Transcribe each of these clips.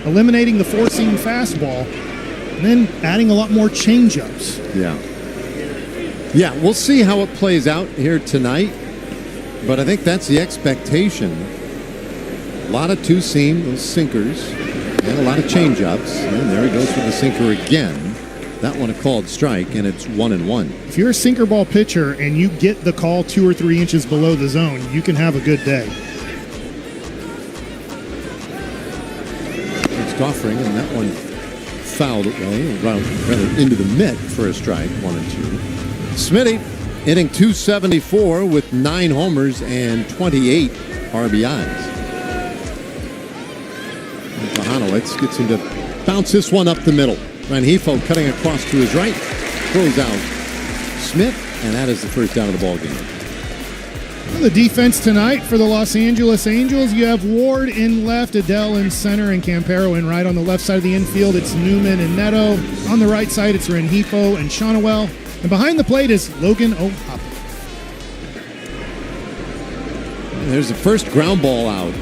eliminating the four-seam fastball, and then adding a lot more changeups. Yeah, we'll see how it plays out here tonight, but I think that's the expectation. A lot of two-seam, those sinkers, and a lot of changeups. And there he goes for the sinker again. That one a called strike, and it's 1-1. If you're a sinker ball pitcher and you get the call 2 or 3 inches below the zone, you can have a good day. It's offering, and that one fouled away, rather into the mitt for a strike, 1-2. Smitty hitting .274 with 9 homers and 28 RBIs. Kohanowitz gets him to bounce this one up the middle. Rengifo cutting across to his right, throws out Smith, and that is the first out of the ball game. Well, the defense tonight for the Los Angeles Angels, you have Ward in left, Adele in center, and Campero in right. On the left side of the infield, it's Newman and Neto. On the right side, it's Rengifo and Shonowell. And behind the plate is Logan O'Hoppe. There's the first ground ball out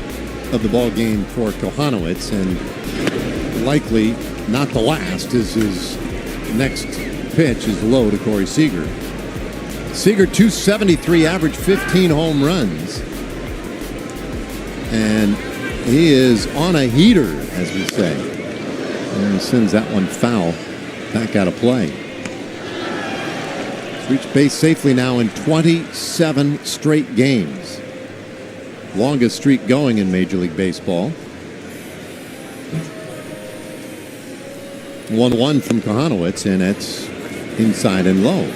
of the ball game for Kohanowitz, and likely not the last, as his next pitch is low to Corey Seager. Seager, .273 average, 15 home runs. And he is on a heater, as we say. And he sends that one foul back out of play. He's reached base safely now in 27 straight games. Longest streak going in Major League Baseball. 1-1 from Kohanowitz, and it's inside and low.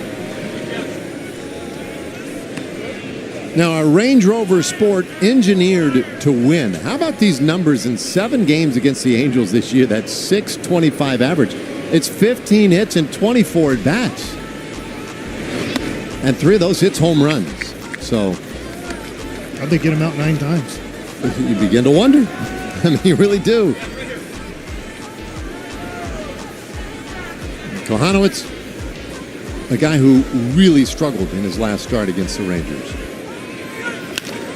Now, a Range Rover Sport engineered to win. How about these numbers in 7 games against the Angels this year? That's .625 average. It's 15 hits and 24 at bats. And 3 of those hits home runs. So, how'd they get him out 9 times? You begin to wonder. I mean, you really do. Kohanowitz, a guy who really struggled in his last start against the Rangers.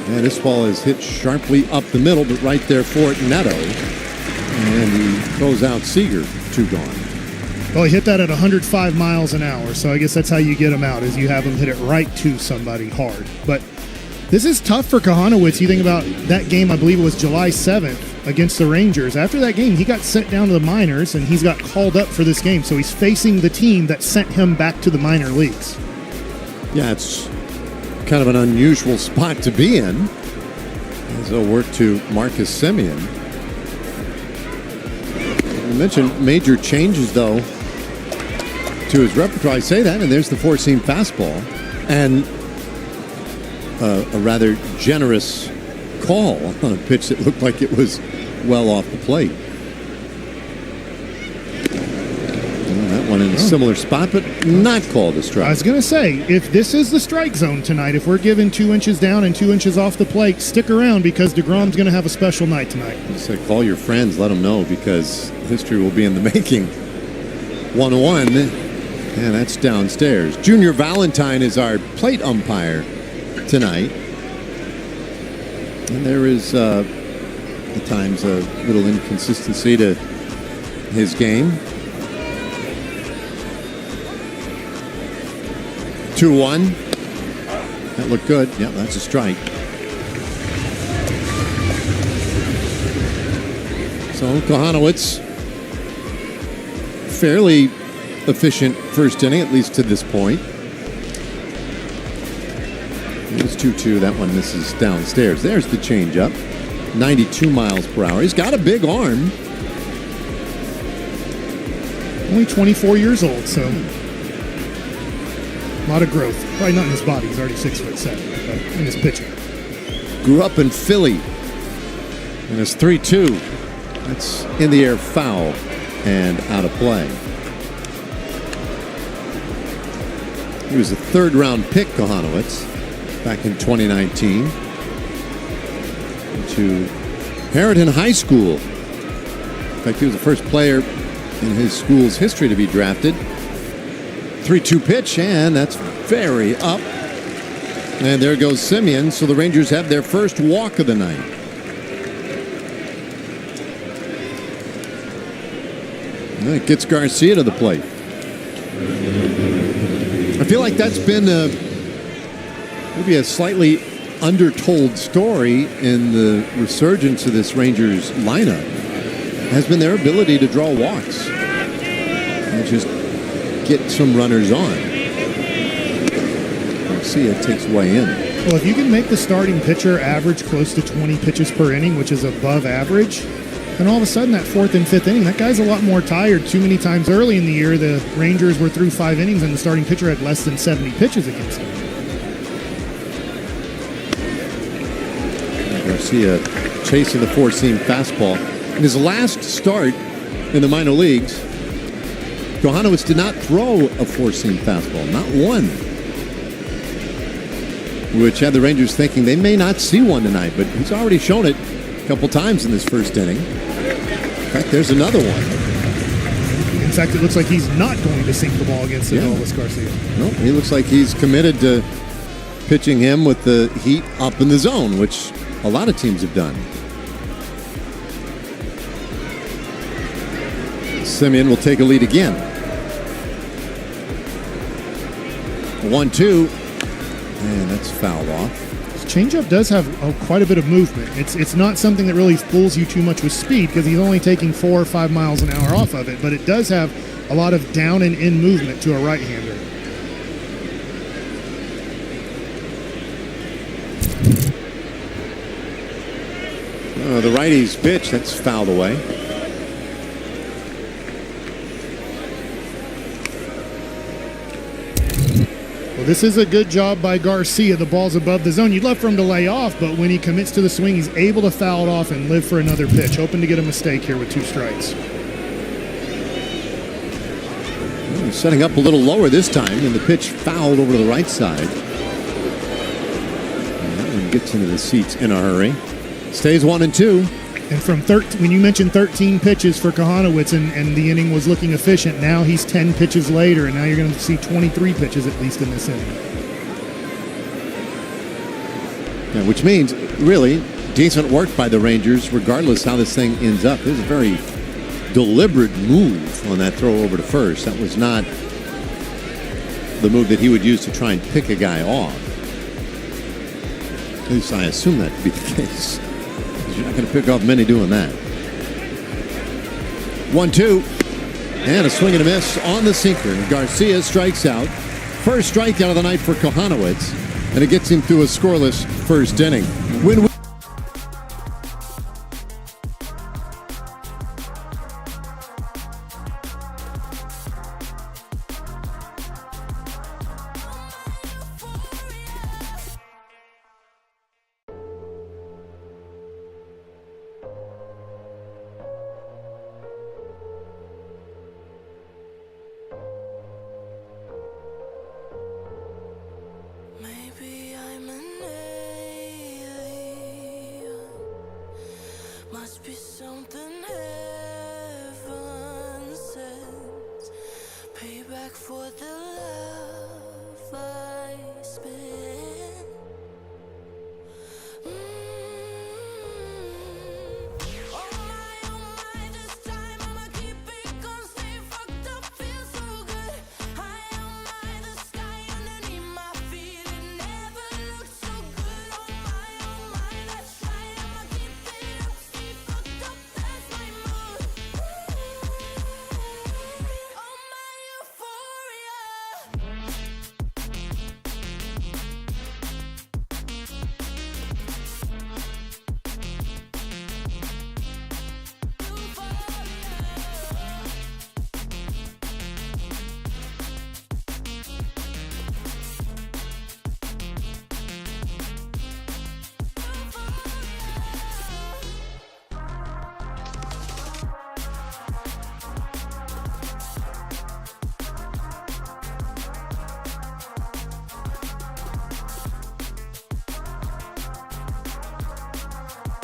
And this ball is hit sharply up the middle, but right there for it, Neto. And he throws out Seager, 2 gone. Well, he hit that at 105 miles an hour, so I guess that's how you get him out, is you have him hit it right to somebody hard. But this is tough for Kohanowitz. You think about that game, I believe it was July 7th against the Rangers. After that game, he got sent down to the minors, and he's got called up for this game. So he's facing the team that sent him back to the minor leagues. Yeah, it's kind of an unusual spot to be in, as they'll work to Marcus Semien. You mentioned major changes, though, to his repertoire. I say that, and there's the four-seam fastball. And a rather generous call on a pitch that looked like it was well off the plate. And that one in a similar spot, but not called a strike. I was going to say, if this is the strike zone tonight, if we're given 2 inches down and 2 inches off the plate, stick around because DeGrom's going to have a special night tonight. So call your friends, let them know, because history will be in the making. 1-1, and that's downstairs. Junior Valentine is our plate umpire tonight. And there is, at times, a little inconsistency to his game. 2-1. That looked good. Yeah, that's a strike. So Kohanowitz, fairly efficient first inning, at least to this point. It was 2-2. That one misses downstairs. There's the changeup. 92 miles per hour. He's got a big arm. Only 24 years old, so a lot of growth. Probably not in his body. He's already 6'7", but in his pitching. Grew up in Philly. And it's 3-2. That's in the air, foul, and out of play. He was a third-round pick, Kohanowitz, back in 2019, to Harrington High School. In fact, he was the first player in his school's history to be drafted. 3-2 pitch, and that's very up. And there goes Semien, so the Rangers have their first walk of the night. It gets Garcia to the plate. I feel like that's been maybe a slightly undertold story in the resurgence of this Rangers lineup has been their ability to draw walks and just get some runners on. Garcia takes way in. Well, if you can make the starting pitcher average close to 20 pitches per inning, which is above average, then all of a sudden that fourth and fifth inning, that guy's a lot more tired. Too many times early in the year, the Rangers were through 5 innings and the starting pitcher had less than 70 pitches against him. Garcia chasing the four-seam fastball. In his last start in the minor leagues, Johanowitz did not throw a four-seam fastball, not one. Which had the Rangers thinking they may not see one tonight, but he's already shown it a couple times in this first inning. In fact, there's another one. In fact, it looks like he's not going to sink the ball against Adolis Garcia. No, he looks like he's committed to pitching him with the heat up in the zone, which a lot of teams have done. Simeon will take a lead again. 1-2. And that's fouled off. His changeup does have quite a bit of movement. It's not something that really fools you too much with speed because he's only taking 4 or 5 miles an hour off of it, but it does have a lot of down and in movement to a right-hander. The righty's pitch, that's fouled away. Well, this is a good job by Garcia. The ball's above the zone. You'd love for him to lay off, but when he commits to the swing, he's able to foul it off and live for another pitch. Hoping to get a mistake here with 2 strikes. Well, he's setting up a little lower this time, and the pitch fouled over to the right side. And that one gets into the seats in a hurry. Stays 1-2. And from when you mentioned 13 pitches for Kohanowitz and the inning was looking efficient, now he's 10 pitches later, and now you're going to see 23 pitches at least in this inning. Yeah, which means, really, decent work by the Rangers, regardless how this thing ends up. This is a very deliberate move on that throw over to first. That was not the move that he would use to try and pick a guy off. At least I assume that to be the case. You're not going to pick off many doing that. 1-2. And a swing and a miss on the sinker. Garcia strikes out. First strikeout of the night for Kohanowitz. And it gets him through a scoreless first inning. Win-win.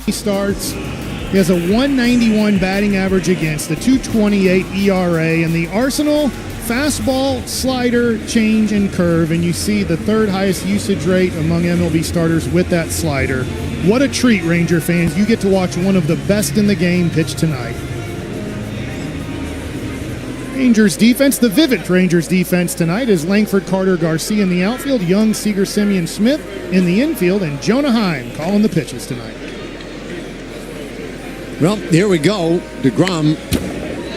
He starts. He has a 191 batting average against, a 228 ERA, and the Arsenal fastball, slider, change, and curve, and you see the 3rd highest usage rate among MLB starters with that slider. What a treat, Ranger fans. You get to watch one of the best in the game pitch tonight. Rangers defense, the vivid Rangers defense tonight is Langford, Carter, Garcia in the outfield, Young, Seager, Simeon, Smith in the infield, and Jonah Heim calling the pitches tonight. Well, here we go. DeGrom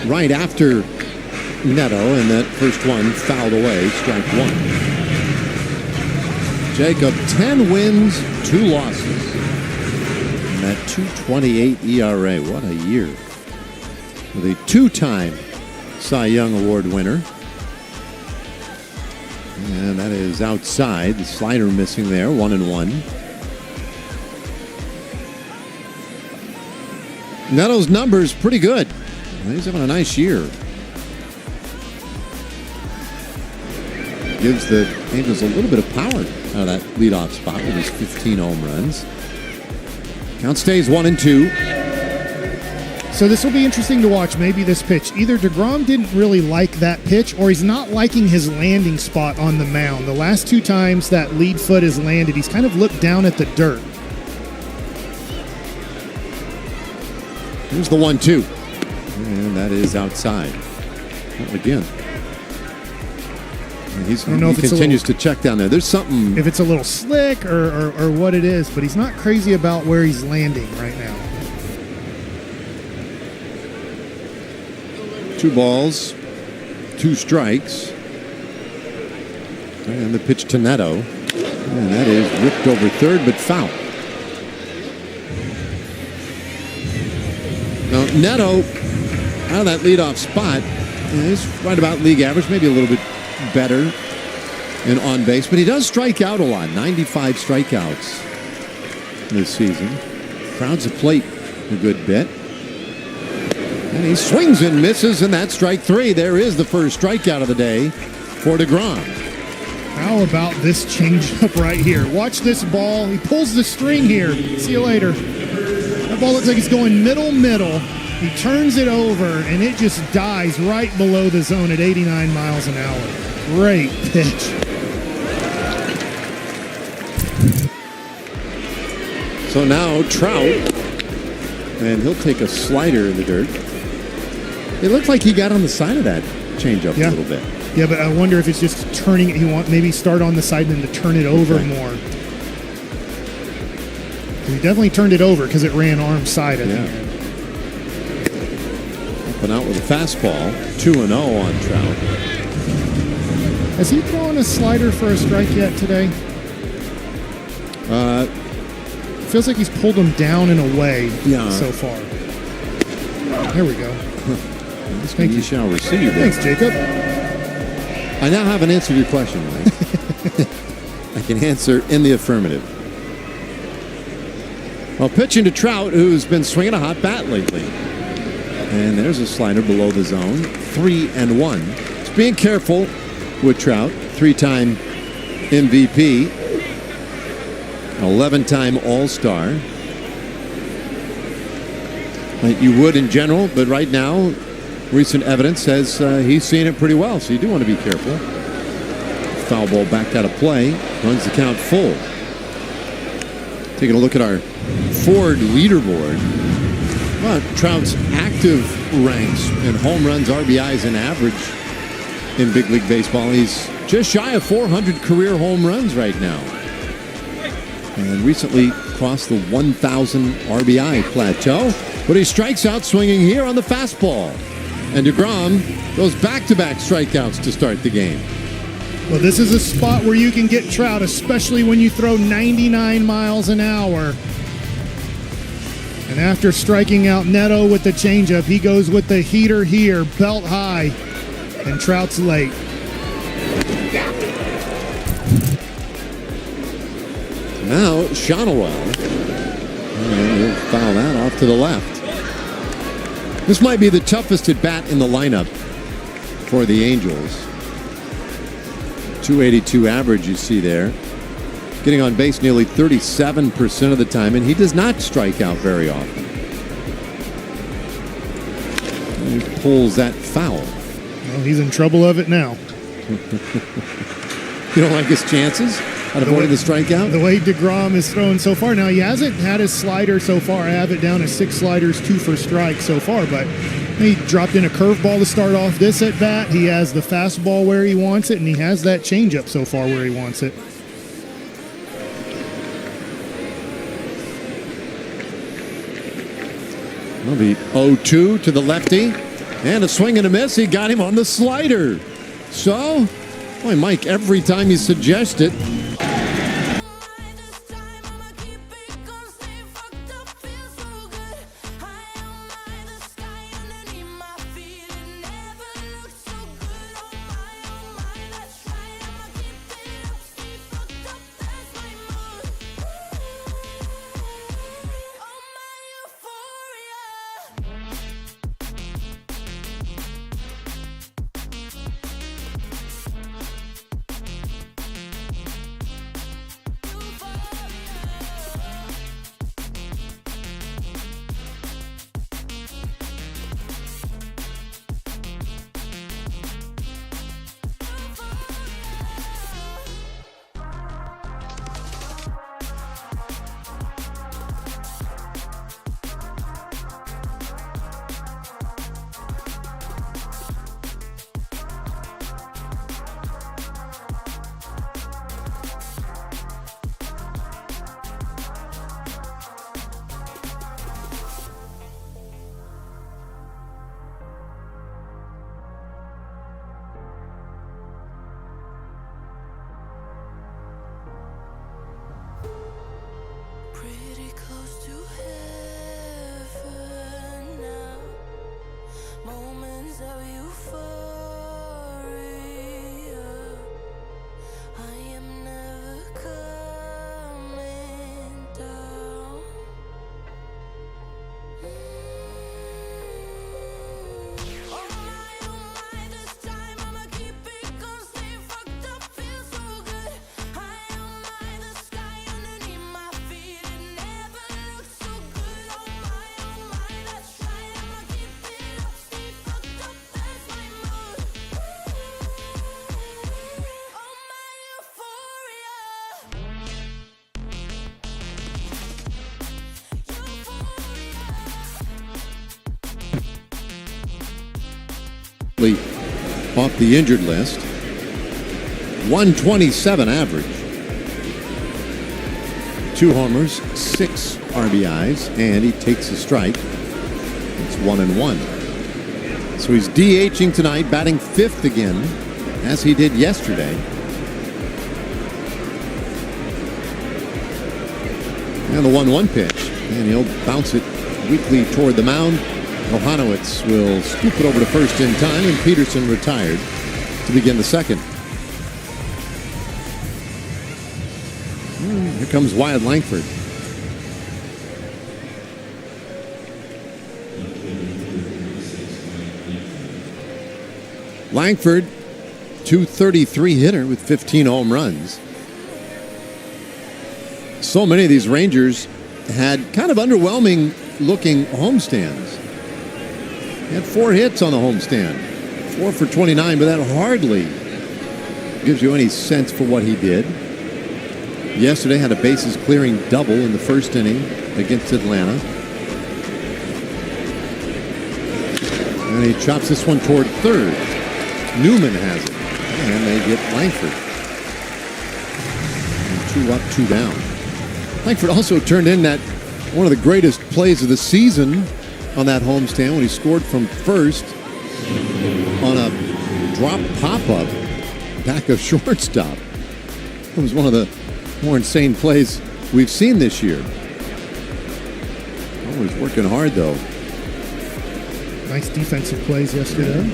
right after Neto, and that first one fouled away, strike one. Jacob, 10 wins, 2 losses. And that 2.28 ERA, what a year. With a 2-time Cy Young Award winner. And that is outside. The slider missing there, 1-1. Neto's numbers pretty good. He's having a nice year. Gives the Angels a little bit of power out of that leadoff spot with his 15 home runs. Count stays 1-2. So this will be interesting to watch, maybe this pitch. Either DeGrom didn't really like that pitch, or he's not liking his landing spot on the mound. The last 2 times that lead foot has landed, he's kind of looked down at the dirt. Here's the 1-2. And that is outside. Well, again. He continues to check down there. There's something. If it's a little slick or what it is, but he's not crazy about where he's landing right now. 2 balls, 2 strikes. And the pitch to Neto. And that is ripped over third, but foul. Now, Neto, out of that leadoff spot, is right about league average, maybe a little bit better in on base, but he does strike out a lot. 95 strikeouts this season. Crowds the plate a good bit. And he swings and misses, and that's strike 3. There is the first strikeout of the day for DeGrom. How about this changeup right here? Watch this ball. He pulls the string here. See you later. That ball looks like it's going middle. He turns it over, and it just dies right below the zone at 89 miles an hour. Great pitch. So now Trout, and he'll take a slider in the dirt. It looked like he got on the side of that changeup a little bit. Yeah, but I wonder if it's just turning it. He want maybe start on the side and then to turn it over more. He definitely turned it over because it ran arm side at the end. Up and out with a fastball. 2-0 on Trout. Has he thrown a slider for a strike yet today? Feels like he's pulled him down and away so far. There we go. Thank you. Shall receive. Thanks, Jacob. I now have an answer to your question, Mike. I can answer in the affirmative. Well, pitching to Trout, who's been swinging a hot bat lately. And there's a slider below the zone. 3-1. Just being careful with Trout. 3-time MVP. 11-time All-Star. You would in general, but right now, recent evidence says he's seeing it pretty well, so you do want to be careful. Foul ball backed out of play. Runs the count full. Taking a look at our Ford leaderboard. Well, Trout's active ranks in home runs, RBIs, and average in big league baseball. He's just shy of 400 career home runs right now. And recently crossed the 1,000 RBI plateau. But he strikes out swinging here on the fastball. And DeGrom goes back-to-back strikeouts to start the game. Well, this is a spot where you can get Trout, especially when you throw 99 miles an hour. And after striking out Neto with the changeup, he goes with the heater here, belt high, and Trout's late. Now, Shonowell. And he'll foul that off to the left. This might be the toughest at bat in the lineup for the Angels. 282 average you see there. Getting on base nearly 37% of the time, and he does not strike out very often. And he pulls that foul. Well, he's in trouble of it now. You don't like his chances at avoiding the strikeout? The way DeGrom is throwing so far. Now, he hasn't had his slider so far. I have it down as 6 sliders, 2 for strike so far, but He dropped in a curveball to start off this at bat. He has the fastball where he wants it, and he has that changeup so far where he wants it. It'll be 0-2 to the lefty. And a swing and a miss. He got him on the slider. So, boy, Mike, every time you suggest it, pretty close to heaven now. Moments of euphoria. I am never coming down. Oh my, this time I'ma keep it going. Stay fucked up, feel so good. I am the sky underneath my feet. It never looks so good. Oh my, that's right. I'ma keep it up, stay fucked up, that's my mood. Oh my euphoria. off the injured list. 127 average. 2 homers, 6 RBIs, and he takes a strike. It's 1-1. So he's DHing tonight, batting 5th again, as he did yesterday. And the 1-1 pitch, and he'll bounce it weakly toward the mound. Johanowitz will scoop it over to first in time, and Peterson retired to begin the second. Here comes Wyatt Langford. Langford, .233 hitter with 15 home runs. So many of these Rangers had kind of underwhelming looking homestands. He had 4 hits on the homestand, 4 for 29, but that hardly gives you any sense for what he did. Yesterday had a bases clearing double in the first inning against Atlanta. And he chops this one toward third. Newman has it, and they get Langford. And 2 up, 2 down. Langford also turned in that one of the greatest plays of the season on that homestand when he scored from first on a drop pop-up back of shortstop. It was one of the more insane plays we've seen this year. Always working hard, though. Nice defensive plays yesterday.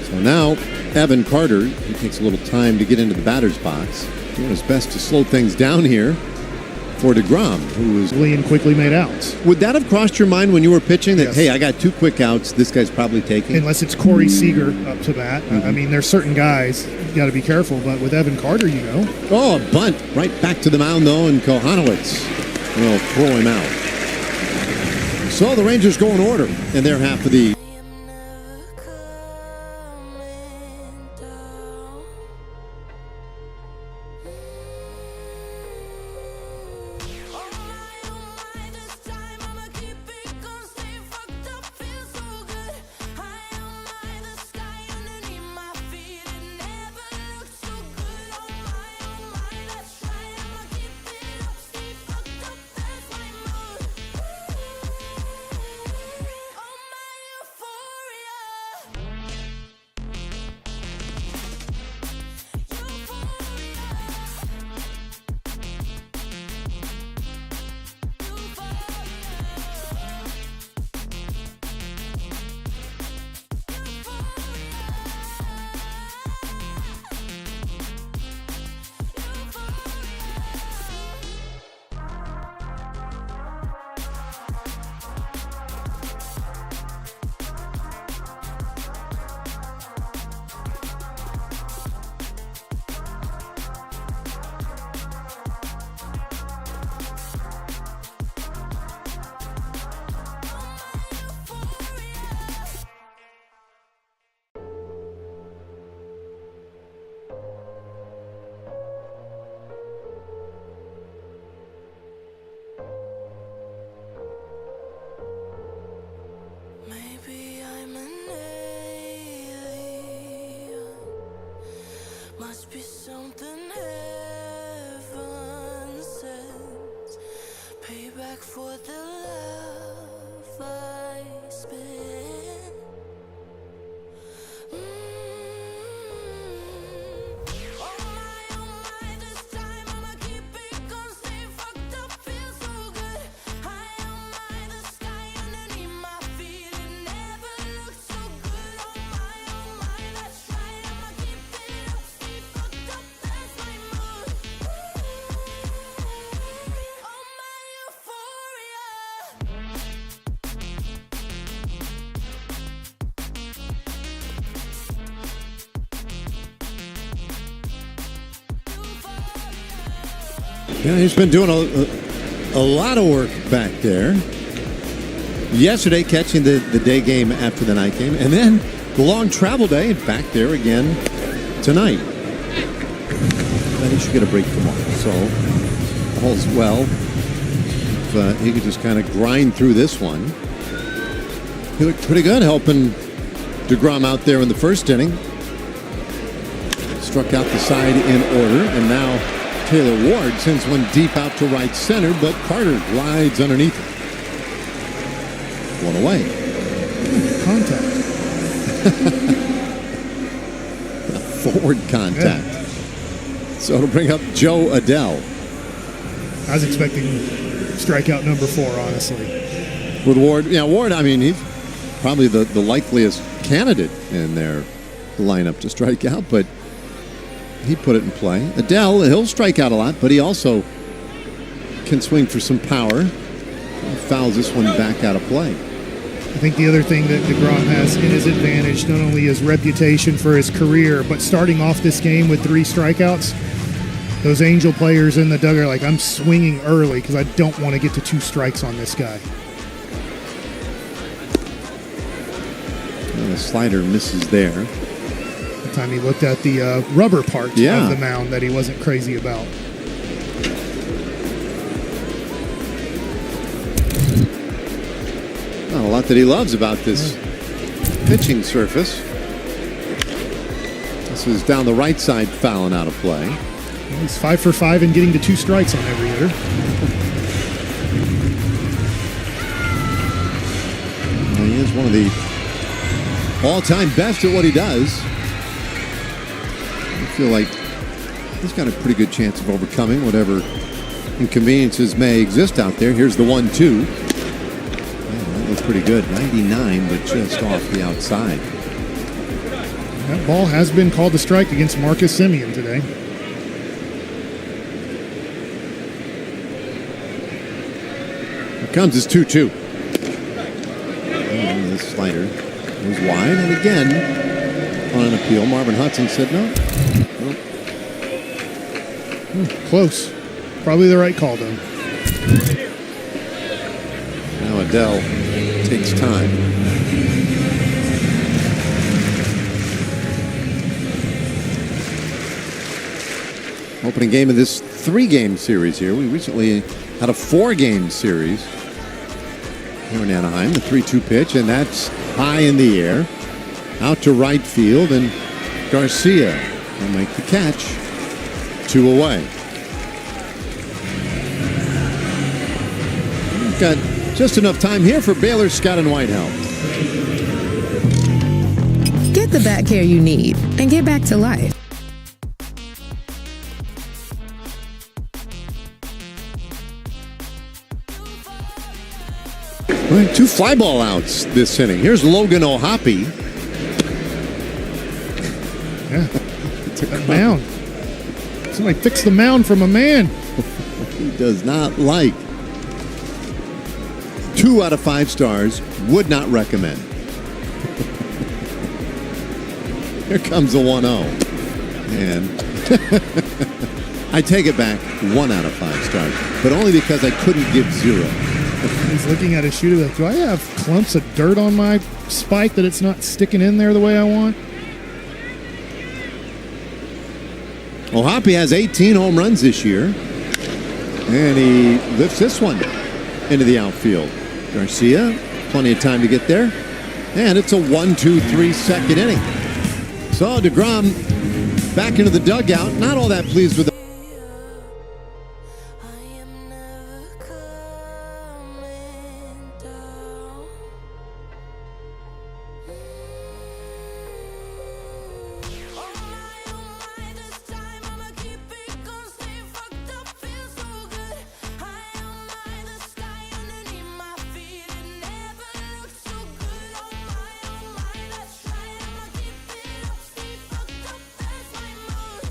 So now, Evan Carter, he takes a little time to get into the batter's box. Doing his best to slow things down here for DeGrom, who was... Lean quickly made outs. Would that have crossed your mind when you were pitching that, Yes. hey, I got 2 quick outs, this guy's probably taking? Unless it's Corey Seager up to bat. I mean, there's certain guys, you got to be careful, but with Evan Carter, you know. Oh, a bunt right back to the mound, though, and Johanowitz will throw him out. So the Rangers go in order in their half of the... This time I'ma keep it Yeah, he's been doing a lot of work back there. Yesterday, catching the day game after the night game, and then the long travel day, and back there again tonight. But he should get a break tomorrow, so all's well. If he could just kind of grind through this one. He looked pretty good helping DeGrom out there in the first inning. Struck out the side in order, and now Taylor Ward sends one deep out to right center, but Carter glides underneath it. One away. Contact. Forward contact. Yeah. So it'll bring up Joe Adele. I was expecting strikeout number 4, honestly. With Ward, yeah, Ward, I mean, he's probably the likeliest candidate in their lineup to strike out, but he put it in play. Adele, he'll strike out a lot, but he also can swing for some power. He fouls this one back out of play. I think the other thing that DeGrom has in his advantage, not only his reputation for his career, but starting off this game with 3 strikeouts, those Angel players in the dugout are like, I'm swinging early because I don't want to get to 2 strikes on this guy. And the slider misses there. The time he looked at the rubber part of the mound that he wasn't crazy about. Not a lot that he loves about this pitching surface. This is down the right side, fouling out of play. Well, he's 5 for 5 and getting to 2 strikes on every hitter. Well, he is one of the all-time best at what he does. I feel like he's got a pretty good chance of overcoming whatever inconveniences may exist out there. Here's the 1-2. That looks pretty good. 99, but just off the outside. That ball has been called a strike against Marcus Semien today. Here comes his 2-2. And this slider was wide, and again on an appeal, Marvin Hudson said no. Close. Probably the right call, though. Now Adele takes time. Opening game of this 3-game series here. We recently had a 4-game series here in Anaheim. The 3-2 pitch, and that's high in the air. Out to right field, and Garcia will make the catch. 2 away. We've got just enough time here for Baylor's Scott and White help. Get the back care you need and get back to life. All right, 2 fly ball outs this inning. Here's Logan O'Hoppe. Yeah. That mound. Somebody fix the mound from a man. He does not like. 2 out of 5 stars. Would not recommend. Here comes a 1-0. And I take it back. 1 out of 5 stars. But only because I couldn't give 0. He's looking at his shooter like, do I have clumps of dirt on my spike that it's not sticking in there the way I want? O'Hoppe has 18 home runs this year. And he lifts this one into the outfield. Garcia, plenty of time to get there. And it's a 1-2-3 second inning. So DeGrom back into the dugout. Not all that pleased with the I am never coming down. Oh my, this time I'ma keep it going, stay fucked up, feel so good. High on my, the sky underneath my feet, it never looked so good. Oh my, that's right, I'ma keep it up, stay fucked up, that's my mood.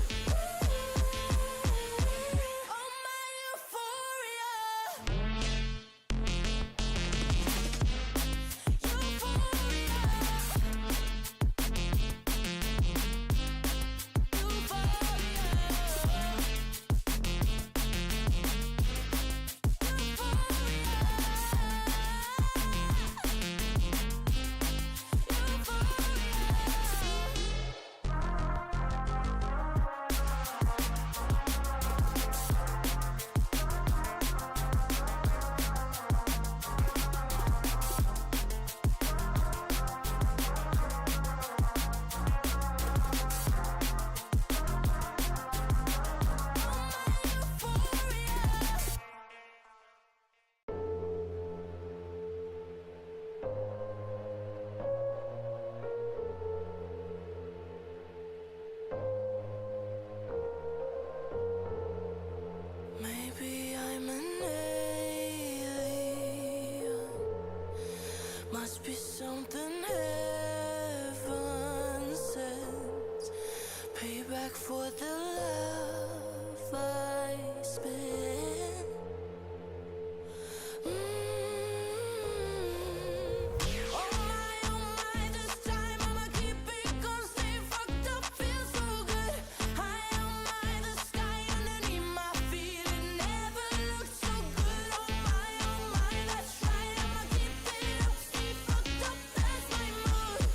be something heaven sends. Payback for the love I spent. Oh my, this time I'ma keep it going. Stay fucked up, feel so good. High on the sky underneath my feet. It never looked so good. Oh my, that's right. I'ma keep it up, stay fucked up, that's my mood.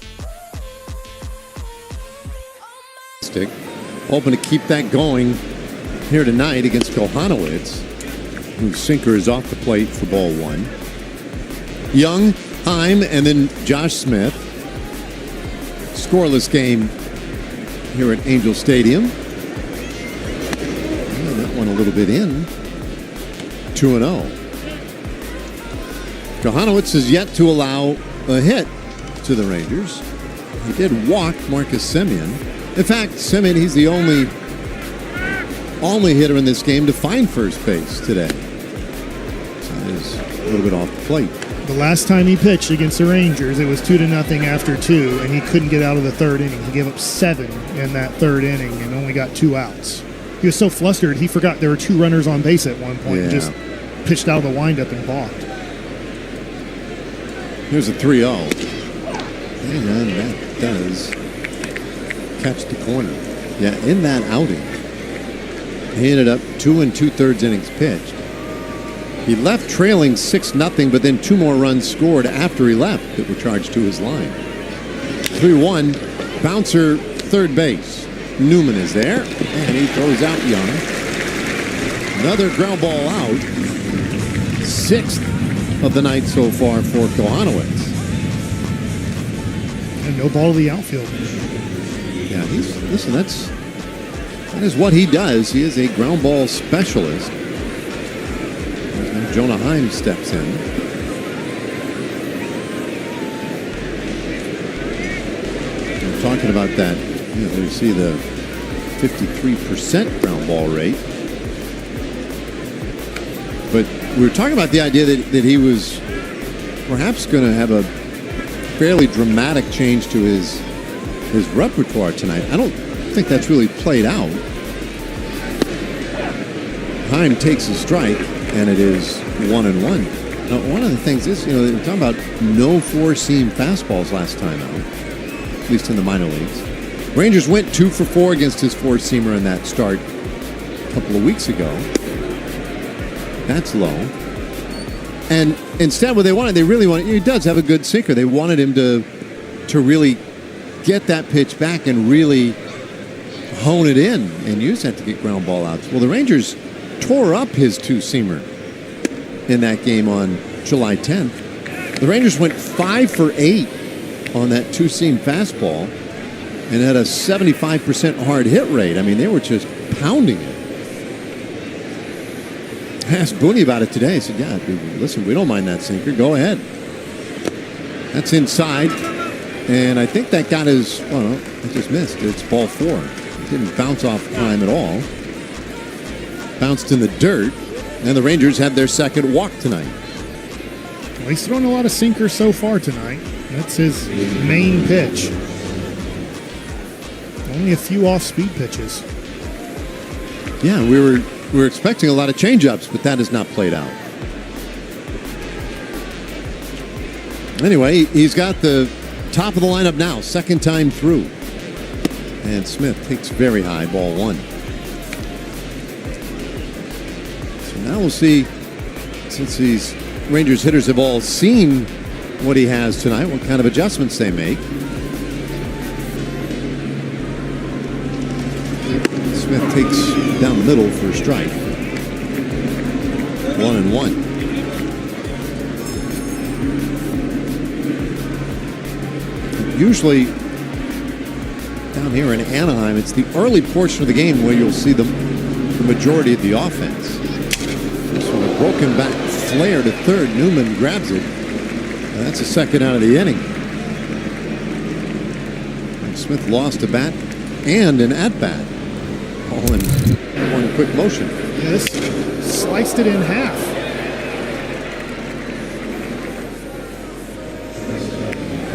Stick. Hoping to keep that going here tonight against Kohanowitz, whose sinker is off the plate for ball one. Young, Heim, and then Josh Smith. Scoreless game here at Angel Stadium. And that one a little bit in. 2-0. Kohanowitz is yet to allow a hit to the Rangers. He did walk Marcus Semien. In fact, Semien, he's the only hitter in this game to find first base today. So that is a little bit off the plate. The last time he pitched against the Rangers, it was 2-0 after 2, and he couldn't get out of the third inning. He gave up 7 in that third inning and only got 2 outs. He was so flustered, he forgot there were 2 runners on base at one point and just pitched out of the windup and balked. Here's a 3-0. And that does catch the corner. Yeah, in that outing, he ended up 2 2/3 innings pitched. He left trailing 6-0, but then 2 more runs scored after he left that were charged to his line. 3-1, bouncer third base. Newman is there, and he throws out Young. Another ground ball out. 6th of the night so far for Kohanowitz. And no ball to the outfield. Yeah, that is what he does. He is a ground ball specialist. And Jonah Heim steps in. We're talking about that. You see the 53% ground ball rate. But we were talking about the idea that he was perhaps going to have a fairly dramatic change to his repertoire tonight. I don't think that's really played out. Heim takes a strike, and it is 1-1. Now, one of the things is, they were talking about no 4-seam fastballs last time out, at least in the minor leagues. Rangers went 2 for 4 against his 4-seamer in that start a couple of weeks ago. That's low. And instead, what they really wanted, he does have a good sinker. They wanted him to really get that pitch back and really hone it in and use that to get ground ball outs. Well, the Rangers tore up his 2-seamer in that game on July 10th. The Rangers went 5 for 8 on that 2-seam fastball and had a 75% hard hit rate. I mean, they were just pounding it. I asked Booney about it today. He said, yeah, listen, we don't mind that sinker. Go ahead. That's inside. And I think that got his, it just missed. It's ball 4. It didn't bounce off time at all. Bounced in the dirt. And the Rangers had their second walk tonight. Well, he's thrown a lot of sinkers so far tonight. That's his main pitch. Only a few off-speed pitches. Yeah, we were expecting a lot of changeups, but that has not played out. Anyway, he's got the top of the lineup now, second time through. And Smith takes very high, ball 1. So now we'll see, since these Rangers hitters have all seen what he has tonight, what kind of adjustments they make. Smith takes down the middle for a strike. 1-1. Usually down here in Anaheim, it's the early portion of the game where you'll see the majority of the offense. So a broken back flare to third. Newman grabs it. And that's the second out of the inning. And Smith lost a bat and an at-bat. All in one quick motion. Yeah, this sliced it in half.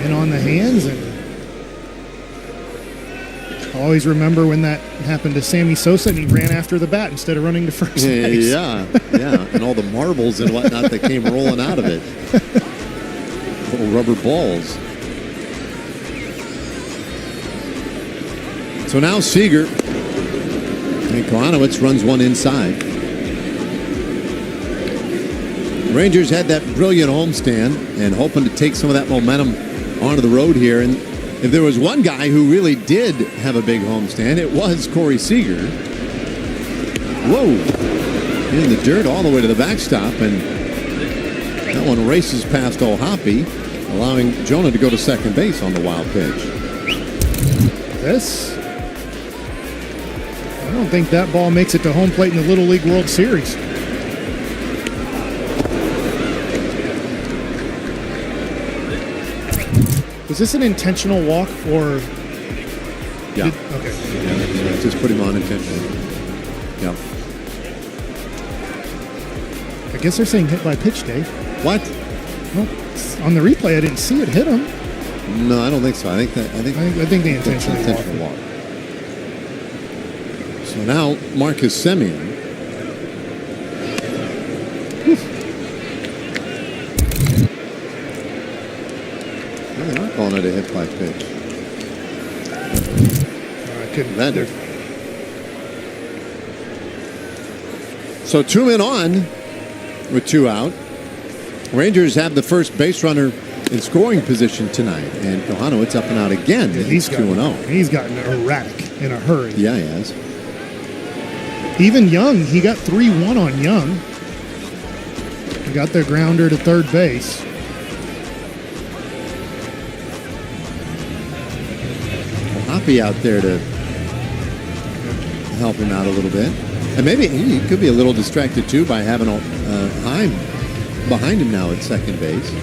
and on the hands. And I always remember when that happened to Sammy Sosa and he ran after the bat instead of running to first base. Yeah, and all the marbles and whatnot that came rolling out of it. Little rubber balls. So now Seager, and Kohanowitz runs one inside. Rangers had that brilliant homestand and hoping to take some of that momentum onto the road here. And if there was one guy who really did have a big homestand, it was Corey Seager. Whoa! In the dirt all the way to the backstop, and that one races past O'Hoppe, allowing Jonah to go to second base on the wild pitch. This, I don't think that ball makes it to home plate in the Little League World Series. Was this an intentional walk or? Yeah. Okay. Yeah, just put him on intentionally. Yeah. I guess they're saying hit by pitch, Dave. What? Well, on the replay, I didn't see it hit him. No, I don't think so. I think they intentionally intentional walk. So now Marcus Semien. They're not calling it a hit by pitch. I couldn't. Bender. So 2 men on with 2 out. Rangers have the first base runner in scoring position tonight, and Kohanowitz up and out again. He's 2-0. He's gotten erratic in a hurry. Yeah, he has. Even Young, he got 3-1 on Young. He got their grounder to third base. Hoppy out there to help him out a little bit. And maybe he could be a little distracted, too, by having Heim behind him now at second base.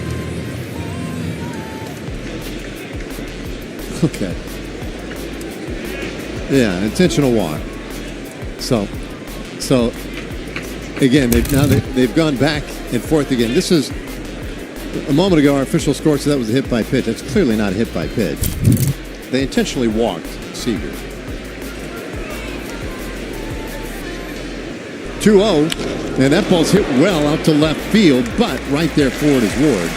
Okay. Yeah, intentional walk. So again, they've gone back and forth again. This is a moment ago. Our official score said that was a hit by pitch. That's clearly not a hit by pitch. They intentionally walked Seager. 2-0, and that ball's hit well out to left field, but right there forward is Ward,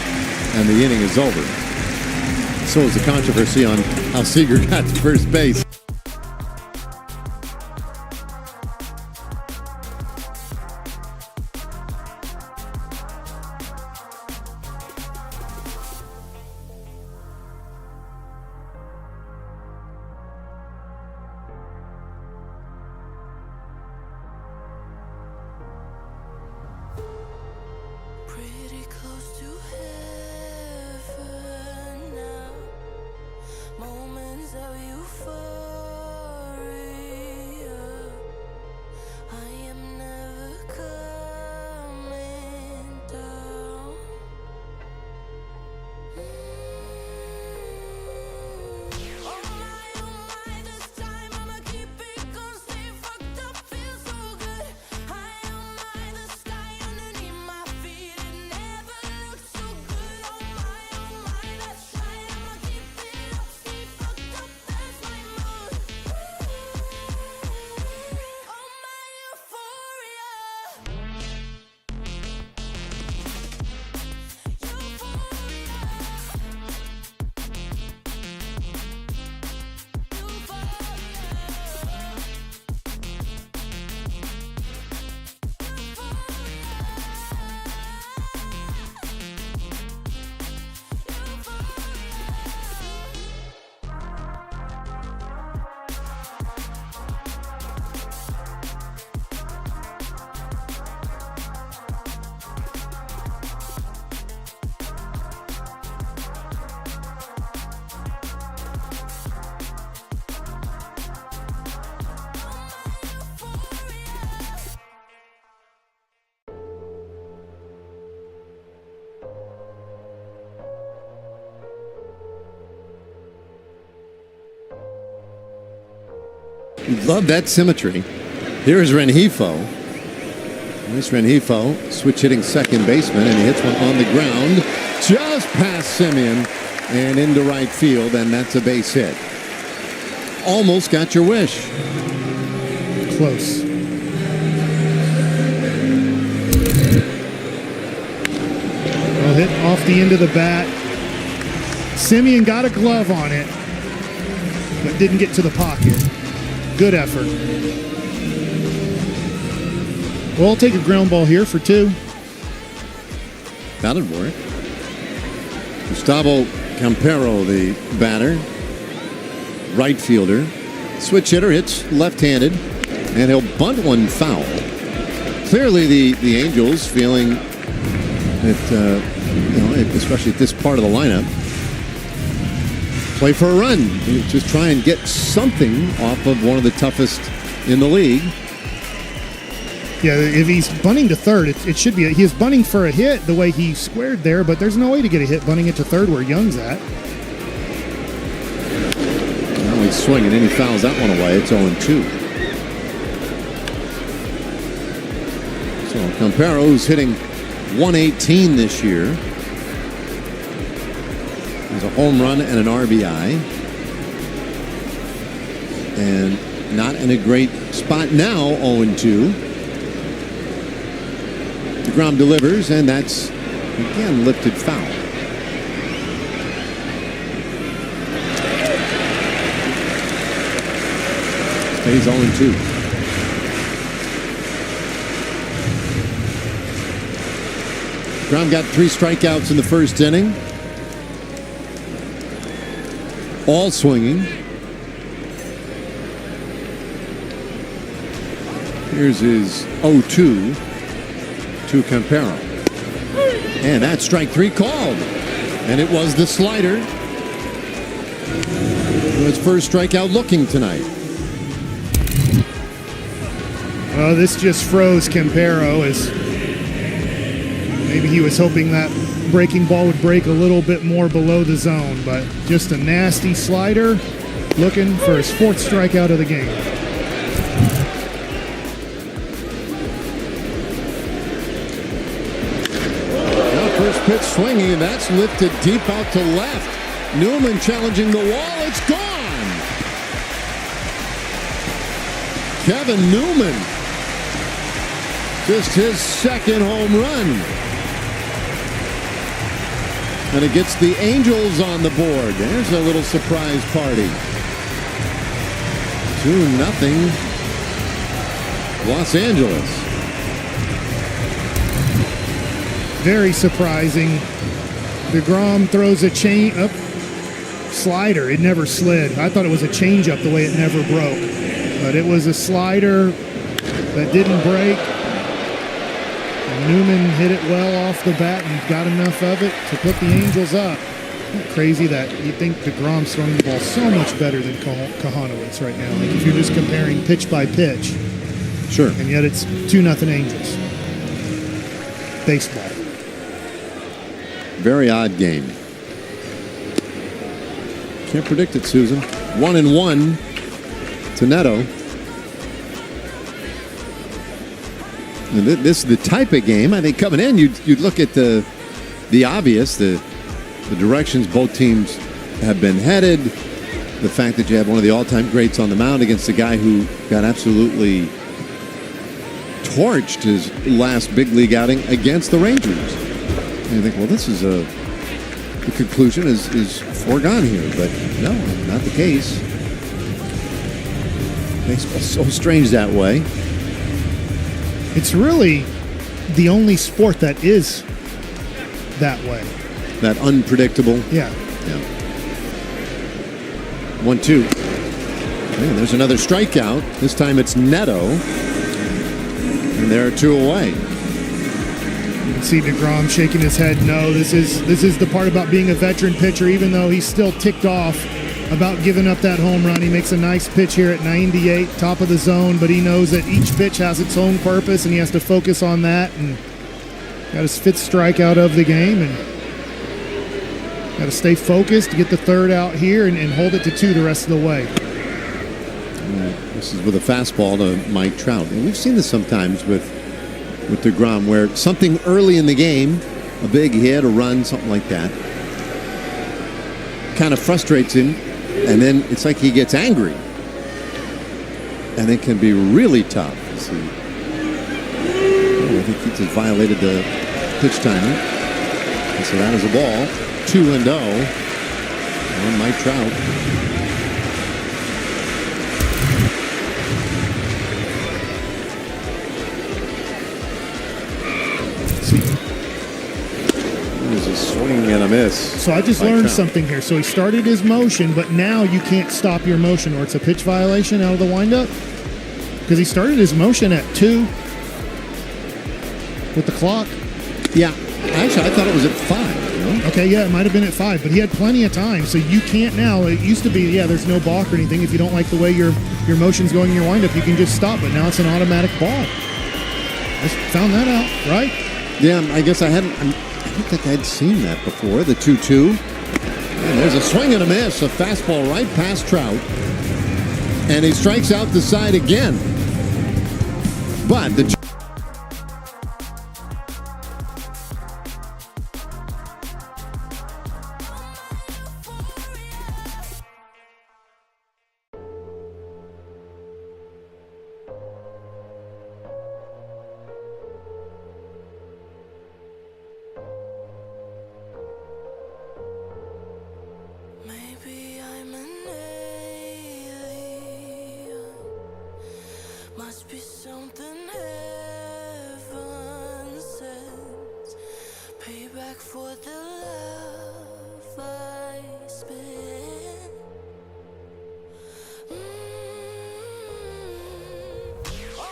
and the inning is over. So is the controversy on how Seager got to first base. Pretty close to heaven now. Moments of euphoria. I am never coming down. Oh my, this time I'ma keep it going. Stay fucked up, feel so good. High on the sky underneath my feet. It never looked so good. Oh my, that's right. I'ma keep it up, stay fucked up. That's my mood. Oh my euphoria. Love that symmetry. Here is Rengifo. Nice Rengifo, switch hitting second baseman, and he hits one on the ground just past Semien. and into right field, and that's a base hit. Almost got your wish. Close. Well, hit off the end of the bat. Simeon got a glove on it, but didn't get to the pocket. Good effort. Well, I'll take a ground ball here for 2. That'd work. Gustavo Campero, the batter, right fielder. Switch hitter, hits left-handed, and he'll bunt one foul. Clearly, the Angels feeling that, especially at this part of the lineup, play for a run. Just try and get something off of one of the toughest in the league. Yeah, if he's bunting to third, it should be. He is bunting for a hit the way he squared there, but there's no way to get a hit bunting it to third where Young's at. Now he's swinging and he fouls that one away. It's 0-2. So Campero, who's hitting 118 this year, has a home run and an RBI. And not in a great spot now, 0-2. DeGrom delivers, and that's, again, lifted foul. Stays 0-2. DeGrom got 3 strikeouts in the first inning. All swinging. Here's his 0-2 to Campero. And that's strike 3 called. And it was the slider. His first strikeout looking tonight. Well, this just froze Campero, as maybe he was hoping that breaking ball would break a little bit more below the zone, but just a nasty slider, looking for his 4th strikeout of the game. Now first pitch swinging, and that's lifted deep out to left. Newman challenging the wall. It's gone. Kevin Newman, just his 2nd home run. And it gets the Angels on the board. There's a little surprise party. 2-0 Los Angeles. Very surprising. DeGrom throws a slider. It never slid. I thought it was a changeup the way it never broke. But it was a slider that didn't break. Newman hit it well off the bat and got enough of it to put the Angels up. Isn't it crazy that you think DeGrom's throwing the ball so much better than Kahanowitz right now? Like if you're just comparing pitch by pitch. Sure. And yet it's 2-0 Angels. Baseball. Very odd game. Can't predict it, Susan. 1-1 to Neto. And this is the type of game, I think, coming in, you'd look at the obvious, the directions both teams have been headed, the fact that you have one of the all-time greats on the mound against a guy who got absolutely torched his last big league outing against the Rangers. And you think, well, this is the conclusion is foregone here, but no, not the case. Baseball's so strange that way. It's really the only sport that is that way. That unpredictable. Yeah. 1-2. Man, there's another strikeout. This time it's Neto. And there are 2 away. You can see DeGrom shaking his head. No, this is the part about being a veteran pitcher, even though he's still ticked off about giving up that home run. He makes a nice pitch here at 98, top of the zone, but he knows that each pitch has its own purpose, and he has to focus on that. And got his 5th strikeout of the game, and got to stay focused to get the 3rd out here and hold it to 2 the rest of the way. This is with a fastball to Mike Trout. And we've seen this sometimes with DeGrom, where something early in the game, a big hit, a run, something like that, kind of frustrates him, and then it's like he gets angry. And it can be really tough. I think he just violated the pitch timing. And so that is a ball. 2-0 on Mike Trout. It was a swing and a miss. So I just by learned Trout. something here. So he started his motion, but now you can't stop your motion, or it's a pitch violation out of the windup. Because he started his motion at 2 with the clock. Yeah. Actually, I thought it was at 5. You know? Okay, yeah, it might have been at 5, but he had plenty of time. So you can't now. It used to be, yeah, there's no balk or anything. If you don't like the way your motion's going in your windup, you can just stop. But now it's an automatic ball. I just found that out, right? Yeah, I guess I don't think I'd seen that before. The 2-2. And there's a swing and a miss. A fastball right past Trout. And he strikes out the side again. But the Maybe I'm an alien. Must be something heaven sent. Payback for the love I spent. Oh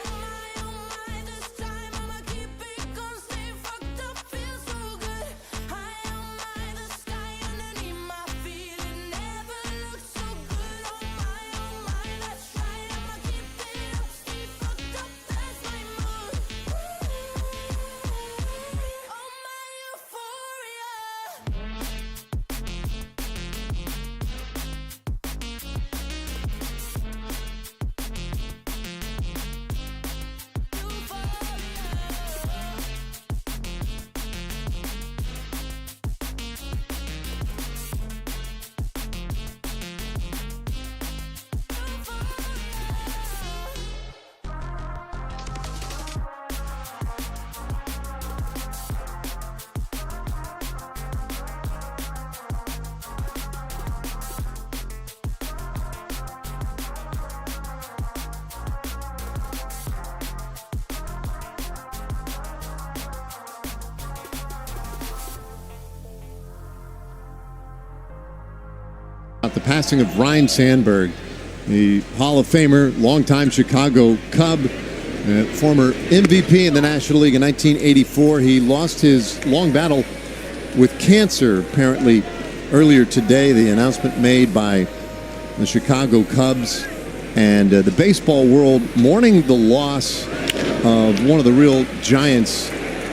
my, this time I'ma keep it gonna stay fucked up, feel so good. High on my, the sky underneath my feet, it never looked so good. Oh my, that's right, I'ma keep it up, stay fucked up, that's my mood. Oh my euphoria. the passing of Ryne Sandberg, the Hall of Famer, longtime Chicago Cub, former MVP in the National League in 1984. He lost his long battle with cancer, apparently, earlier today. The announcement made by the Chicago Cubs and the baseball world mourning the loss of one of the real giants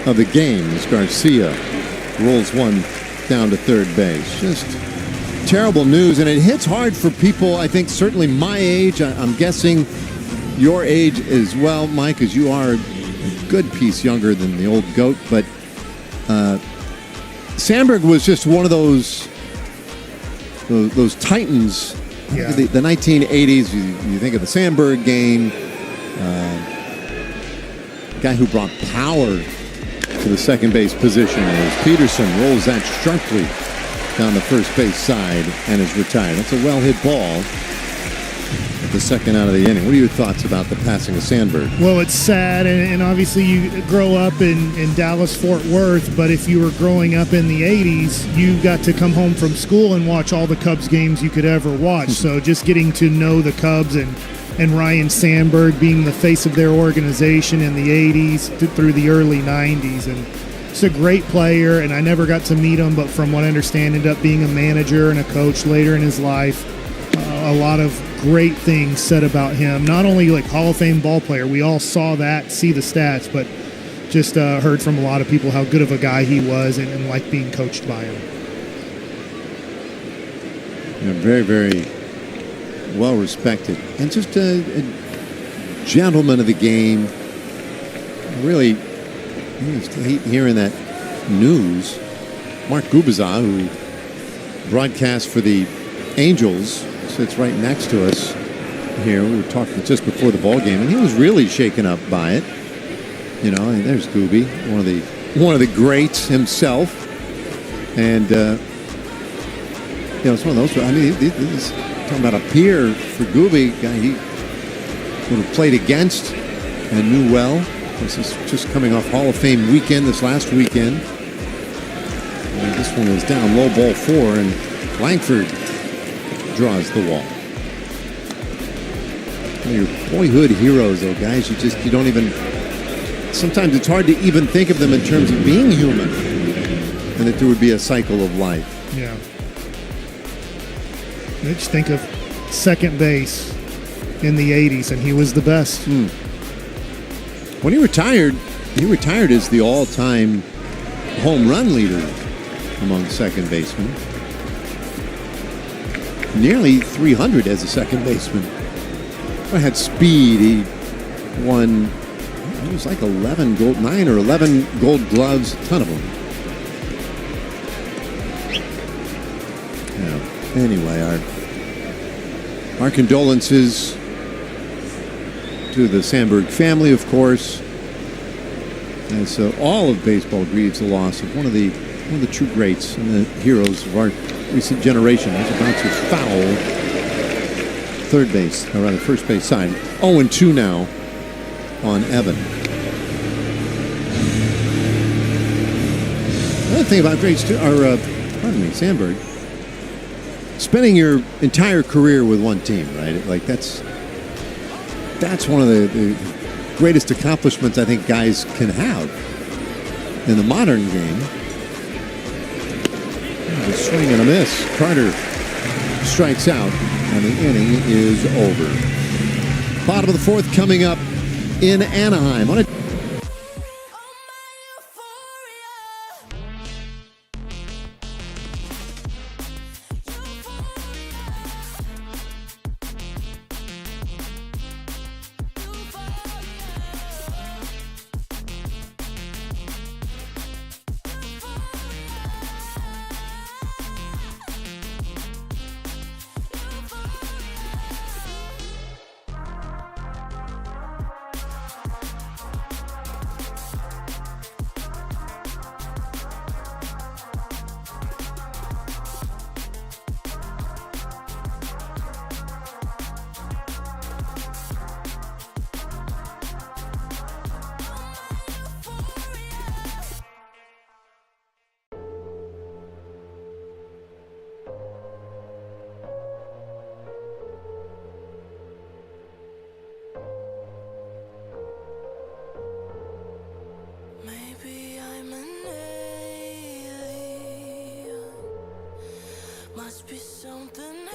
of the game. As Garcia rolls one down to third base. Just terrible news, and it hits hard for people, I think, certainly my age. I'm guessing your age as well, Mike, as you are a good piece younger than the old GOAT. But Sandberg was just one of those titans. Yeah. The 1980s, you think of the Sandberg game, guy who brought power to the second base position as Peterson rolls that sharply down the first base side and is retired. That's a well-hit ball at the second out of the inning. What are your thoughts about the passing of Sandberg? Well, it's sad, and obviously you grow up in Dallas-Fort Worth, but if you were growing up in the 80s, you got to come home from school and watch all the Cubs games you could ever watch. So just getting to know the Cubs and Ryne Sandberg being the face of their organization in the 80s through the early 90s. And he's a great player, and I never got to meet him, but from what I understand, ended up being a manager and a coach later in his life. A lot of great things said about him. Not only like Hall of Fame ball player, we all saw that, see the stats, but just heard from a lot of people how good of a guy he was and liked being coached by him. Yeah, very, very well respected, and just a gentleman of the game. Really, I hate hearing that news. Mark Gubicza, who broadcast for the Angels. Sits right next to us here. We were talking just before the ball game, and he was really shaken up by it. You know, and there's Gooby, one of the greats himself, and you know, it's one of those. I mean, he's talking about a peer for Gooby, guy he would have played against and knew well. This is just coming off Hall of Fame weekend this last weekend. And this one was down low, ball 4, and Langford draws the wall. Your boyhood heroes, though, guys, you don't even. Sometimes it's hard to even think of them in terms of being human, and that there would be a cycle of life. Yeah. I just think of second base in the 80s, and he was the best. When he retired as the all-time home run leader among second basemen. Nearly 300 as a second baseman. I had speed. He won, it was like 9 or 11 gold gloves, a ton of them. Yeah. Anyway, our condolences to the Sandberg family, of course, as all of baseball grieves the loss of one of the true greats and the heroes of our recent generation. There's a bounce of foul. Third base, or rather first base side. 0-2 now on Evan. Another thing about greats too, Sandberg, spending your entire career with one team, right? Like that's one of the greatest accomplishments I think guys can have in the modern game. A swing and a miss. Carter strikes out, and the inning is over. Bottom of the fourth coming up in Anaheim. Maybe I'm an alien. Must be something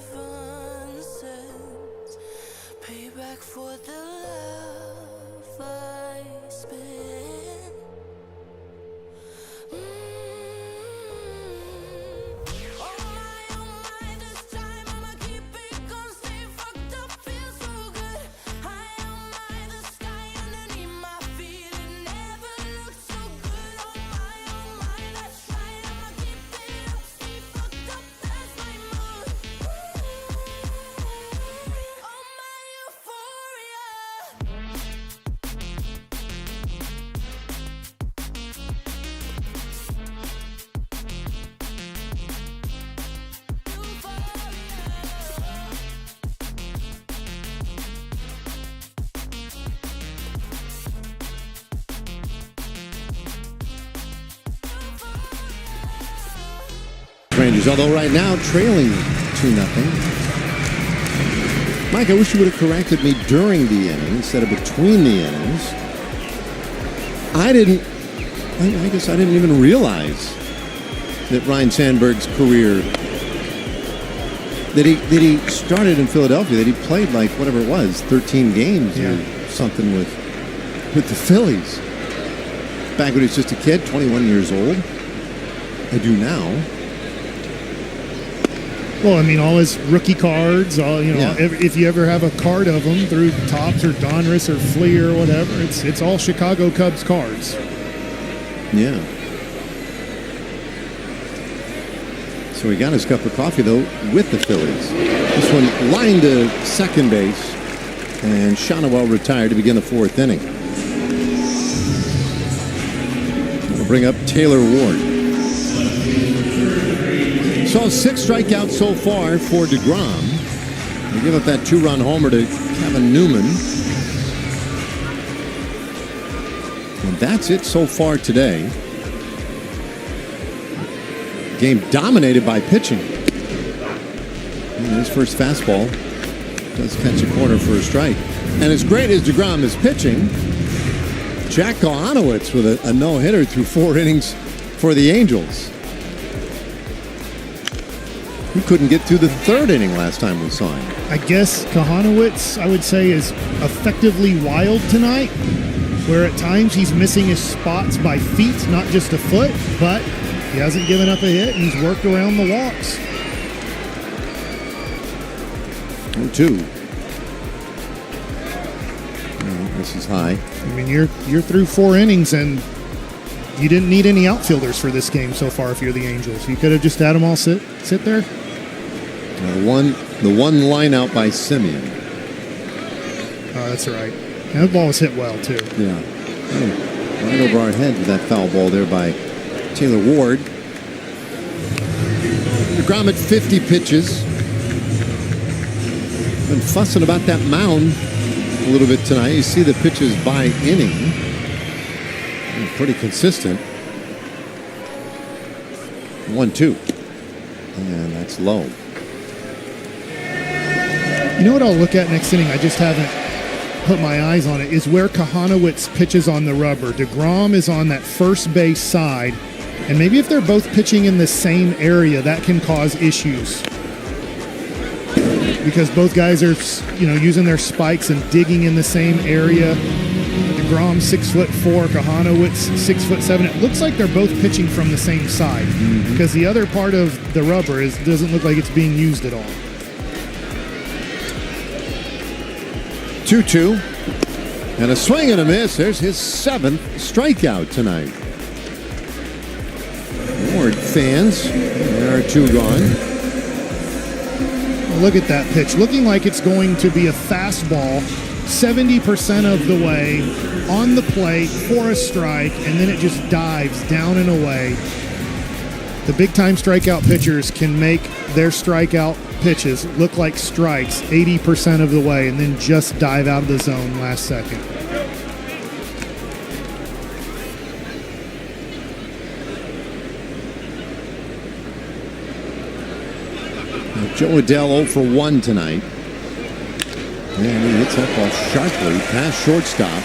heaven sent. Payback for the love I spent. Oh my, this time I'ma keep it gonna stay fucked up, feel so good. High on my, the sky underneath my feet, it never looked so good. Oh my, that's right, I'ma keep it up, stay fucked up, that's my mood. Oh my euphoria. Rangers, although right now trailing 2-0. Mike, I wish you would have corrected me during the inning instead of between the innings. I guess I didn't even realize that Ryne Sandberg's career, that he started in Philadelphia, that he played like whatever it was, 13 games or something with the Phillies. Back when he was just a kid, 21 years old. I do now. Well, I mean, all his rookie cards, if you ever have a card of them through Topps or Donruss or Flea or whatever, it's all Chicago Cubs cards. Yeah. So he got his cup of coffee, though, with the Phillies. This one lined to second base, and Shonowell retired to begin the fourth inning. We'll bring up Taylor Ward. So 6 strikeouts so far for DeGrom. They give up that 2-run homer to Kevin Newman. And that's it so far today. Game dominated by pitching. And his first fastball does catch a corner for a strike. And as great as DeGrom is pitching, Jack Kohanowitz with a no-hitter through 4 innings for the Angels. He couldn't get through the 3rd inning last time we saw him. I guess Kohanowitz, I would say, is effectively wild tonight, where at times he's missing his spots by feet, not just a foot, but he hasn't given up a hit, and he's worked around the walks. 0-2. Oh, this is high. I mean, you're through 4 innings, and you didn't need any outfielders for this game so far if you're the Angels. You could have just had them all sit there. The one line out by Simeon. Oh, that's right. And that ball was hit well, too. Yeah. Oh, right over our head with that foul ball there by Taylor Ward. DeGrom at 50 pitches. Been fussing about that mound a little bit tonight. You see the pitches by inning. Pretty consistent. 1-2. And that's low. You know what I'll look at next inning? I just haven't put my eyes on it, is where Kohanowitz pitches on the rubber. DeGrom is on that first base side, and maybe if they're both pitching in the same area, that can cause issues. Because both guys are, using their spikes and digging in the same area. DeGrom 6'4", Kohanowitz 6'7". It looks like they're both pitching from the same side, because the other part of the rubber doesn't look like it's being used at all. 2-2. And a swing and a miss. There's his 7th strikeout tonight. Ward fans. There are 2 gone. Look at that pitch. Looking like it's going to be a fastball 70% of the way on the plate for a strike, and then it just dives down and away. The big-time strikeout pitchers can make their strikeout pitches look like strikes 80% of the way and then just dive out of the zone last second. Joe Adell 0 for 1 tonight. And he hits that ball sharply past shortstop.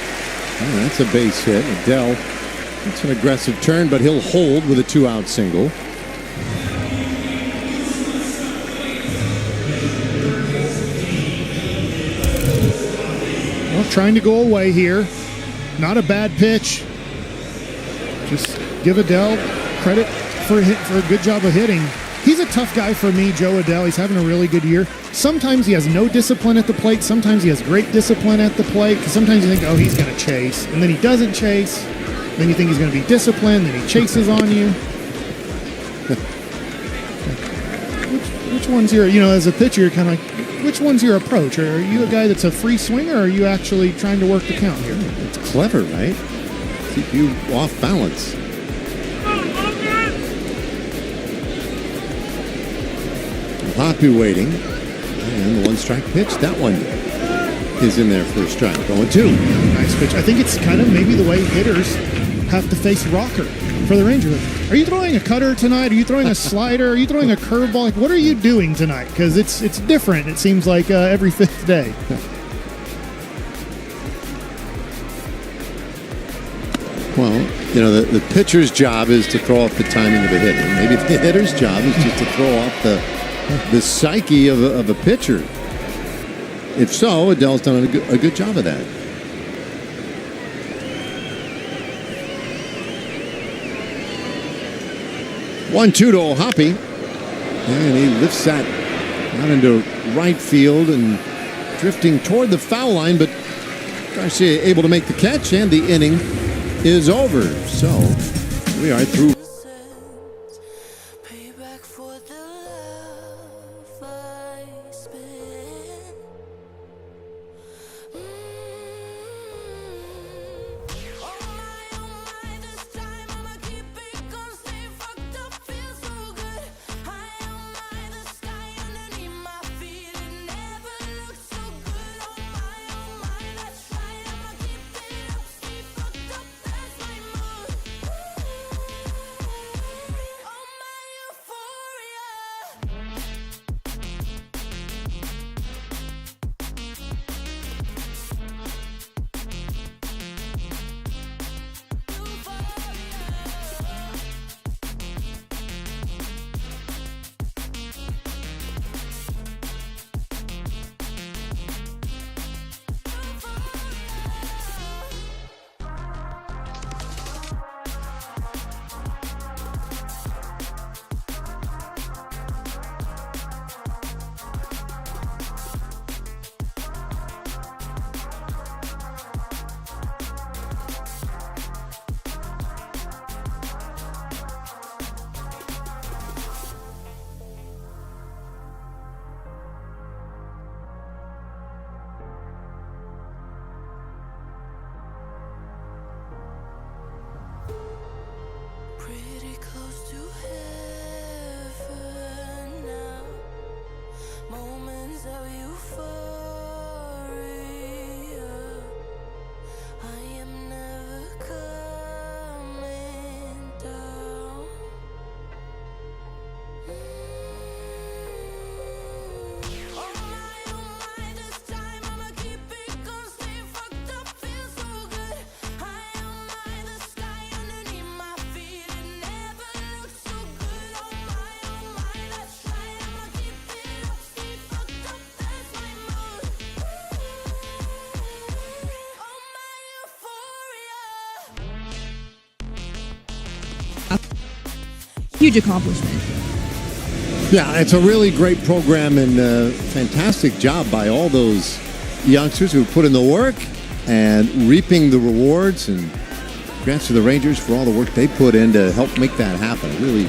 Oh, that's a base hit. Adell, it's an aggressive turn, but he'll hold with a 2-out single. Well, trying to go away here. Not a bad pitch. Just give Adell credit for a good job of hitting. He's a tough guy for me, Joe Adell. He's having a really good year. Sometimes he has no discipline at the plate. Sometimes he has great discipline at the plate. Because sometimes you think, oh, he's going to chase. And then he doesn't chase. Then you think he's going to be disciplined. Then he chases on you. Which one's your, as a pitcher, you're kind of like, which one's your approach? Are you a guy that's a free swinger, or are you actually trying to work the count here? It's clever, right? Keep you off balance. Hoppy waiting, and the 1-strike pitch. That one is in there for a strike. 0-2. Nice pitch. I think it's kind of maybe the way hitters have to face rocker for the Rangers. Are you throwing a cutter tonight? Are you throwing a slider? Are you throwing a curveball? Like, what are you doing tonight? Because it's different. It seems like every 5th day. Well, the pitcher's job is to throw off the timing of a hitter. Maybe the hitter's job is just to throw off the psyche of a pitcher. If so, Adell's done a good job of that. One-two to Hoppy, and he lifts that out into right field and drifting toward the foul line, but Garcia able to make the catch, and the inning is over. So we are through. Payback for the huge accomplishment. Yeah, it's a really great program and fantastic job by all those youngsters who put in the work and reaping the rewards. And congrats to the Rangers for all the work they put in to help make that happen. Really,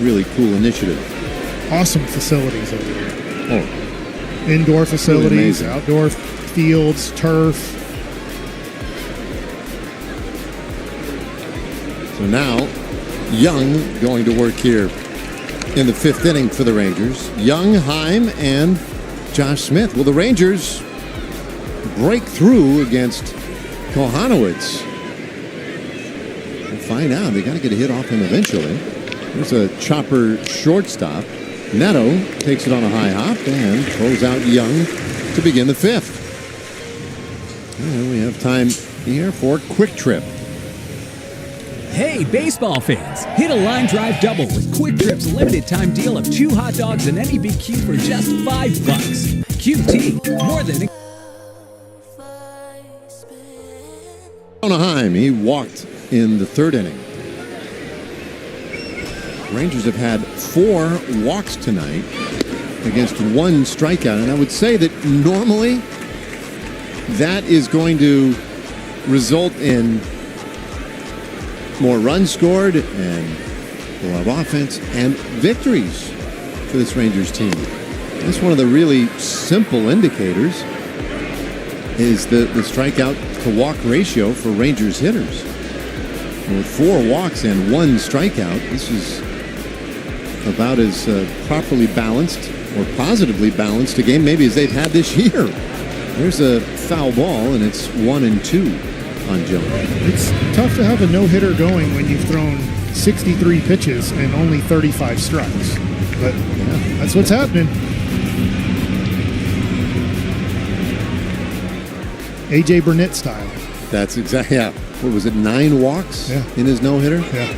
really cool initiative. Awesome facilities over there. Oh, Indoor facilities, amazing. outdoor fields, turf. so now Young going to work here in the fifth inning for the Rangers. Young, Heim, and Josh Smith. Will the Rangers break through against Kohanowitz? We'll find out. They got to get a hit off him eventually. There's a chopper shortstop. Neto takes it on a high hop and throws out Young to begin the fifth. And we have time here for Quick Trip. Hey, baseball fans! Hit a line drive double with Quick Trip's limited time deal of 2 hot dogs and any BQ for just $5. QT, more than Anaheim, he walked in the third inning. Rangers have had 4 walks tonight against 1 strikeout, and I would say that normally that is going to result in more runs scored and a lot of offense and victories for this Rangers team. That's one of the really simple indicators is the strikeout to walk ratio for Rangers hitters. And with 4 walks and 1 strikeout, this is about as properly balanced or positively balanced a game maybe as they've had this year. There's a foul ball, and it's 1-2 on Jones. It's tough to have a no-hitter going when you've thrown 63 pitches and only 35 strikes. But yeah, that's what's happening. A.J. Burnett style. That's exactly, yeah. What was it, 9 walks in his no-hitter? Yeah.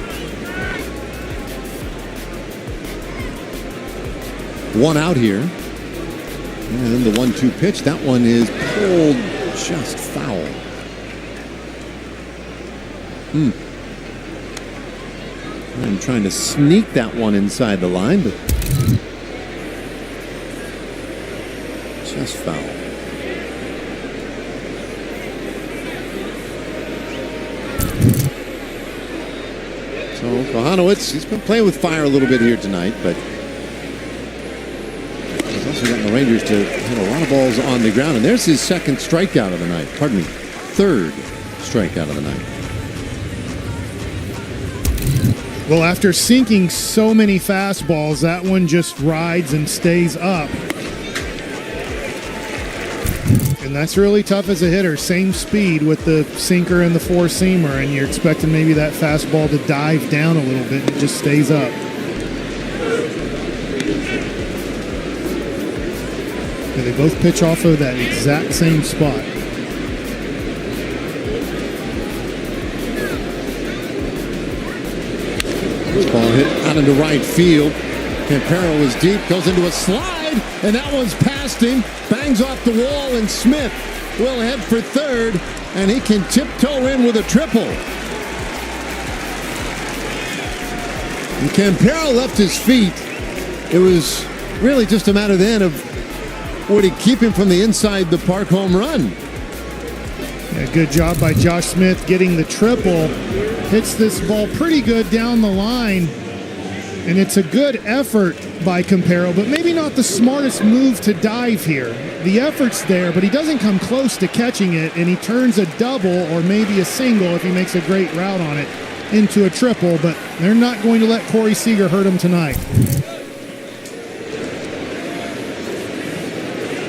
1 out here. And then the 1-2 pitch. That one is pulled just foul. I'm trying to sneak that one inside the line, but just foul. So Kohanowitz, he's been playing with fire a little bit here tonight, but he's also gotten the Rangers to hit a lot of balls on the ground. And there's his second strikeout of the night. Pardon me, third strikeout of the night. Well, after sinking so many fastballs, that one just rides and stays up. And that's really tough as a hitter. Same speed with the sinker and the four-seamer, and you're expecting maybe that fastball to dive down a little bit, and it just stays up. And they both pitch off of that exact same spot. This ball hit out into right field. Campero is deep, goes into a slide, and that one's past him. Bangs off the wall, and Smith will head for third, and he can tiptoe in with a triple. And Campero left his feet. It was really just a matter then of would he keep him from the inside the park home run. Yeah, good job by Josh Smith getting the triple. Hits this ball pretty good down the line. And it's a good effort by Campero, but maybe not the smartest move to dive here. The effort's there, but he doesn't come close to catching it, and he turns a double or maybe a single if he makes a great route on it into a triple, but they're not going to let Corey Seager hurt him tonight.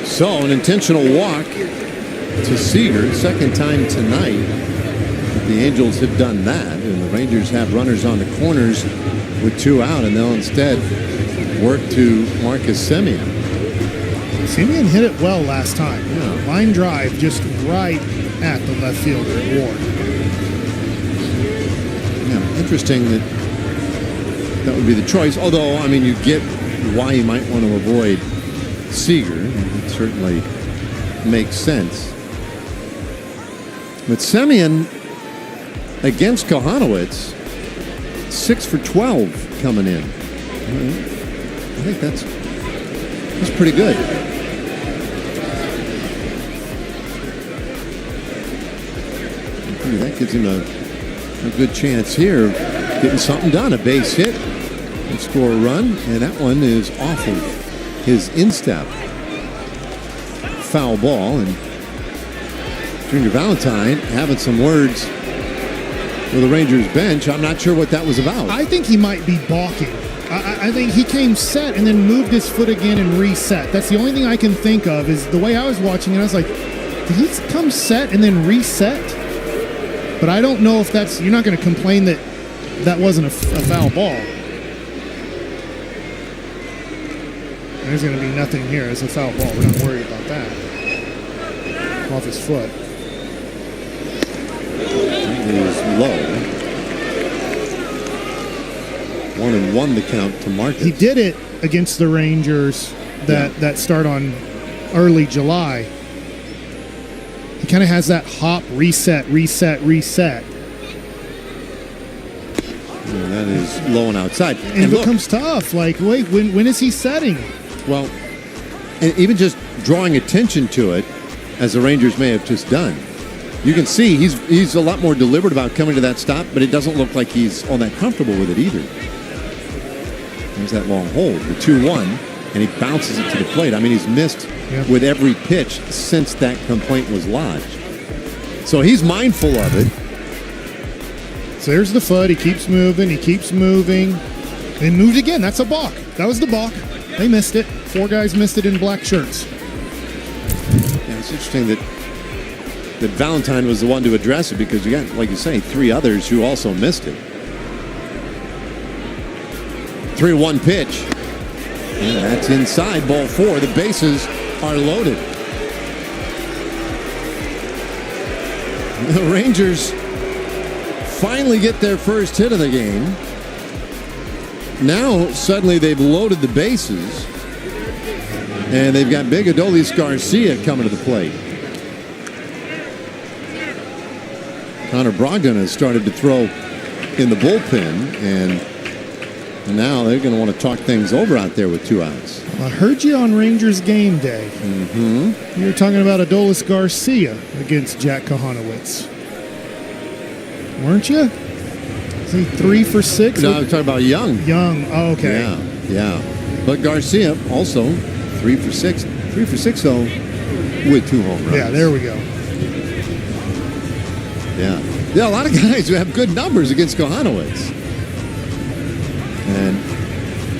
So an intentional walk to Seager, second time tonight. The Angels have done that, and the Rangers have runners on the corners with 2 out, and they'll instead work to Marcus Semien. Semien hit it well last time. Yeah. Line drive just right at the left fielder, Ward. Yeah, interesting that that would be the choice. Although, I mean, you get why you might want to avoid Seager. It certainly makes sense. But Semien against Kohanowitz, 6 for 12 coming in. I think that's pretty good. That gives him a good chance here of getting something done. A base hit and score a run, and that one is off of his instep. Foul ball, and Junior Valentine having some words with the Rangers bench. I'm not sure what that was about. I think he might be balking. I think he came set and then moved his foot again and reset. That's the only thing I can think of is the way I was watching it. I was like, did he come set and then reset? But I don't know if that's, you're not going to complain that that wasn't a foul ball. There's going to be nothing here. It's a foul ball. We're not worried about that. Off his foot. It is low. 1-1 the count to Marcus. He did it against the Rangers that start on early July. He kind of has that hop, reset. Yeah, that is low and outside. And it becomes tough. Like, wait, when is he setting? Well, and even just drawing attention to it, as the Rangers may have just done, you can see he's a lot more deliberate about coming to that stop, but it doesn't look like he's all that comfortable with it either. There's that long hold, the 2-1, and he bounces it to the plate. I mean, he's missed with every pitch since that complaint was lodged. So he's mindful of it. So there's the foot. He keeps moving. And moved again. That's a balk. That was the balk. They missed it. 4 guys missed it in black shirts. Yeah, it's interesting that Valentine was the one to address it because you got, like you say, 3 others who also missed it. 3-1 pitch. And that's inside, ball 4. The bases are loaded. The Rangers finally get their first hit of the game. Now, suddenly they've loaded the bases. And they've got big Adolis Garcia coming to the plate. Connor Brogdon has started to throw in the bullpen, and now they're going to want to talk things over out there with 2 outs. I heard you on Rangers game day. Mm-hmm. You were talking about Adolis Garcia against Jack Kahanowitz. Weren't you? Is he 3 for 6? No, I was talking about Young. Young. Oh, okay. Yeah. But Garcia also 3 for 6. 3 for 6, though, with 2 home runs. Yeah, there we go. Yeah, a lot of guys who have good numbers against Kahanowitz. And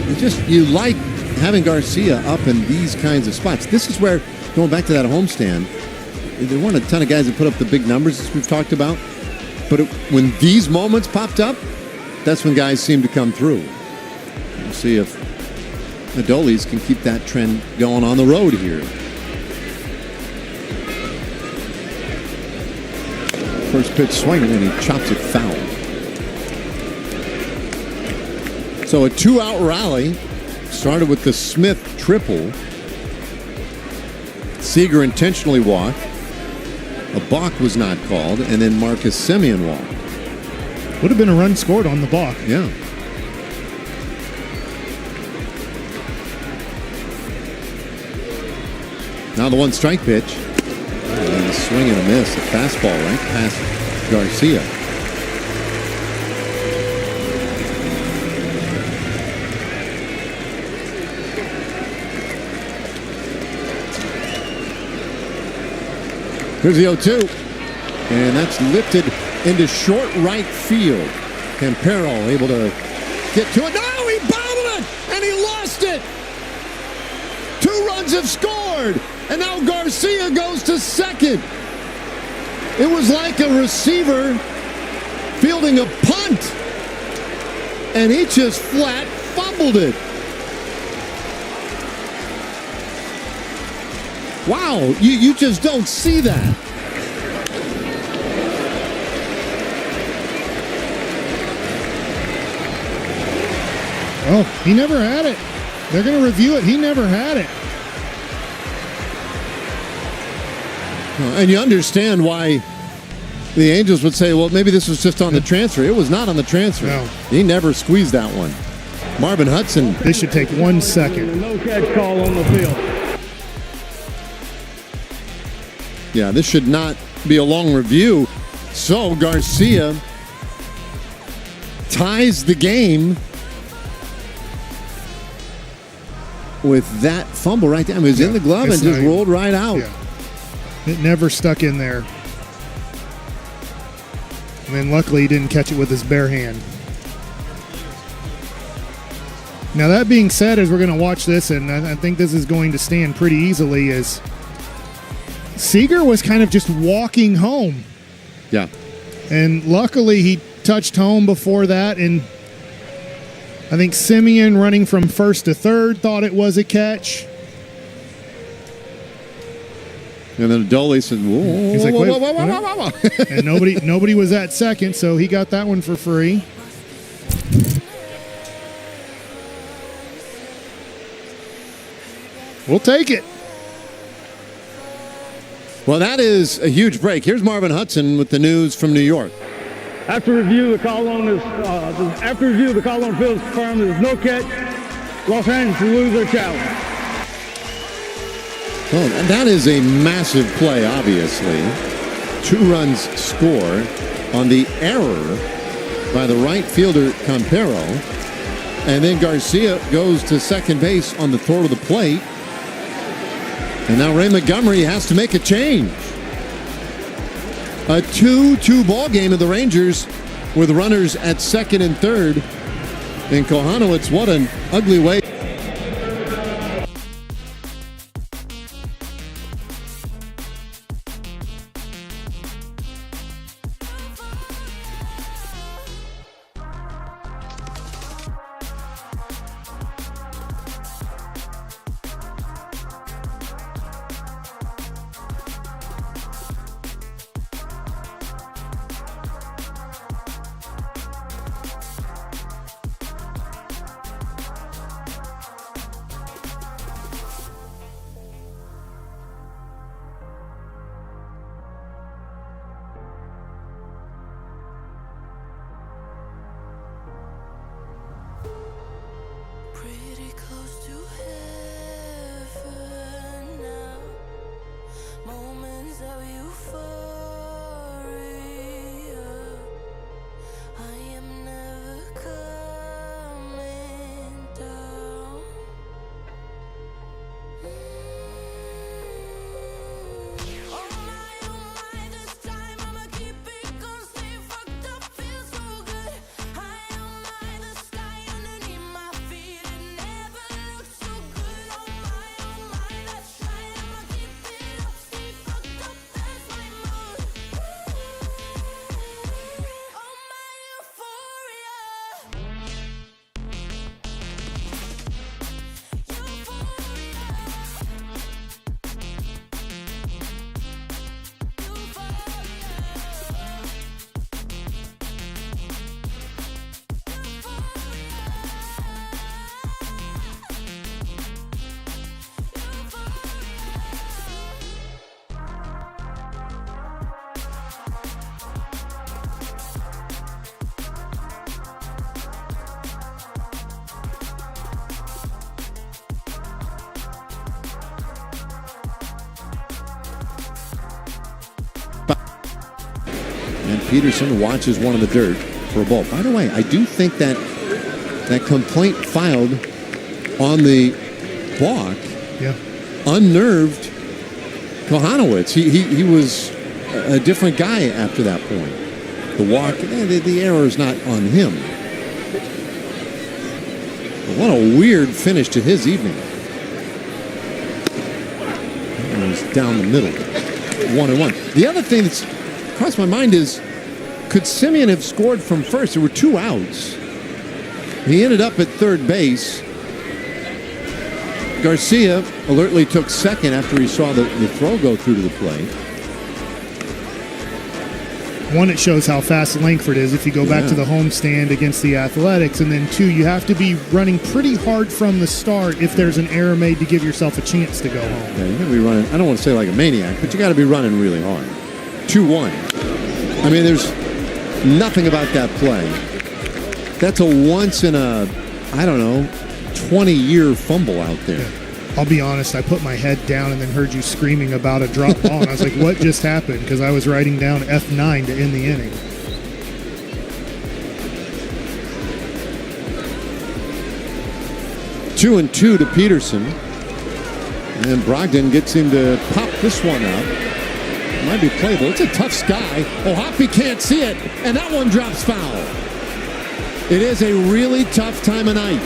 it's just, you like having Garcia up in these kinds of spots. This is where, going back to that homestand, there weren't a ton of guys that put up the big numbers as we've talked about. But when these moments popped up, that's when guys seem to come through. We'll see if Adolis can keep that trend going on the road here. First pitch swinging, and he chops it foul. So a 2-out rally started with the Smith triple. Seager intentionally walked. A balk was not called, and then Marcus Semien walked. Would have been a run scored on the balk. Yeah. Now the 1-strike pitch. And a swing and a miss. A fastball right past Garcia. Here's the 0-2. And that's lifted into short right field. Campero able to get to it. No, he bobbled it! And he lost it! 2 runs have scored! And now Garcia goes to second. It was like a receiver fielding a punt. And he just flat fumbled it. Wow, you just don't see that. Oh, he never had it. They're going to review it. He never had it. And you understand why the Angels would say, well, maybe this was just on the transfer. It was not on the transfer. No. He never squeezed that one. Marvin Hudson. This should take 1 second. No catch call on the field. Yeah, this should not be a long review. So Garcia ties the game with that fumble right there. It was in the glove and just rolled right out. Yeah. It never stuck in there. And then luckily he didn't catch it with his bare hand. Now that being said, as we're going to watch this, and I think this is going to stand pretty easily, is Seager was kind of just walking home. Yeah. And luckily he touched home before that, and I think Simeon, running from first to third, thought it was a catch. And then Adole said, whoa, He's like, whoa, wait, whoa, whoa, whoa, whoa, whoa. And nobody was at second, so he got that one for free. We'll take it. Well, that is a huge break. Here's Marvin Hudson with the news from New York. After review, the call on the field is confirmed there's no catch. Los Angeles will lose their challenge. Oh, that is a massive play, obviously. 2 runs score on the error by the right fielder, Campero. And then Garcia goes to second base on the throw to the plate. And now Ray Montgomery has to make a change. A 2-2 ball game of the Rangers with runners at second and third. And Kohanowitz, what an ugly way. Pretty close to heaven now. Moments of euphoria. I am never coming down. Oh my, this time I'ma keep it going. Stay fucked up, feel so good. High on my, the sky underneath my feet. It never looks so good. Oh my, that's right. I'ma keep it up, stay fucked up, that's my mood. Oh my, euphoria. And Peterson watches one in the dirt for a ball. By the way, I do think that complaint filed on the walk unnerved Kohanowitz. He was a different guy after that point. The walk, the error is not on him. But what a weird finish to his evening. It was down the middle, 1-1. The other thing that's crossed my mind is, could Simeon have scored from first? There were 2 outs. He ended up at third base. Garcia alertly took second after he saw the throw go through to the plate. One, it shows how fast Langford is if you go back to the homestand against the Athletics. And then 2, you have to be running pretty hard from the start if there's an error made to give yourself a chance to go home. Yeah, you got to be running, I don't want to say like a maniac, but you got to be running really hard. 2-1. I mean, there's nothing about that play. That's a once in a I don't know, 20-year fumble out there. I'll be honest, I put my head down and then heard you screaming about a drop ball, and I was like, what just happened? Because I was writing down F9 to end the inning. Two and two to Peterson. And Brogdon gets him to pop this one out. It might be playable. It's a tough sky. Oh, Hoppy can't see it. And that one drops foul. It is a really tough time of night.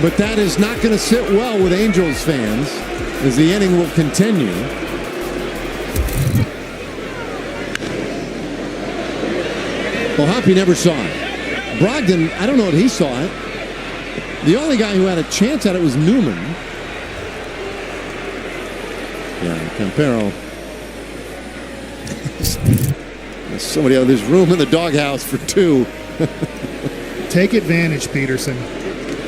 But that is not going to sit well with Angels fans as the inning will continue. Well, Hoppy never saw it. Brogdon, I don't know if he saw it. The only guy who had a chance at it was Newman. Yeah, Campero. There's somebody out. There's room in the doghouse for two. Take advantage, Peterson.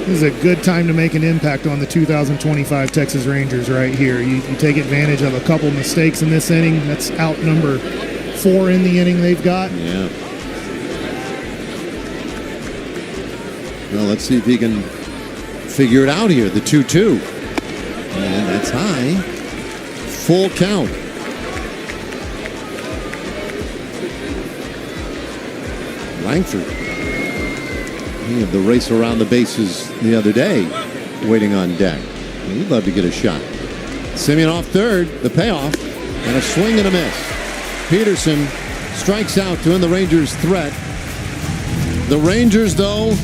This is a good time to make an impact on the 2025 Texas Rangers right here. You take advantage of a couple mistakes in this inning. That's out number 4 in the inning they've got. Yeah. Well, let's see if he can figure it out here. The 2-2. And that's high. Full count. Langford. He had the race around the bases the other day, waiting on deck. He'd love to get a shot. Simeon off third, the payoff, and a swing and a miss. Peterson strikes out to end the Rangers' threat. The Rangers, though,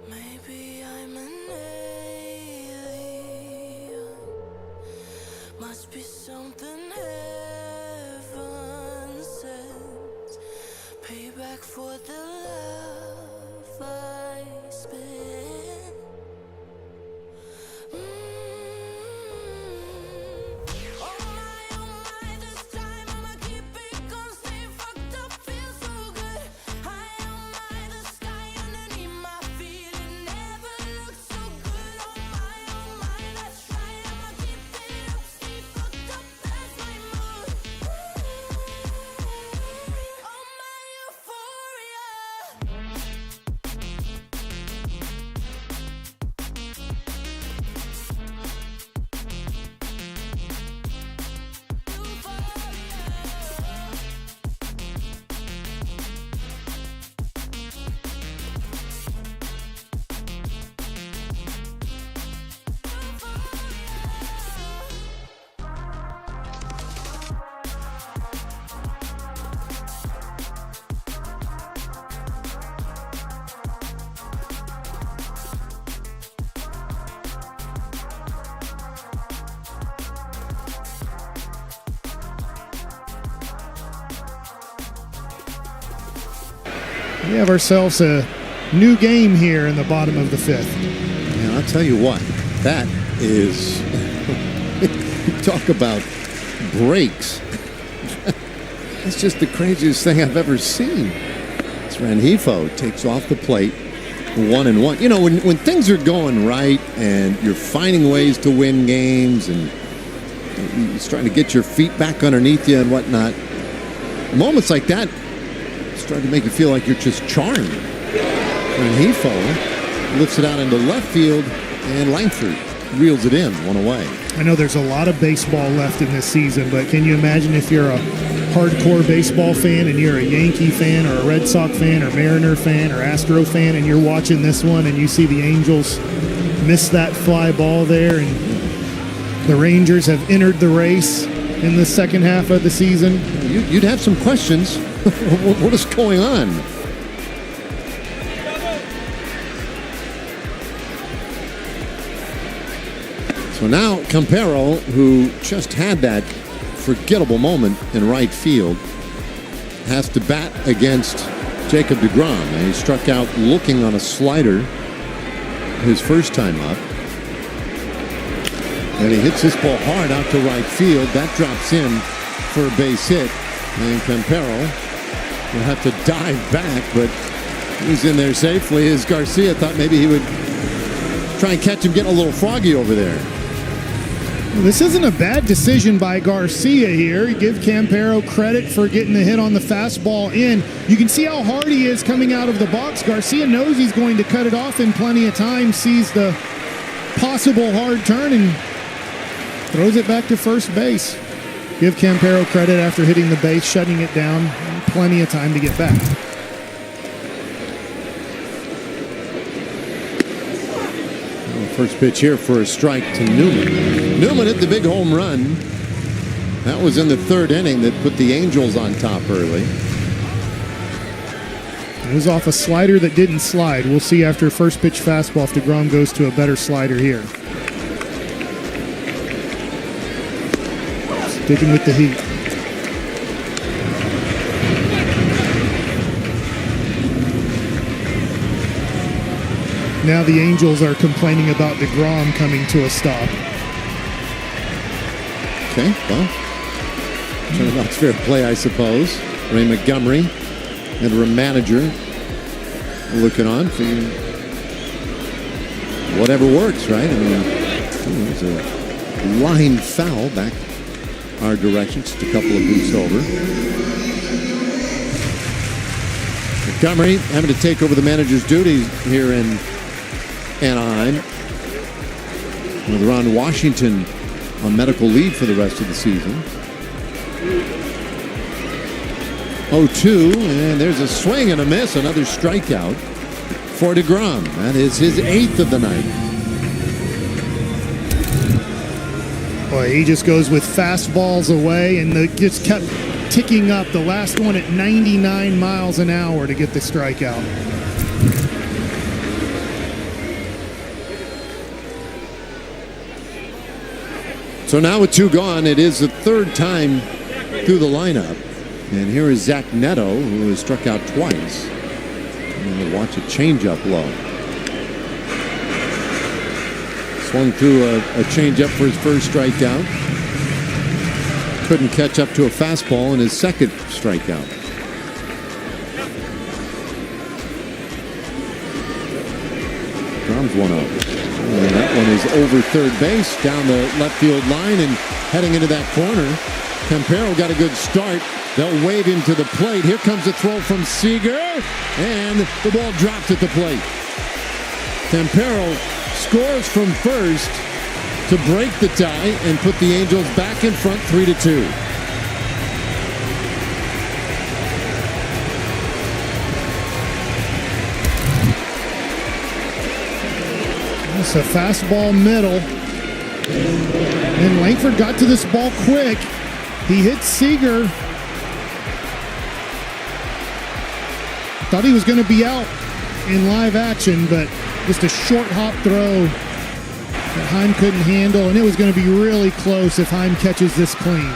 Maybe I'm an alien. Must be something heaven sent. Payback for the love I spent. Oh my, this time I'ma keep it going. Stay fucked up, feel so good. High on my, the sky underneath my feet. It never looked so good. Oh my, let's try. I'ma keep it up, stay fucked up, that's my mood. Oh my euphoria. We have ourselves a new game here in the bottom of the 5th. and I'll tell you what, that is, talk about breaks. That's just the craziest thing I've ever seen. It's Rengifo takes off the plate, 1-1. You know, when things are going right and you're finding ways to win games and you're trying to get your feet back underneath you and whatnot, moments like that start to make you feel like you're just charmed. Rengifo lifts it out into left field, and Langford reels it in, one away. I know there's a lot of baseball left in this season, but can you imagine if you're a hardcore baseball fan and you're a Yankee fan or a Red Sox fan or Mariner fan or Astro fan and you're watching this one and you see the Angels miss that fly ball there and the Rangers have entered the race in the second half of the season? You'd have some questions. What is going on? So now Campero, who just had that forgettable moment in right field, has to bat against Jacob deGrom. And he struck out looking on a slider his first time up. And he hits this ball hard out to right field. That drops in for a base hit. And Campero will have to dive back, but he's in there safely, as Garcia thought maybe he would try and catch him getting a little froggy over there. This isn't a bad decision by Garcia here. You give Campero credit for getting the hit on the fastball in. You can see how hard he is coming out of the box. Garcia knows he's going to cut it off in plenty of time, sees the possible hard turn, and throws it back to first base. Give Campero credit after hitting the base, shutting it down. Plenty of time to get back. First pitch here for a strike to Newman. Newman hit the big home run. That was in the third inning that put the Angels on top early. It was off a slider that didn't slide. We'll see after first pitch fastball if deGrom goes to a better slider here. Sticking with the heat. Now the Angels are complaining about deGrom coming to a stop. Okay, well, turnabout's fair play, I suppose. Ray Montgomery, interim manager, looking on for whatever works, right? I mean, there's a line foul back our direction, just a couple of booths over. Montgomery having to take over the manager's duties here in Anaheim, with Ron Washington on medical leave for the rest of the season. 0-2, and there's a swing and a miss, another strikeout for deGrom. That is his 8th of the night. Boy, he just goes with fastballs away, and just kept ticking up. The last one at 99 miles an hour to get the strikeout. So now with 2 gone, it is the third time through the lineup. And here is Zach Neto, who has struck out twice. And we'll watch a changeup low. Swung through a changeup for his first strikeout. Couldn't catch up to a fastball in his second strikeout. Drums 1-0. And that one is over third base, down the left field line, and heading into that corner. Campero got a good start. They'll wave him to the plate. Here comes a throw from Seager, and the ball dropped at the plate. Campero scores from first to break the tie and put the Angels back in front 3-2. It's a fastball middle. And Langford got to this ball quick. He hit Seager. Thought he was going to be out in live action, but just a short hop throw that Heim couldn't handle, and it was going to be really close if Heim catches this clean.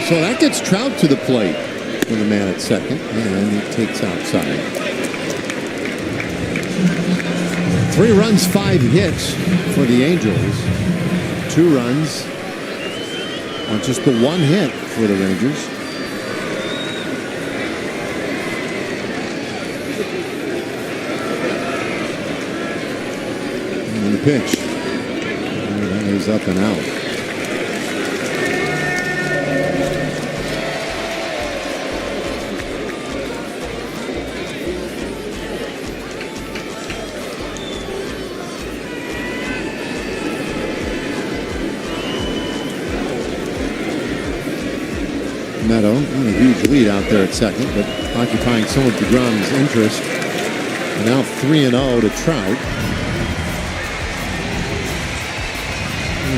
So that gets Trout to the plate with a man at second, and he takes outside. 3 runs, 5 hits for the Angels. 2 runs on just the 1 hit for the Rangers. And the pitch. And that is up and out. Neto, not a huge lead out there at second, but occupying some of deGrom's interest. And now 3-0 to Trout.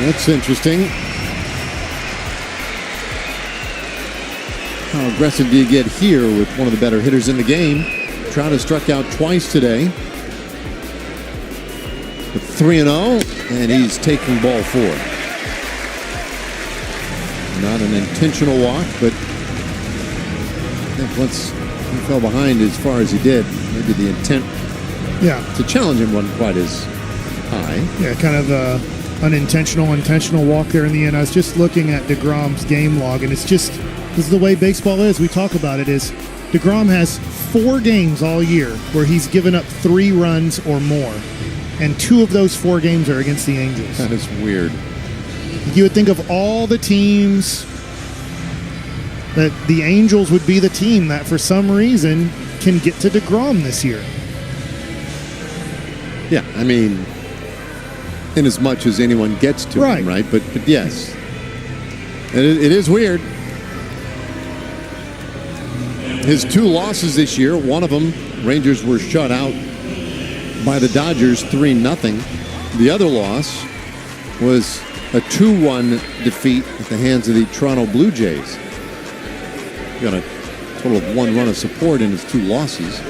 That's interesting. How aggressive do you get here with one of the better hitters in the game? Trout has struck out twice today. 3-0, and he's taking ball 4. Not an intentional walk, but I think once he fell behind as far as he did, maybe the intent to challenge him wasn't quite as high. Yeah, kind of intentional walk there in the end. I was just looking at DeGrom's game log, and it's just, this is the way baseball is. We talk about it, is DeGrom has 4 games all year where he's given up 3 runs or more. And 2 of those 4 games are against the Angels. That is weird. You would think of all the teams that the Angels would be the team that for some reason can get to DeGrom this year. Yeah, I mean, in as much as anyone gets to him, right? But yes, it is weird. His 2 losses this year, one of them, Rangers were shut out by the Dodgers 3-0. The other loss was a 2-1 defeat at the hands of the Toronto Blue Jays. Got a total of 1 run of support in his 2 losses.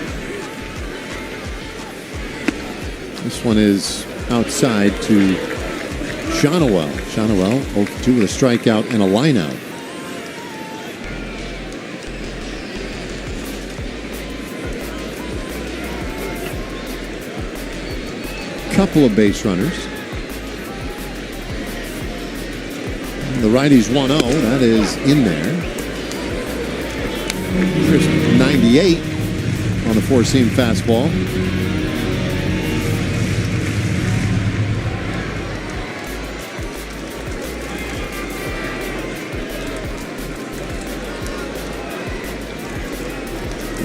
This one is outside to Shonowell. Shonowell 0-2 with a strikeout and a lineout. Couple of base runners. The righty's 1-0. That is in there. Crisp 98 on the 4-seam fastball.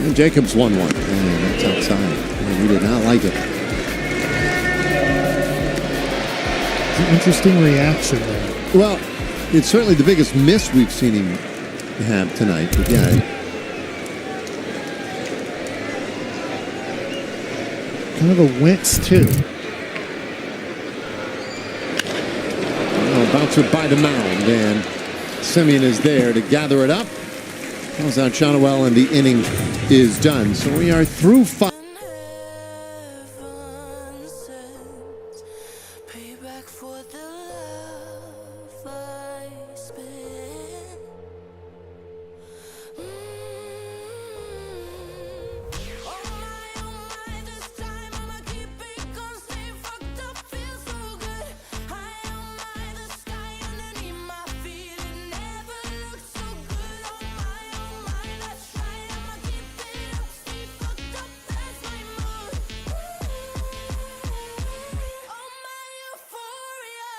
And Jacobs 1-1. And that's outside. And he did not like it. It's an interesting reaction there. Well, it's certainly the biggest miss we've seen him have tonight. But yeah, kind of a wince too. Bouncer by the mound, and Semien is there to gather it up. Calls out Shonowell, and the inning is done. So we are through 5. Payback for the love I spent. Oh my, this time I'ma keep it gon' stay fucked up, feel so good. High on my, the sky underneath my feet, it never looked so good. Oh my, that's right, I'ma keep it up, stay fucked up, that's my mood. Oh my euphoria.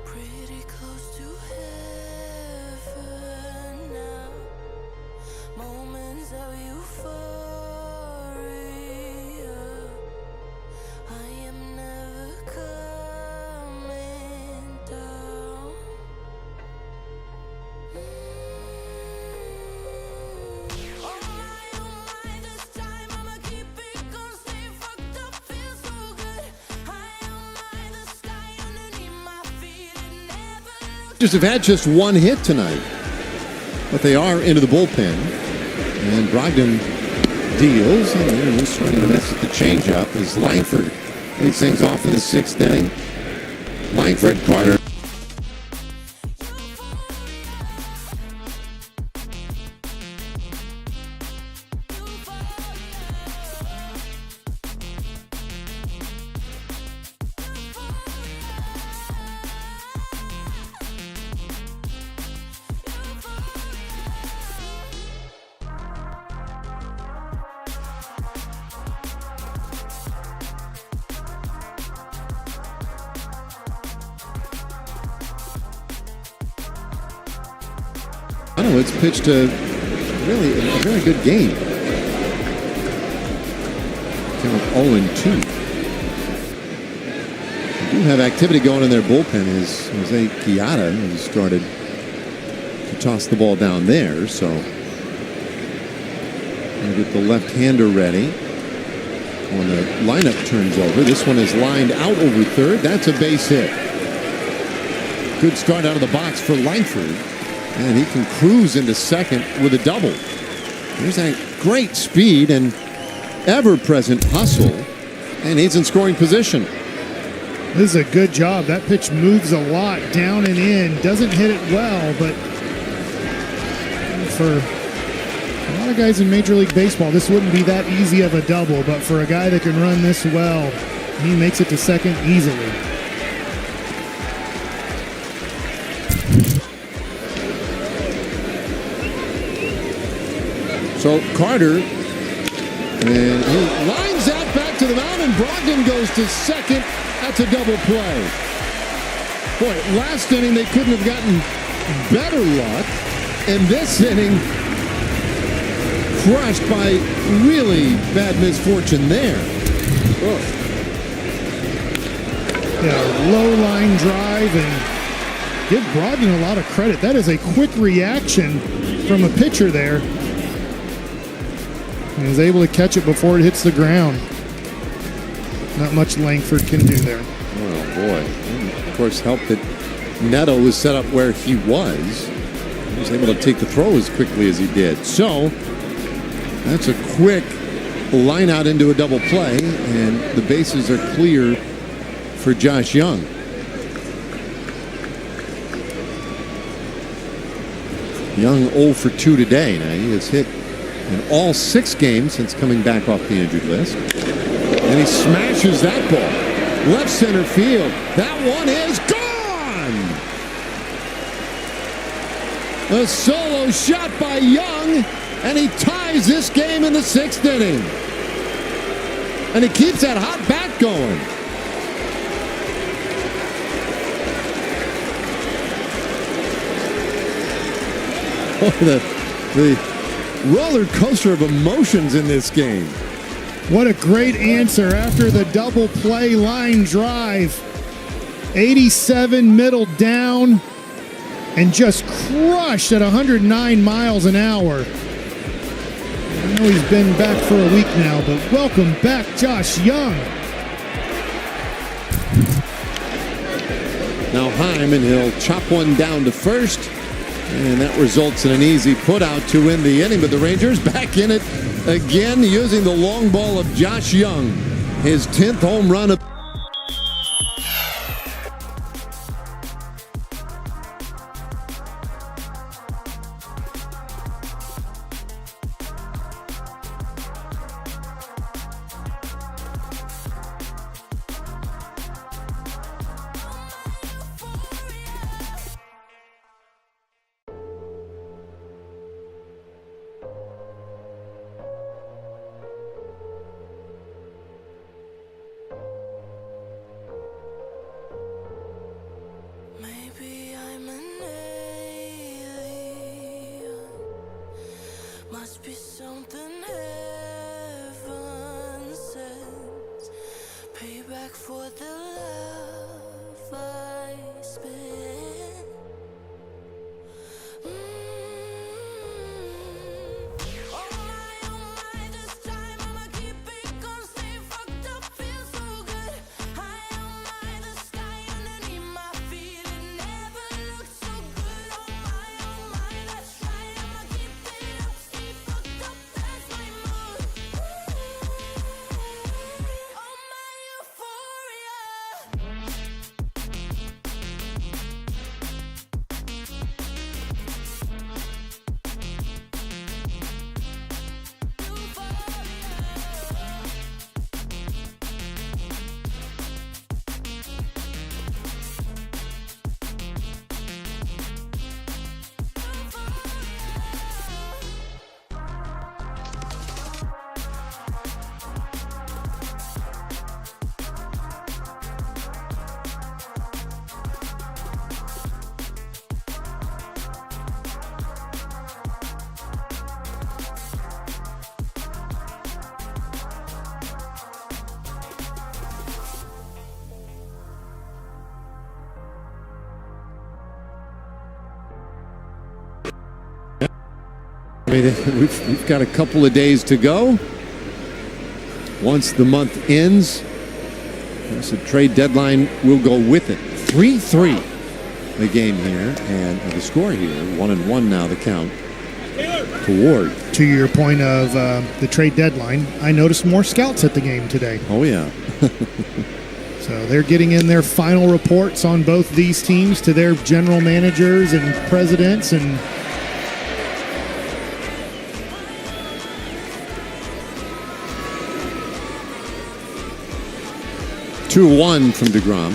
Pretty close to heaven now. Moments of euphoria. I am never coming down. Oh my, this time I'ma keep it gon' stay fucked up, feel so good. High on my, the sky underneath my feet, it never looked. Just have had just 1 hit tonight, but they are into the bullpen, and Brogdon deals, and they're just trying to mess with the changeup as Langford leads things off in the 6th inning. Langford, Carter. It's pitched a very good game. Count 0-2. They do have activity going in their bullpen as Jose Quijada has started to toss the ball down there. So we'll get the left-hander ready. When the lineup turns over, this one is lined out over third. That's a base hit. Good start out of the box for Langford. And he can cruise into second with a double. There's that great speed and ever-present hustle. And he's in scoring position. This is a good job. That pitch moves a lot down and in. Doesn't hit it well, but for a lot of guys in Major League Baseball, this wouldn't be that easy of a double. But for a guy that can run this well, he makes it to second easily. So Carter, and he lines that back to the mound, and Brogdon goes to second. That's a double play. Boy, last inning they couldn't have gotten better luck. And this inning, crushed by really bad misfortune there. Oh. Yeah, low line drive, and give Brogdon a lot of credit. That is a quick reaction from a pitcher there. He was able to catch it before it hits the ground. Not much Langford can do there. Oh, boy. And of course, helped that Neto was set up where he was. He was able to take the throw as quickly as he did. So, that's a quick line out into a double play, and the bases are clear for Josh Young. Young 0 for 2 today. Now, he has hit in all 6 games since coming back off the injured list. And he smashes that ball. Left center field. That one is gone! A solo shot by Young, and he ties this game in the 6th inning. And he keeps that hot bat going. Oh, the roller coaster of emotions in this game. What a great answer after the double play line drive. 87 middle down and just crushed at 109 miles an hour. I know he's been back for a week now, but welcome back, Josh Young. Now Hyman, he'll chop one down to first, and that results in an easy put out to win the inning. But the Rangers back in it again using the long ball of Josh Young. His 10th home run of Maybe I'm an alien. Must be something heaven sends. Payback for the love I spent. Oh my, this time I'ma keep it gonna stay fucked up, feel so good. High on my, the sky underneath my feet, it never looked so good. Oh my, that's right, I'ma keep it up, stay fucked up, that's my I mean, we've got a couple of days to go. Once the month ends, the trade deadline will go with it. 3-3 the game here, and the score here, 1-1 now the count to Ward. To your point of the trade deadline, I noticed more scouts at the game today. Oh, yeah. So they're getting in their final reports on both these teams to their general managers and presidents, and 2-1 from DeGrom.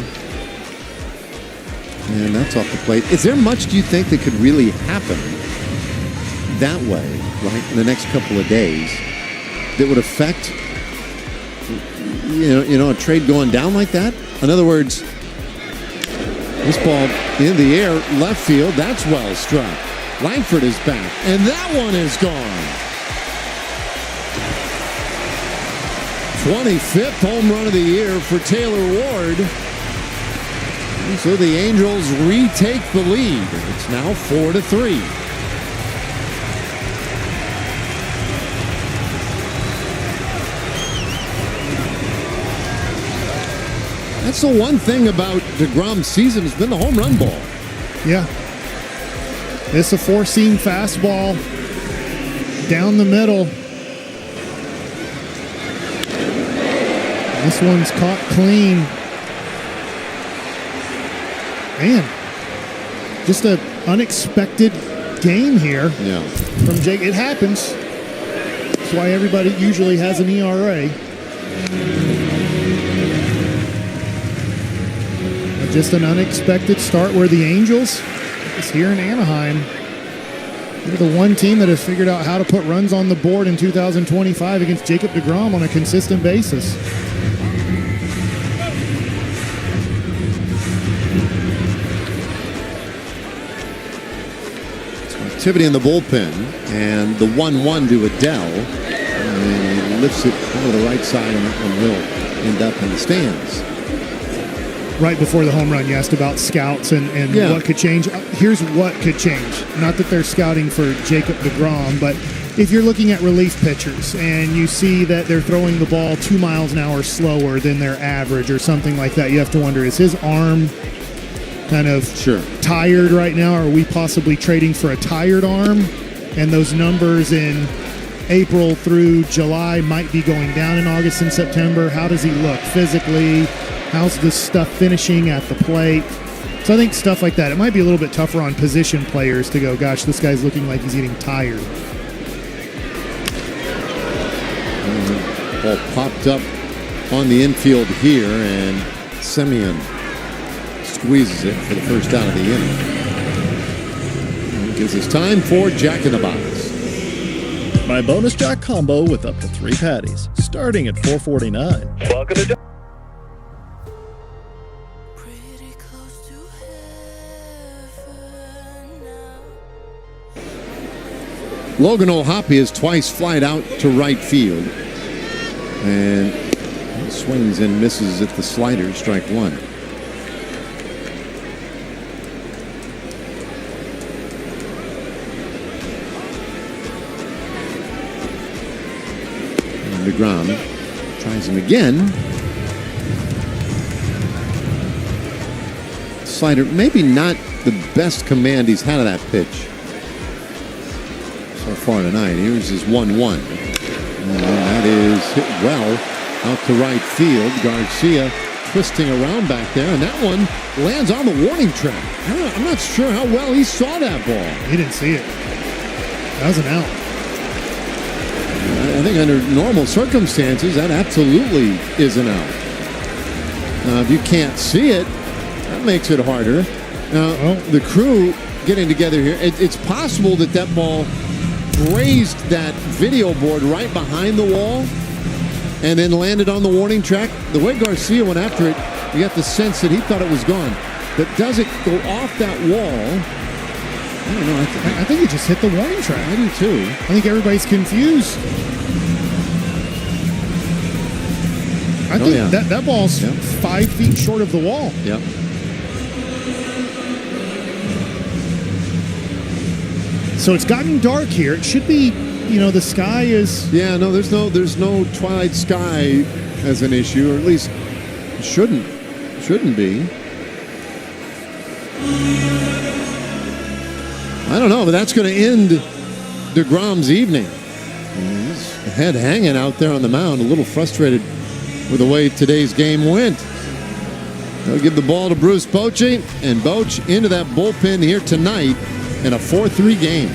And that's off the plate. Is there much, do you think, that could really happen that way, right, in the next couple of days that would affect, a trade going down like that? In other words, this ball in the air, left field, that's well struck. Langford is back, and that one is gone. 25th home run of the year for Taylor Ward. And so the Angels retake the lead. It's now 4-3. That's the one thing about DeGrom's season has been the home run ball. yeah. It's a four-seam fastball down the middle. This one's caught clean. Man, just an unexpected game here from Jake. It happens. That's why everybody usually has an ERA. But just an unexpected start where the Angels is here in Anaheim. They're the one team that has figured out how to put runs on the board in 2025 against Jacob deGrom on a consistent basis. Activity in the bullpen, and the 1-1 to Adele, and he lifts it over the right side, and that one will end up in the stands. Right before the home run, you asked about scouts and what could change. Here's what could change. Not that they're scouting for Jacob deGrom, but if you're looking at relief pitchers and you see that they're throwing the ball 2 miles an hour slower than their average or something like that, you have to wonder, is his arm kind of tired right now? Are we possibly trading for a tired arm? And those numbers in April through July might be going down in August and September. How does he look physically? How's this stuff finishing at the plate? So I think stuff like that. It might be a little bit tougher on position players to go, gosh, this guy's looking like he's getting tired. Ball popped up on the infield here, and Semyon squeezes it for the first out of the inning. And gives us time for Jack in the Box. My bonus jack combo with up to 3 patties, starting at $4.49. Welcome to Pretty close to heaven now. Logan O'Hoppe has twice flied out to right field, and swings and misses at the slider, strike one. DeGrom tries him again. Slider, maybe not the best command he's had of that pitch so far tonight. Here's his 1-1. And that is hit well out to right field. Garcia twisting around back there, and that one lands on the warning track. I'm not sure how well he saw that ball. He didn't see it. That was an out. I think under normal circumstances, that absolutely is an out. Now, if you can't see it, that makes it harder. Now, the crew getting together here, it's possible that that ball grazed that video board right behind the wall and then landed on the warning track. The way Garcia went after it, you got the sense that he thought it was gone. But does it go off that wall? I don't know. I think it just hit the warning track. I do too. I think everybody's confused. I think that ball's 5 feet short of the wall. Yep. So it's gotten dark here. It should be, the sky is... Yeah, no, there's no twilight sky as an issue, or at least shouldn't be. I don't know, but that's going to end DeGrom's evening. His head hanging out there on the mound, a little frustrated with the way today's game went. They'll give the ball to Bruce Bochy, and Boch into that bullpen here tonight in a 4-3 game.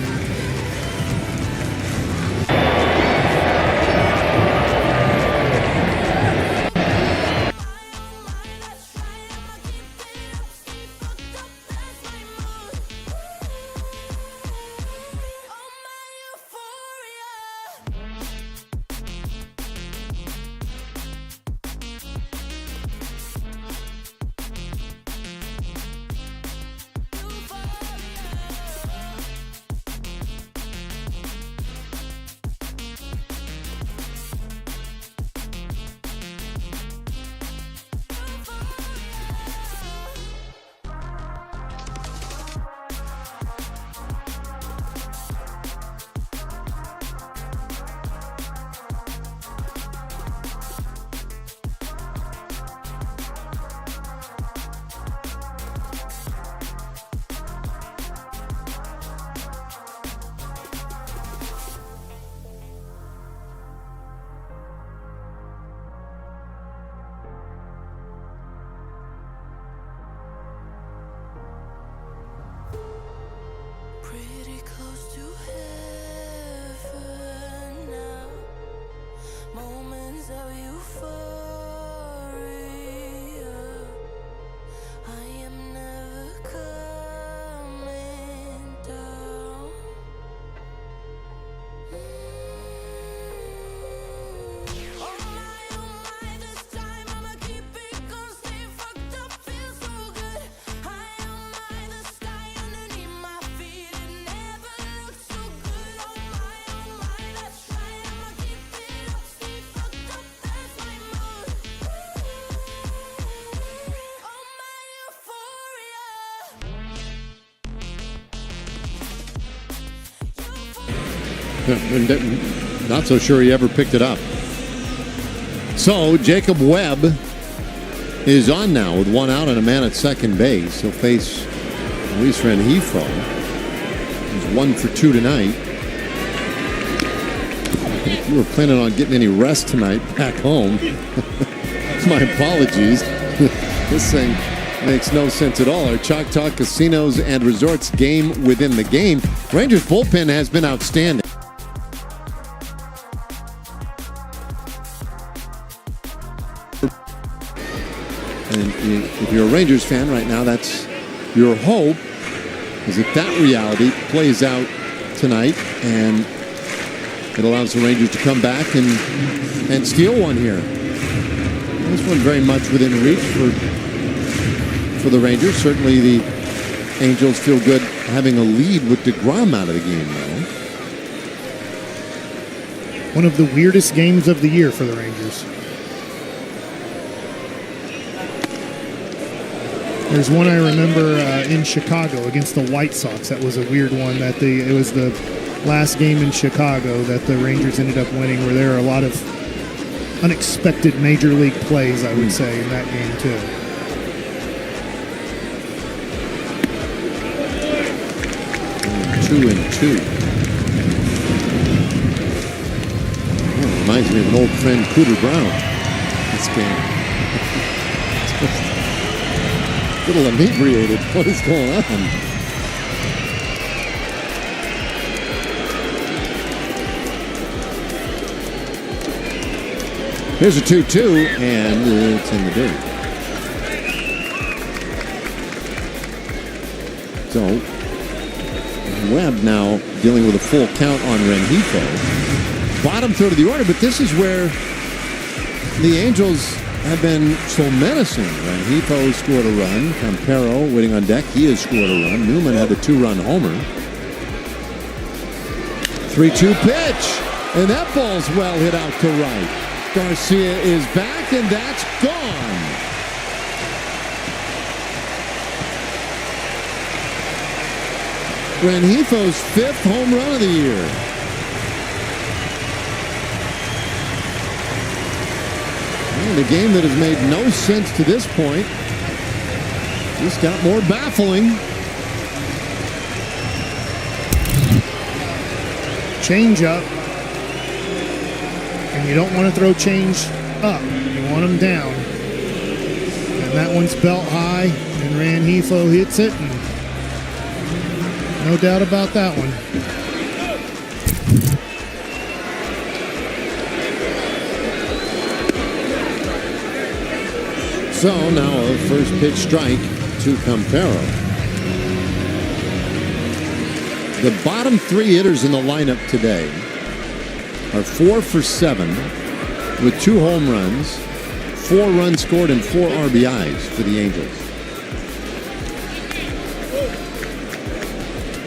Pretty close to heaven now. Moments of euphoria. I am never coming down. Oh my, this time I'ma keep it going. Stay fucked up, feel so good. High on the sky underneath my feet. It never looked so good. Oh my, that's right. I'ma keep it up, stay fucked up, that's my mood. Oh my Not so sure he ever picked it up. So Jacob Webb is on now with one out and a man at second base. He'll face Luis Rengifo. He's 1 for 2 tonight. If you were planning on getting any rest tonight back home, my apologies. This thing makes no sense at all. Our Choctaw Casinos and Resorts game within the game. Rangers bullpen has been outstanding. And if you're a Rangers fan right now, that's your hope, is that reality plays out tonight and it allows the Rangers to come back and steal one here. This one very much within reach for the Rangers. Certainly the Angels feel good having a lead with DeGrom out of the game now. One of the weirdest games of the year for the Rangers. There's one I remember in Chicago against the White Sox. That was a weird one. It was the last game in Chicago that the Rangers ended up winning, where there are a lot of unexpected major league plays, I would say, in that game too. Two and two. Reminds me of an old friend, Cooter Brown. This game. A little inebriated. What is going on? Here's a 2-2, and it's in the dirt. So, Webb now dealing with a full count on Rengifo. Bottom third of the order, but this is where the Angels have been so menacing. Rengifo scored a run. Campero waiting on deck. He has scored a run. Newman had the 2-run homer. 3-2 pitch. And that ball's well hit out to right. Garcia is back, and that's gone. Rengifo's 5th home run of the year. And a game that has made no sense to this point just got more baffling. Change up. And you don't want to throw change up. You want them down. And that one's belt high. And Rengifo hits it. And no doubt about that one. So now a first pitch strike to Campero. The bottom 3 hitters in the lineup today are 4 for 7 with 2 home runs, 4 runs scored, and 4 RBIs for the Angels.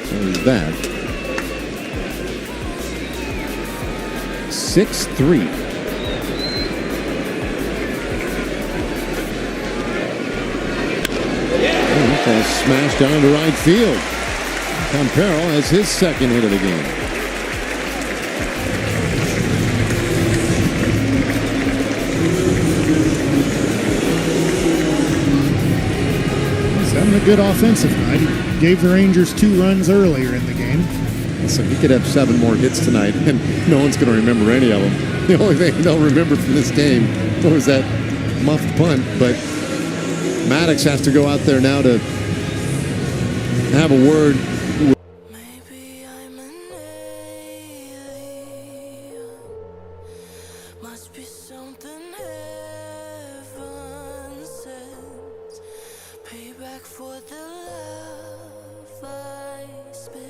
So there's that. 6-3. Ball smashed down to right field. Campero has his 2nd hit of the game. He's having a good offensive night. He gave the Rangers 2 runs earlier in the game. So he could have 7 more hits tonight, and no one's going to remember any of them. The only thing they'll remember from this game was that muffed punt, but Maddox has to go out there now to have a word. Maybe I'm an alien. Must be something heaven sent. Payback for the love I spent.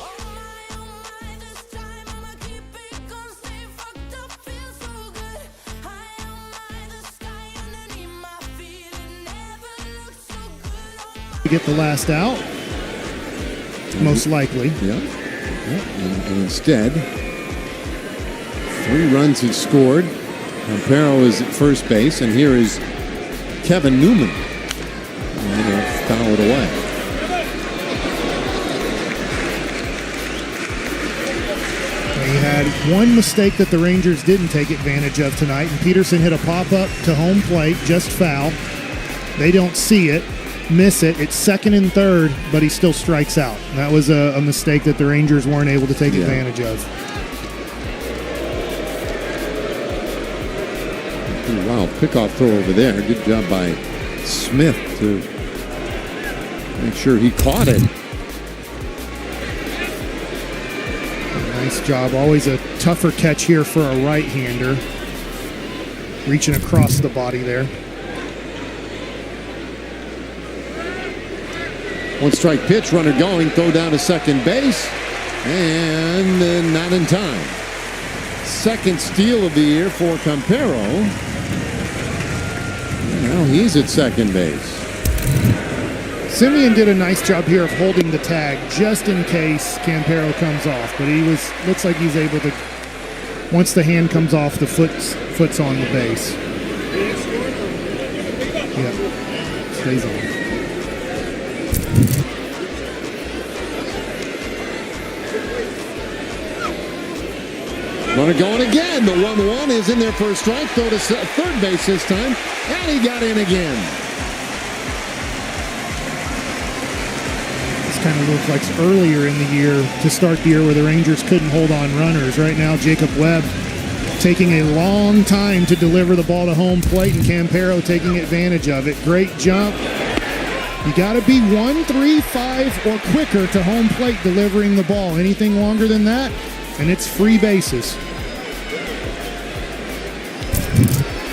Oh my, this time I'ma keep it gonna stay fucked up, feel so good. High on the sky underneath my feet, it never looks so good. To get the last out, most likely. Yeah. And instead, 3 runs he scored. Campero is at first base, and here is Kevin Newman. And he'll foul it away. He had one mistake that the Rangers didn't take advantage of tonight, and Peterson hit a pop-up to home plate, just foul. They don't see it, miss it. It's 2nd and 3rd, but he still strikes out. That was a mistake that the Rangers weren't able to take advantage of. Wow, pickoff throw over there. Good job by Smith to make sure he caught it. Nice job. Always a tougher catch here for a right-hander. Reaching across the body there. 1 strike pitch, runner going, throw down to second base, and not in time. 2nd steal of the year for Campero. Now he's at second base. Simeon did a nice job here of holding the tag just in case Campero comes off, but looks like he's able to, once the hand comes off, the foot's on the base. Yeah, stays on. Runner going again. The 1-1 is in there for a strike. Throw to third base this time, and he got in again. Kind of looked like earlier in the year to start the year where the Rangers couldn't hold on runners. Right now, Jacob Webb taking a long time to deliver the ball to home plate, and Campero taking advantage of it. Great jump. You got to be 1, 3, 5 or quicker to home plate delivering the ball. Anything longer than that, and it's free bases.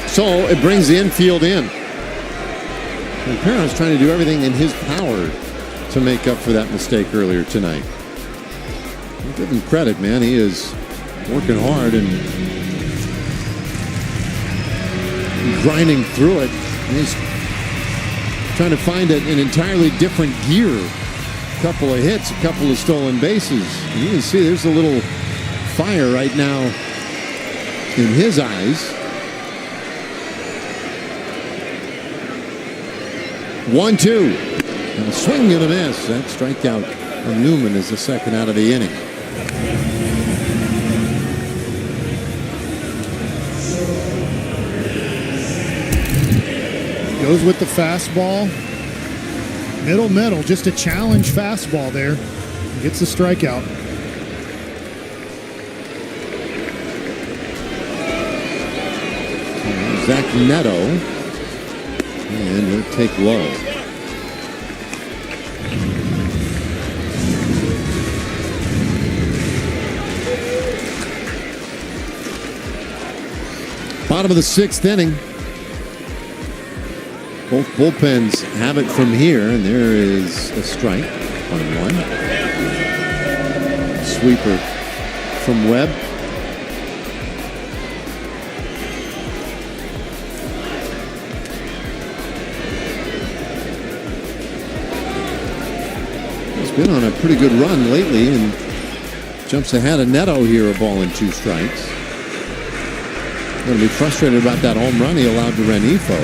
So it brings the infield in. Campero's trying to do everything in his power to make up for that mistake earlier tonight. I'll give him credit, man. He is working hard and grinding through it. And he's trying to find an entirely different gear. A couple of hits, a couple of stolen bases. And you can see there's a little fire right now in his eyes. 1-2. And a swing and a miss. That strikeout from Newman is the second out of the inning. Goes with the fastball. Middle, just a challenge fastball there. Gets the strikeout. Zach Neto. And he'll take low. Bottom of the sixth inning. Both bullpens have it from here, and there is a strike on one. Sweeper from Webb. He's been on a pretty good run lately and jumps ahead of Neto here, a ball and 2 strikes. Going to be frustrated about that home run he allowed to Renifo.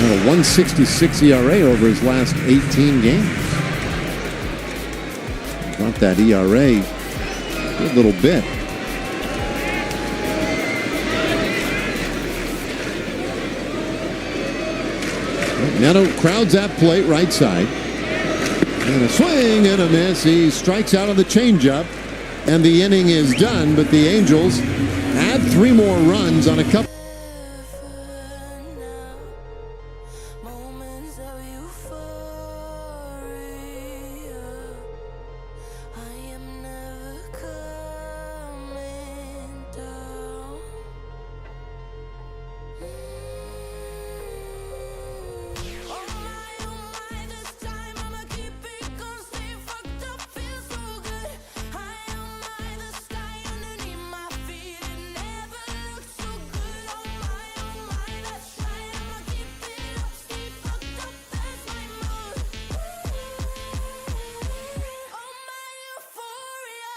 A 1.66 ERA over his last 18 games. Dropped that ERA a little bit. Neto crowds that plate right side. And a swing and a miss. He strikes out of the changeup. And the inning is done. But the Angels add 3 more runs on a couple. Moments of euphoria. I am never coming down. Oh my, this time I'ma keep it going, stay fucked up, feel so good. I am the sky underneath my feet, it never looked so good. Oh my, that's right, I'ma keep it up, stay fucked up, that's my mood. Oh my euphoria.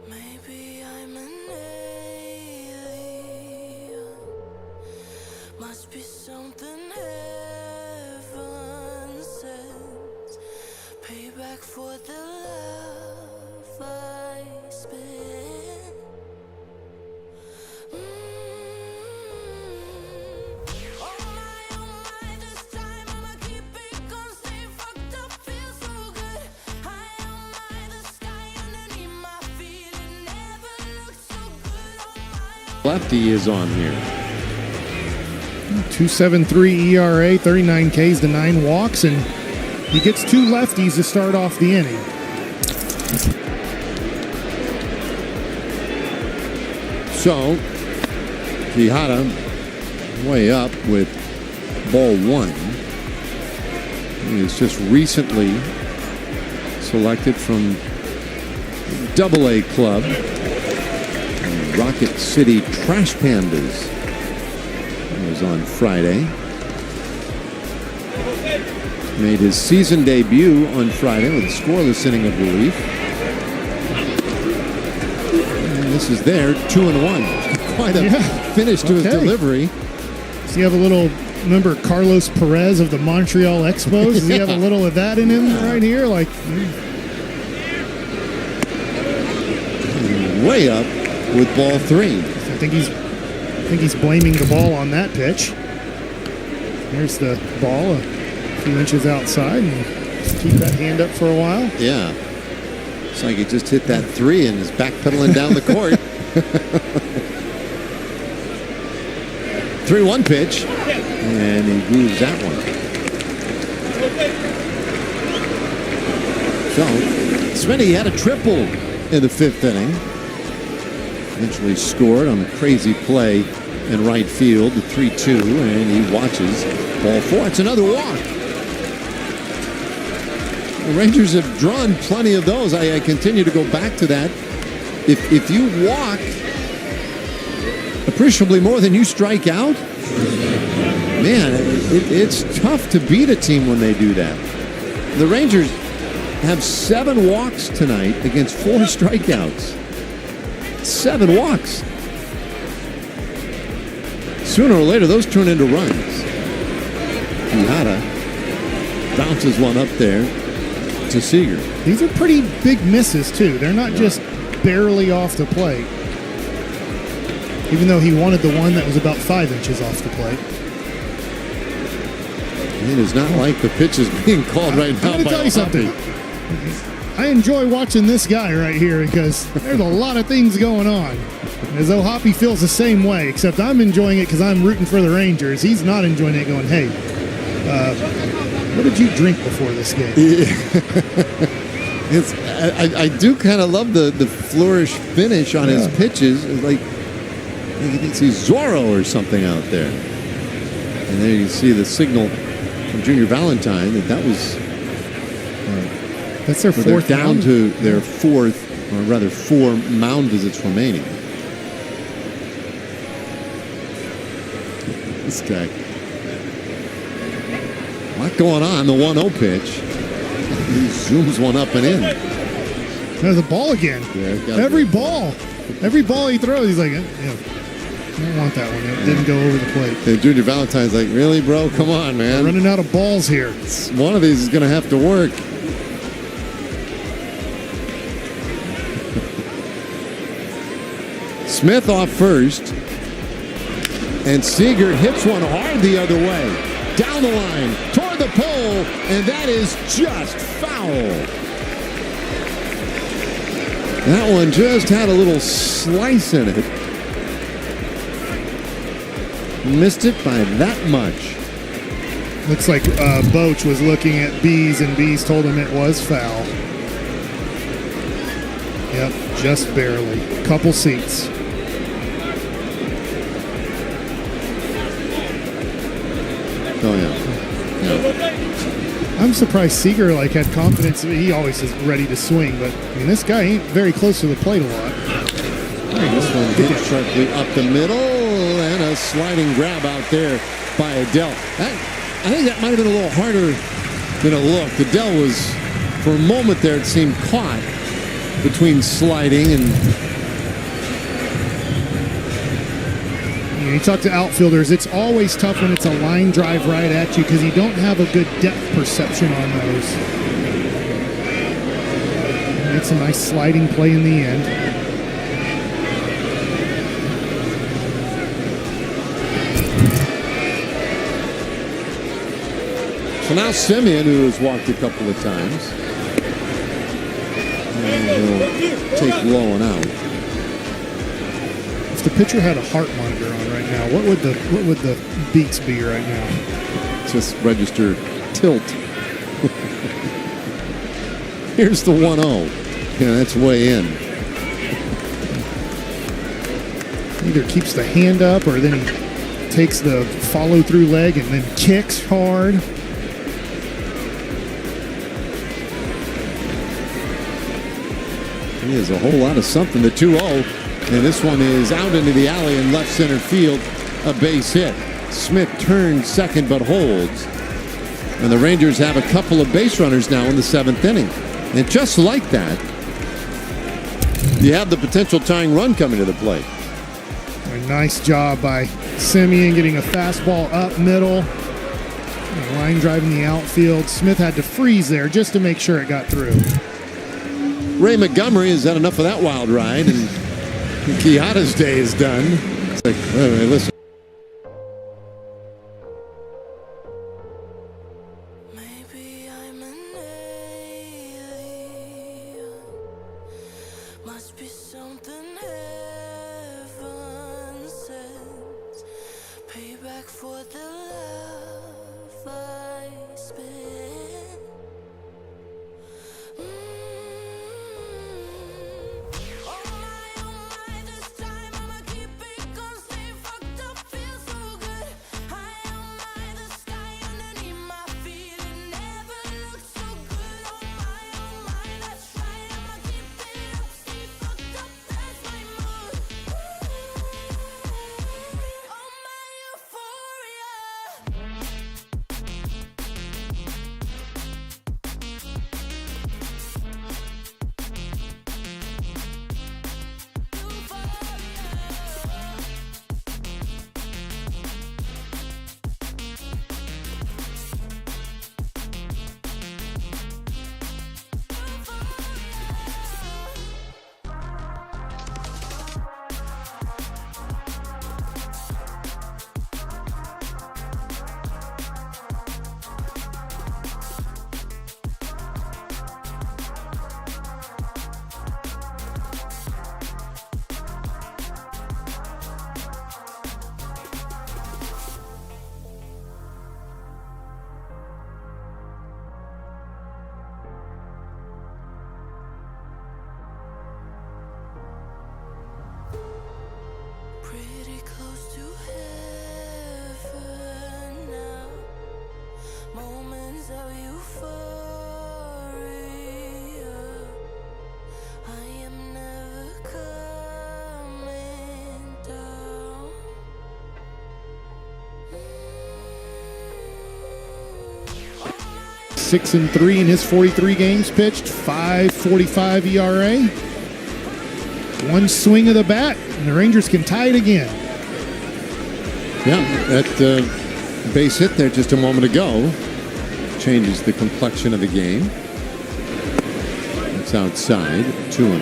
Maybe I'm an alien. Must be something heaven sends. Payback for the love I spent. Oh my, this time I'ma keep it going, stay fucked up, feel so good. I am the sky underneath my feet, it never looked so good. Oh my. Lefty is on here. 2.73 ERA, 39 Ks to 9 walks, and he gets 2 lefties to start off the inning. So, Quijada way up with ball 1. He was just recently selected from Double-A club, Rocket City Trash Pandas. It was on Friday. Made his season debut on Friday with a scoreless inning of relief. And this is there, 2-1. Quite a finish to his delivery. Does he have a little, remember Carlos Perez of the Montreal Expos? Does he have a little of that in him right here? Like, way up with ball 3. I think he's blaming the ball on that pitch. There's the ball a few inches outside, and just keep that hand up for a while. Yeah. It's like he just hit that 3 and is backpedaling down the court. 3-1 pitch, and he moves that one. So, Smitty had a triple in the 5th inning. Eventually scored on a crazy play in right field, the 3-2, and he watches ball 4. It's another walk. The Rangers have drawn plenty of those. I continue to go back to that. If you walk appreciably more than you strike out, man, it's tough to beat a team when they do that. The Rangers have 7 walks tonight against 4 strikeouts. 7 walks. Sooner or later, those turn into runs. Jugada bounces one up there to Seager. These are pretty big misses, too. They're not just barely off the plate. Even though he wanted the one that was about 5 inches off the plate. It is not like the pitch is being called right now. I'm going to tell you something. I enjoy watching this guy right here because there's a lot of things going on. As though Hoppy feels the same way, except I'm enjoying it because I'm rooting for the Rangers. He's not enjoying it going, hey, what did you drink before this game? I do kind of love the flourish finish on his pitches. It's like he thinks he's Zorro or something out there. And there you see the signal from Junior Valentine that was that's their 4th down mound. to their 4th, or rather 4 mound visits remaining. This guy. A lot going on. The 1-0 pitch. He zooms one up and in. There's a ball again. Yeah, every ball he throws, he's like, I don't want that one. It didn't go over the plate. And Junior Valentine's like, really, bro? Come on, man. Running out of balls here. One of these is going to have to work. Smith off first. And Seager hits one hard the other way. Down the line, toward the pole, and that is just foul. That one just had a little slice in it. Missed it by that much. Looks like Boach was looking at Bees, and Bees told him it was foul. Yep, just barely. Couple seats. Oh, yeah. I'm surprised Seager had confidence. He always is ready to swing, but I mean, this guy ain't very close to the plate a lot. This one hit sharply up the middle, and a sliding grab out there by Adele. I think that might have been a little harder than it looked. Adele was, for a moment there, it seemed caught between sliding and... You talk to outfielders, it's always tough when it's a line drive right at you because you don't have a good depth perception on those. Makes a nice sliding play in the end. So now Simeon, who has walked a couple of times, and he'll take low and out. If the pitcher had a heart monitor on right now, what would the beats be right now? Just register tilt. Here's the 1-0. Yeah, that's way in. Either keeps the hand up or then he takes the follow-through leg and then kicks hard. He has a whole lot of something. The 2-0. And this one is out into the alley in left center field. A base hit. Smith turns second but holds. And the Rangers have a couple of base runners now in the 7th inning. And just like that, you have the potential tying run coming to the plate. A nice job by Simeon getting a fastball up middle. Line driving the outfield. Smith had to freeze there just to make sure it got through. Ray Montgomery has had enough of that wild ride, and Quijada's day is done. It's like, wait, listen. Must be something heaven sends. Payback for the love I spent. Oh my, this time I'ma keep it gon' stay fucked up, feel so good. High on my, the sky underneath my feet, it never looked so good. Oh my, that's right, I'ma keep it up, stay fucked up, that's my mood. Oh my euphoria. Pretty close to heaven now. Moments of euphoria. I am never coming down. 6-3 in his 43 games pitched, 5.45 ERA. One swing of the bat, and the Rangers can tie it again. Yeah, that base hit there just a moment ago changes the complexion of the game. It's outside, 2-0.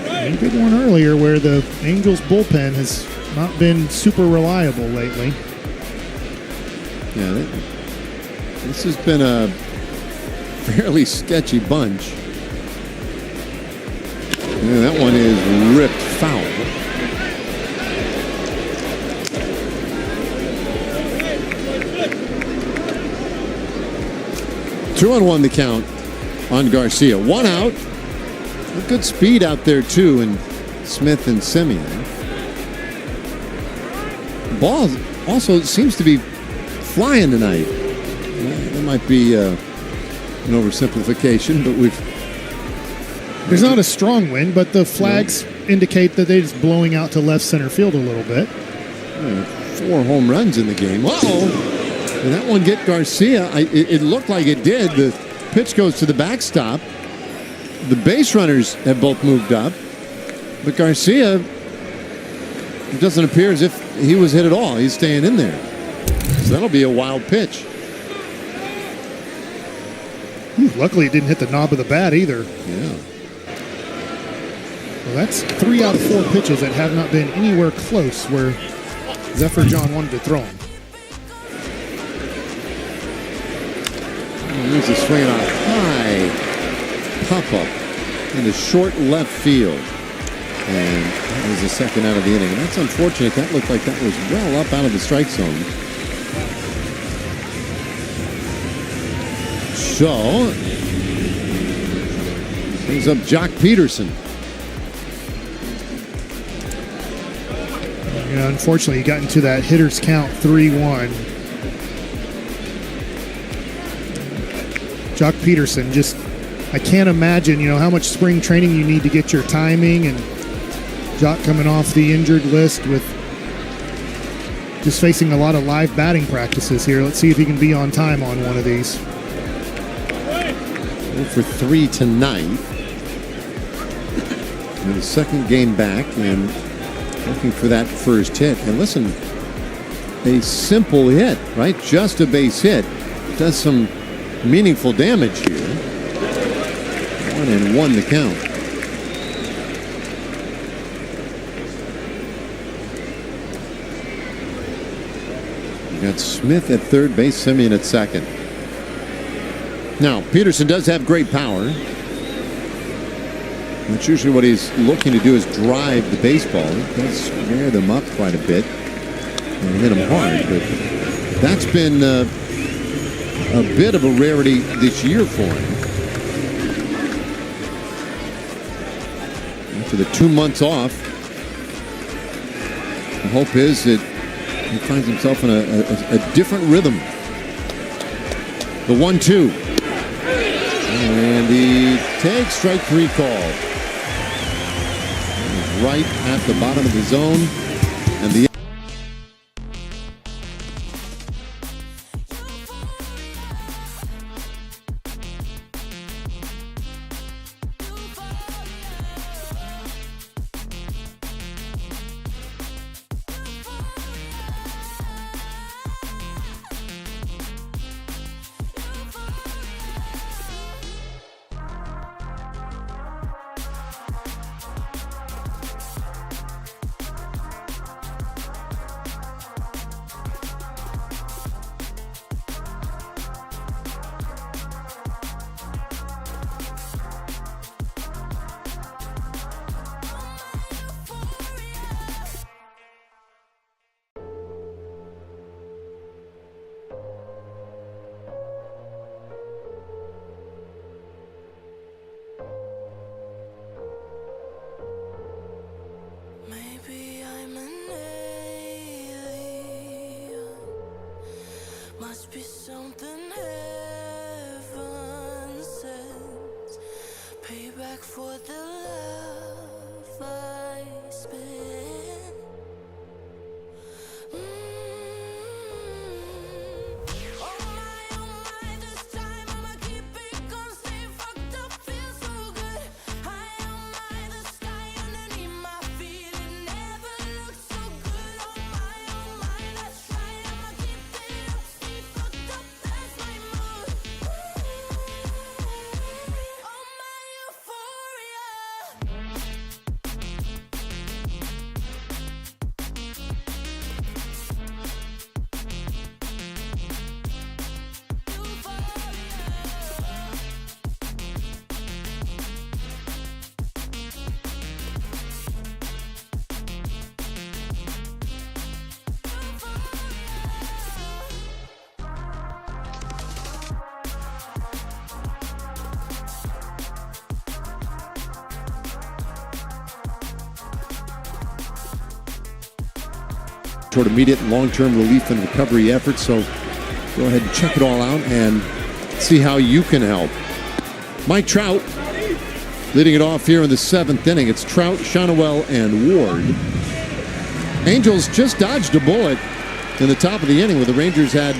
And a good one earlier where the Angels bullpen has not been super reliable lately. Yeah, this has been a fairly sketchy bunch. Yeah, that one is ripped foul. Two on one the count on Garcia. One out. Good speed out there too in Smith and Simeon. Ball also seems to be flying tonight. That might be an oversimplification, but There's not a strong wind, but the flags indicate that they're just blowing out to left center field a little bit. 4 home runs in the game. Uh-oh. Did that one get Garcia? It looked like it did. The pitch goes to the backstop. The base runners have both moved up. But Garcia, it doesn't appear as if he was hit at all. He's staying in there. So that'll be a wild pitch. Luckily, it didn't hit the knob of the bat either. Yeah. Well, that's 3 out of 4 pitches that have not been anywhere close where Zephyr John wanted to throw them. Here's a swing on a high pop-up into short left field. And that was the second out of the inning. And that's unfortunate. That looked like that was well up out of the strike zone. So, brings up Jock Peterson. Yeah, unfortunately, he got into that hitter's count 3-1. Jock Peterson, just, I can't imagine, how much spring training you need to get your timing, and Jock coming off the injured list with just facing a lot of live batting practices here. Let's see if he can be on time on one of these. 0 for 3 tonight. And the second game back and looking for that first hit. And listen, a simple hit, right? Just a base hit. Does some meaningful damage here. 1-1 the count. You got Smith at third base, Simeon at second. Now, Peterson does have great power. That's usually what he's looking to do, is drive the baseball. He does square them up quite a bit and hit them hard, but that's been a bit of a rarity this year for him. After the 2 months off, the hope is that he finds himself in a different rhythm. The 1-2. And he takes strike 3 call. Right at the bottom of the zone. And the Maybe I'm an alien. Must be something heaven sends. Payback for the love I spent. Oh my, this time I'ma keep it gonna stay fucked up, feel so good. High on the sky underneath my feet, it never looked so good. Oh my, that's right, I'ma keep it up, stay fucked up, that's my mood. Oh my euphoria. toward immediate and long-term relief and recovery efforts. So go ahead and check it all out and see how you can help. Mike Trout leading it off here in the 7th inning. It's Trout, Shonowell, and Ward. Angels just dodged a bullet in the top of the inning where the Rangers had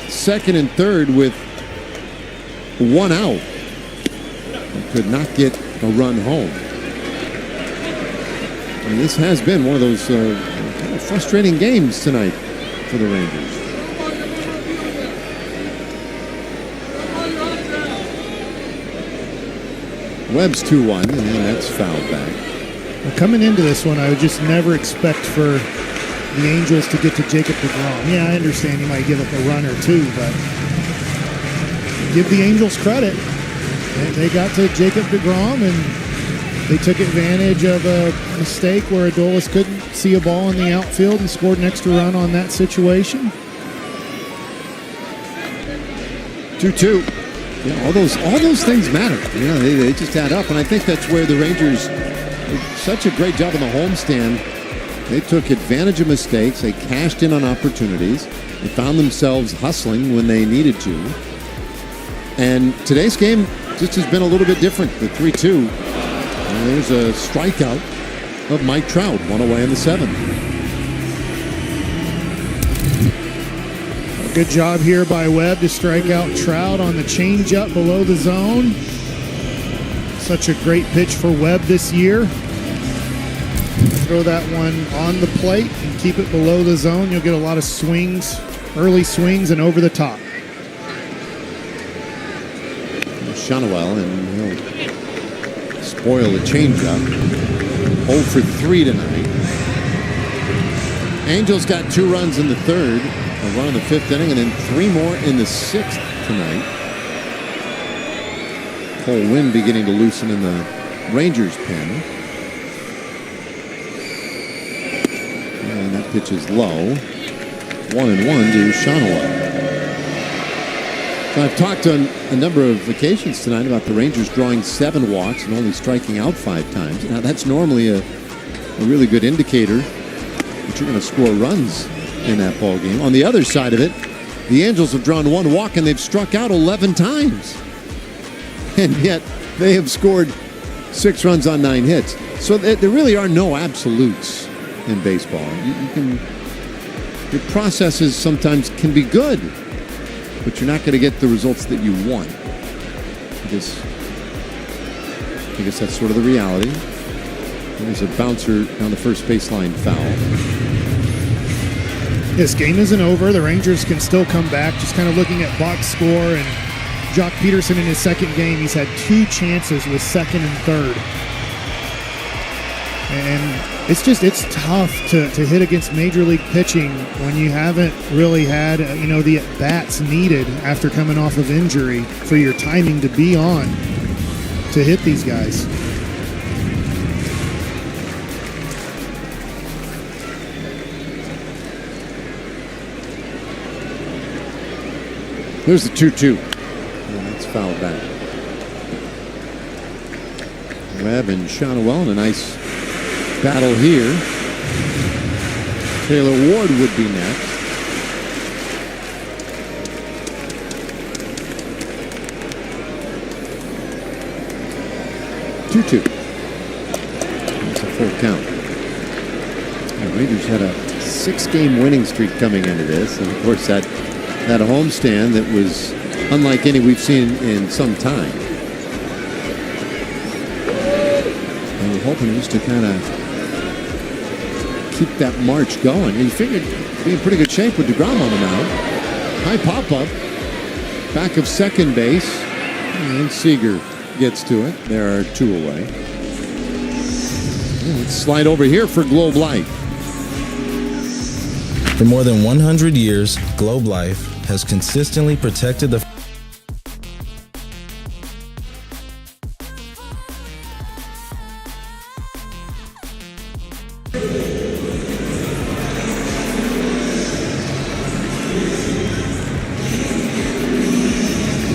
second and third with 1 out. They could not get a run home. And this has been one of those kind of frustrating games tonight for the Rangers. Webb's 2-1, and that's fouled back. Well, coming into this one, I would just never expect for the Angels to get to Jacob deGrom. Yeah, I understand you might give up a run or two, but give the Angels credit. They got to Jacob deGrom, and they took advantage of a mistake where Adolis couldn't see a ball in the outfield and scored an extra run on that situation. 2-2. Yeah, all those things matter. You know, they just add up, and I think that's where the Rangers did such a great job on the homestand. They took advantage of mistakes. They cashed in on opportunities. They found themselves hustling when they needed to. And today's game just has been a little bit different. The 3-2. And there's a strikeout of Mike Trout, one away in the 7th. Good job here by Webb to strike out Trout on the changeup below the zone. Such a great pitch for Webb this year. Throw that one on the plate and keep it below the zone. You'll get a lot of swings, early swings, and over the top. Shonowell, and he'll spoil the changeup. 0 for 3 tonight. Angels got 2 runs in the 3rd, a run in the 5th inning, and then 3 more in the 6th tonight. Cold wind beginning to loosen in the Rangers pen. And that pitch is low. 1-1 to Shanawa. So I've talked on a number of occasions tonight about the Rangers drawing 7 walks and only striking out 5 times. Now that's normally a really good indicator that you're going to score runs in that ball game. On the other side of it, the Angels have drawn 1 walk and they've struck out 11 times. And yet they have scored 6 runs on 9 hits. So there really are no absolutes in baseball. Your processes sometimes can be good, but you're not going to get the results that you want. I guess that's sort of the reality. There's a bouncer on the first baseline foul. This game isn't over. The Rangers can still come back. Just kind of looking at box score, and Jock Peterson in his second game, he's had 2 chances with second and third. And it's tough to hit against major league pitching when you haven't really had, the at-bats needed after coming off of injury for your timing to be on to hit these guys. There's the 2-2. And that's fouled back. Webb and Shonowell in a nice battle here. Taylor Ward would be next. Two. That's a full count. The Rangers had a 6-game winning streak coming into this, and of course that homestand that was unlike any we've seen in some time. And we're hoping just to kind of keep that march going. And you figured be in pretty good shape with DeGrom on the mound. High pop-up. Back of second base. And Seager gets to it. There are 2 away. And let's slide over here for Globe Life. For more than 100 years, Globe Life has consistently protected the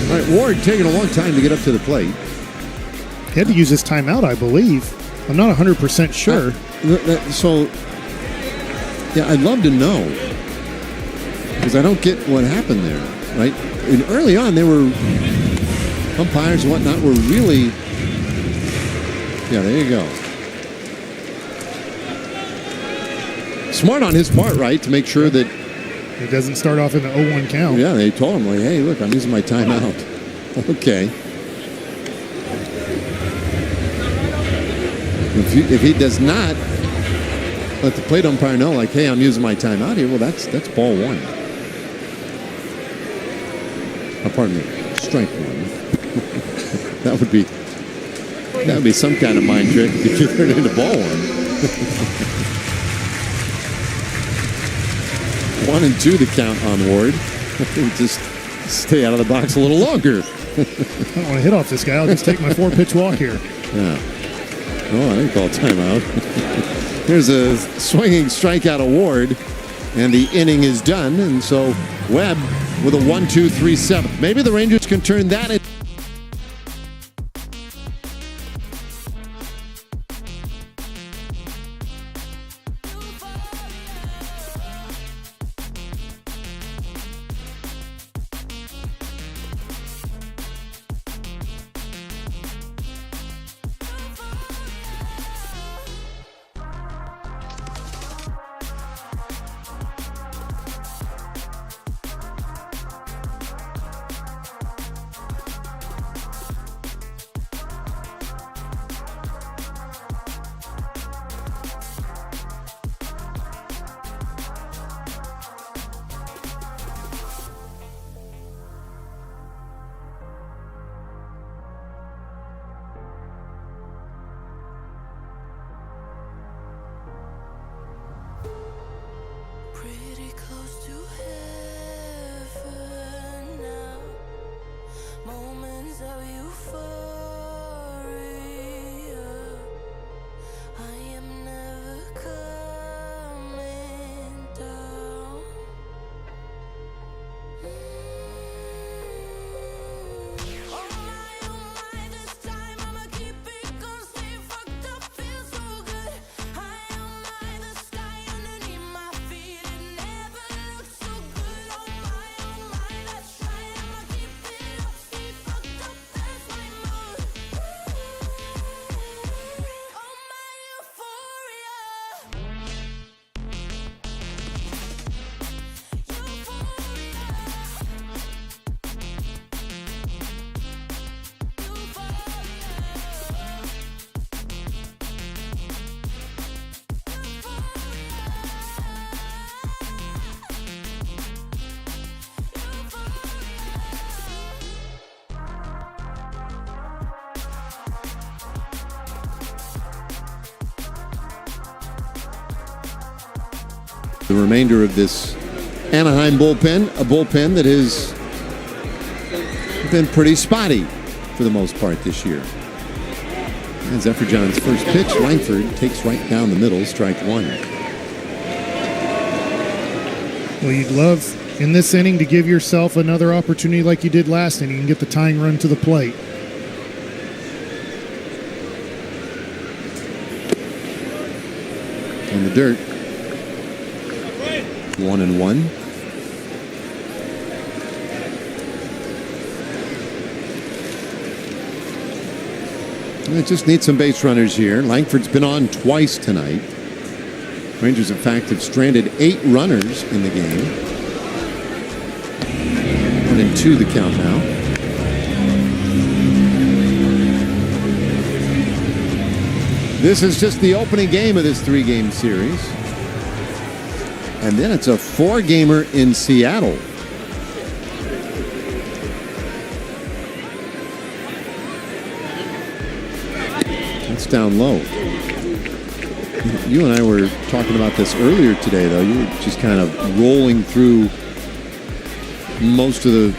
All right, Ward taking a long time to get up to the plate. He had to use his timeout, I believe. I'm not 100% sure. I'd love to know, because I don't get what happened there, right? And early on, they were umpires and whatnot were really, there you go. Smart on his part, right, to make sure that it doesn't start off in the 0-1 count. Yeah, they told him, like, hey, look, I'm using my timeout. Okay. If he does not let the plate umpire know, like, hey, I'm using my timeout here, well, that's ball 1. Pardon me, strike 1. that would be some kind of mind trick if you turn it into ball 1. 1 and 2 the count on Ward. Just stay out of the box a little longer. I don't want to hit off this guy. I'll just take my 4-pitch walk here. Yeah. Oh, I didn't call timeout. There's a swinging strikeout award, and the inning is done. And so Webb with a 1-2-3-7. Maybe the Rangers can turn that into The remainder of this Anaheim bullpen, a bullpen that has been pretty spotty for the most part this year. And Zephyr-John's first pitch, Langford takes right down the middle, strike one. Well, you'd love in this inning to give yourself another opportunity like you did last inning and get the tying run to the plate. In the dirt. 1-1. It just needs some base runners here. Langford's been on twice tonight. Rangers, in fact, have stranded 8 runners in the game. 1-2 the count now. This is just the opening game of this 3-game series. And then it's a 4-gamer in Seattle. It's down low. You and I were talking about this earlier today, though. You were just kind of rolling through most of the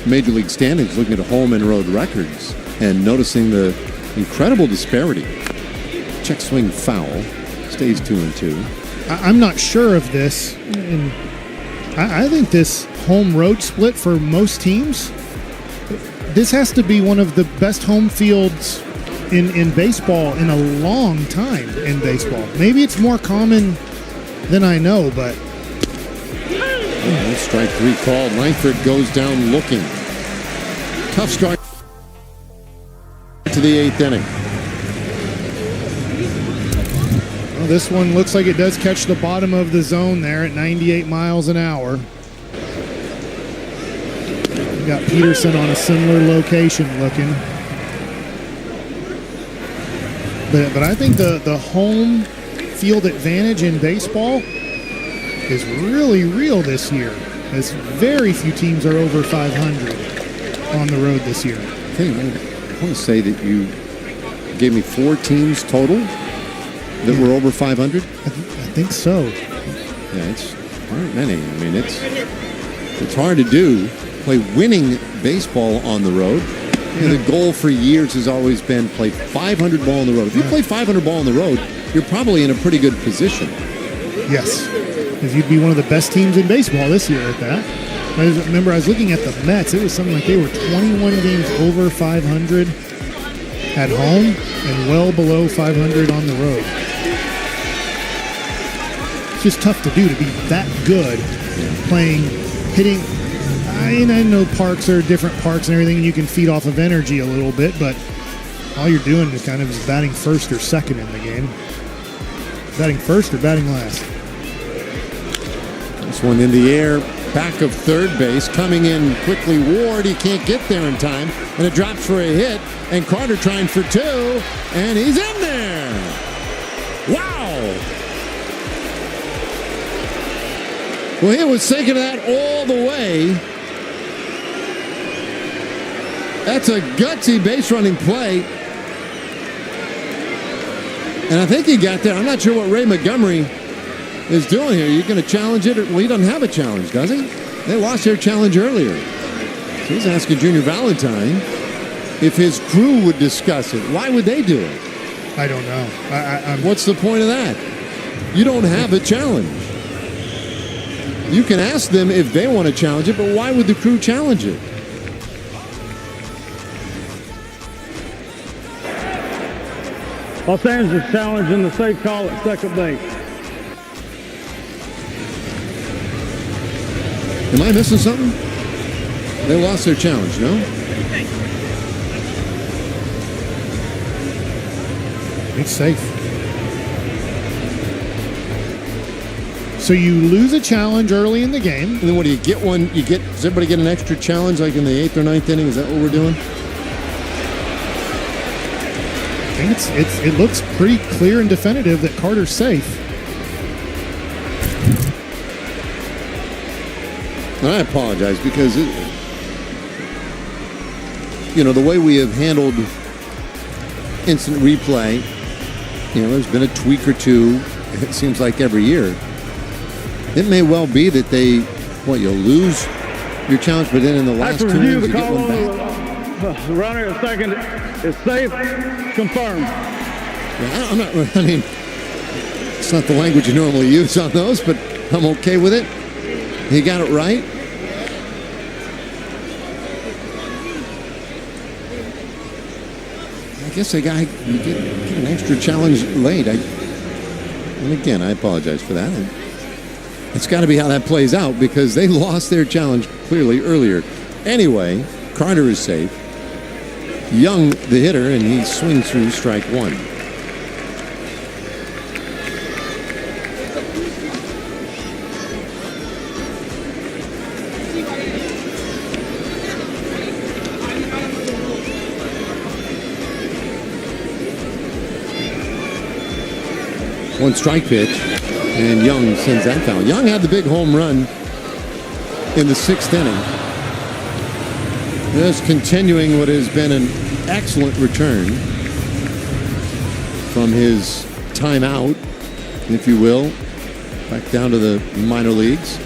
Major League standings, looking at home and road records, and noticing the incredible disparity. Check swing foul. Stays 2-2. I'm not sure of this. And I think this home-road split for most teams, this has to be one of the best home fields in baseball in a long time in baseball. Maybe it's more common than I know, but... Strike 3 called. Langford goes down looking. Tough start to the 8th inning. Well, this one looks like it does catch the bottom of the zone there at 98 miles an hour. We got Peterson on a similar location looking. But I think the home field advantage in baseball is really real this year, as very few teams are over 500 on the road this year. Okay, I want to say that you gave me 4 teams total that were over 500. I think so. Yeah, it's aren't many. I mean, it's hard to do. Play winning baseball on the road. You know, the goal for years has always been play 500 ball on the road. If you play 500 ball on the road, you're probably in a pretty good position. Yes, because you'd be one of the best teams in baseball this year at that. I remember I was looking at the Mets. It was something like they were 21 games over 500 at home and well below 500 on the road. It's just tough to do, to be that good playing, hitting. I know parks are different parks and everything, and you can feed off of energy a little bit, but all you're doing is kind of just batting first or second in the game. Batting first or batting last? This one in the air, back of third base, coming in quickly. Ward, he can't get there in time, and it drops for a hit, and Carter trying for 2, and he's in there. Wow! Well, he was thinking of that all the way. That's a gutsy base running play. And I think he got there. I'm not sure what Ray Montgomery is doing here. You're going to challenge it? Well, he doesn't have a challenge, does he? They lost their challenge earlier. So he's asking Junior Valentine if his crew would discuss it. Why would they do it? I don't know. What's the point of that? You don't have a challenge. You can ask them if they want to challenge it, but why would the crew challenge it? Los Angeles challenging the safe call at second base. Am I missing something? They lost their challenge, no? It's safe. So you lose a challenge early in the game. And then what do you get one? Does everybody get an extra challenge like in the 8th or 9th inning? Is that what we're doing? I think it looks pretty clear and definitive that Carter's safe. And I apologize because the way we have handled instant replay, there's been a tweak or two, it seems like every year. it may well be that you'll lose your challenge, but then in the last After 2 review, innings, the you get call one on back. the runner at second is safe, confirmed. Yeah, I mean, it's not the language you normally use on those, but I'm okay with it. He got it right. I guess you get an extra challenge late. And again, I apologize for that. It's got to be how that plays out because they lost their challenge clearly earlier. Anyway, Carter is safe. Young, the hitter, and he swings through strike one. One strike pitch, and Young sends that foul. Young had the big home run in the 6th inning. Just continuing what has been an excellent return from his timeout, if you will, back down to the minor leagues.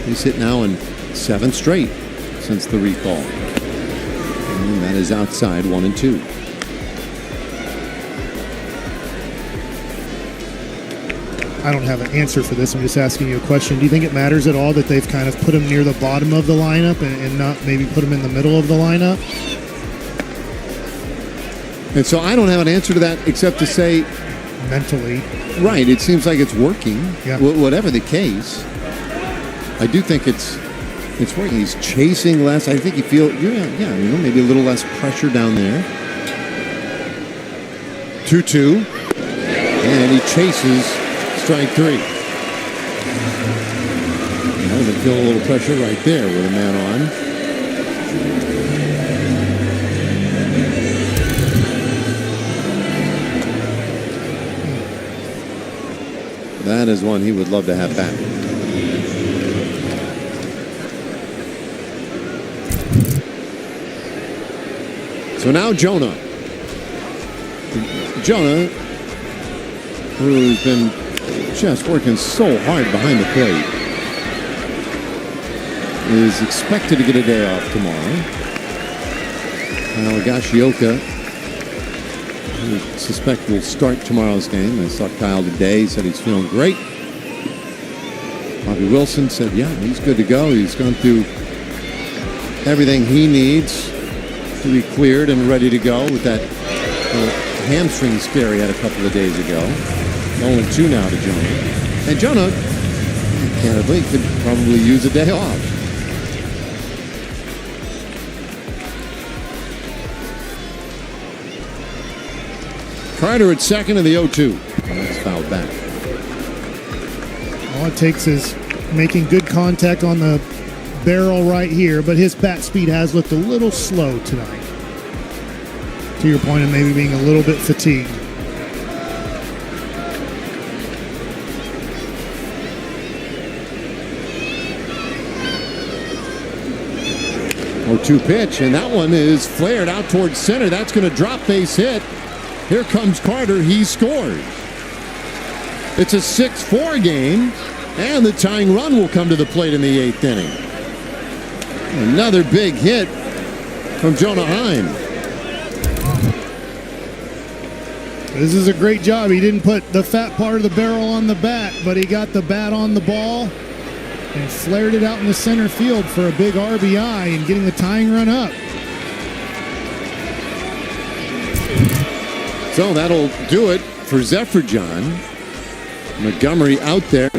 He's hit now in 7 straight since the recall. And that is outside 1-2. I don't have an answer for this. I'm just asking you a question. Do you think it matters at all that they've kind of put him near the bottom of the lineup and not maybe put him in the middle of the lineup? And so I don't have an answer to that except to say... Mentally. Right. It seems like it's working. Yeah. Whatever the case. I do think it's working. He's chasing less. I think you feel, maybe a little less pressure down there. 2-2. And he chases... strike 3. I would feel a little pressure right there with a man on. That is one he would love to have back. So now Jonah. Jonah, who's been just working so hard behind the plate, is expected to get a day off tomorrow. Higashioka, I suspect will start tomorrow's game. I saw Kyle today. He said he's feeling great. Bobby Wilson said, yeah, he's good to go. He's gone through everything he needs to be cleared and ready to go with that hamstring scare he had a couple of days ago. 0-2 now to Jonah. And Jonah, candidly, could probably use a day off. Carter at second in the 0-2. And that's fouled back. All it takes is making good contact on the barrel right here, but his bat speed has looked a little slow tonight. To your point of maybe being a little bit fatigued. Two pitch, and that one is flared out towards center. That's going to drop base hit. Here comes Carter. He scores. It's a 6-4 game, and the tying run will come to the plate in the 8th inning. Another big hit from Jonah Heim. This is a great job. He didn't put the fat part of the barrel on the bat, but he got the bat on the ball and flared it out in the center field for a big RBI and getting the tying run up. So that'll do it for Zephyr John. Montgomery out there.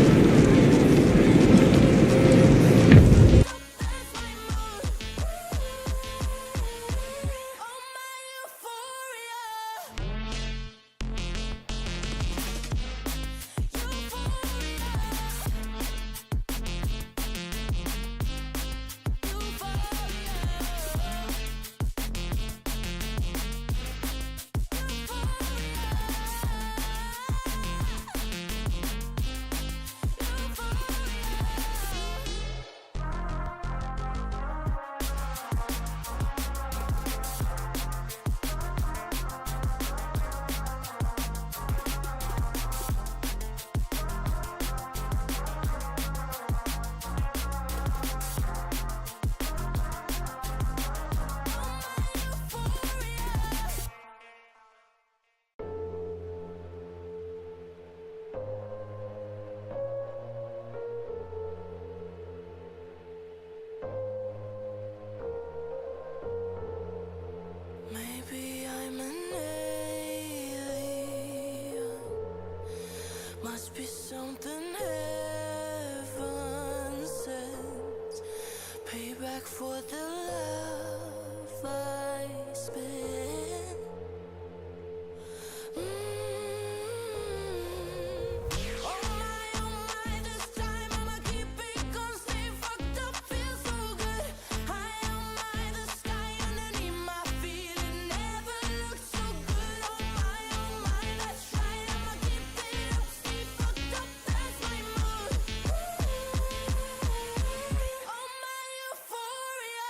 the love I spent. Oh my, this time I'ma keep it gonna stay fucked up, feel so good. High on my, the sky underneath my feet, it never looked so good. Oh my, that's right, I'ma keep it up, stay fucked up, that's my mood. Oh my euphoria.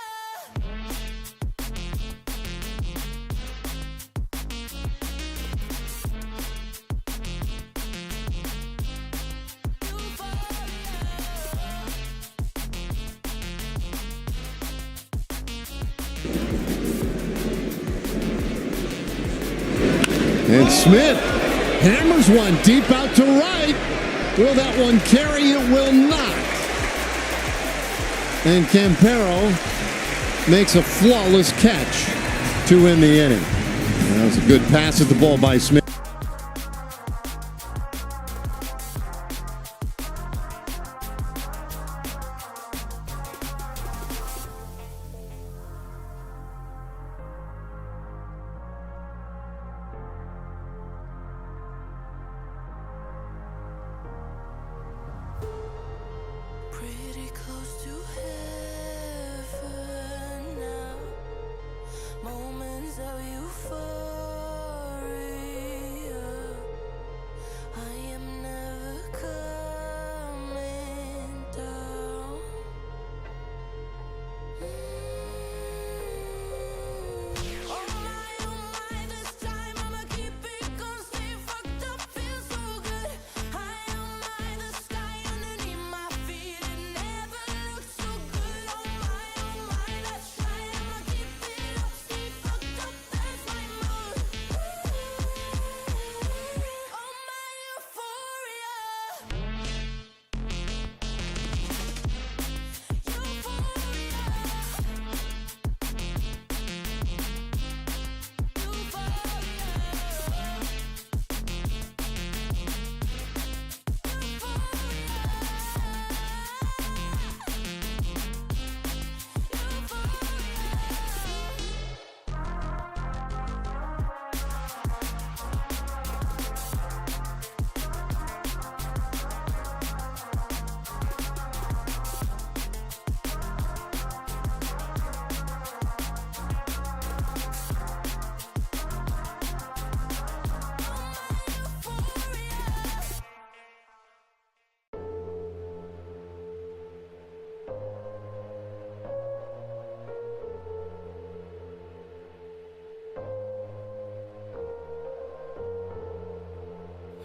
And Smith hammers one deep out to right. Will that one carry? It will not. And Campero makes a flawless catch to win the inning. That was a good pass at the ball by Smith. Pretty close to heaven now. Moments of euphoria. I am never coming down. Oh my, this time I'ma keep it gonna stay fucked up, feel so good. High on my, the sky underneath my feet, it never looked so good. Oh my, that's right, I'ma keep it up, stay fucked up, that's my mood. Oh my euphoria.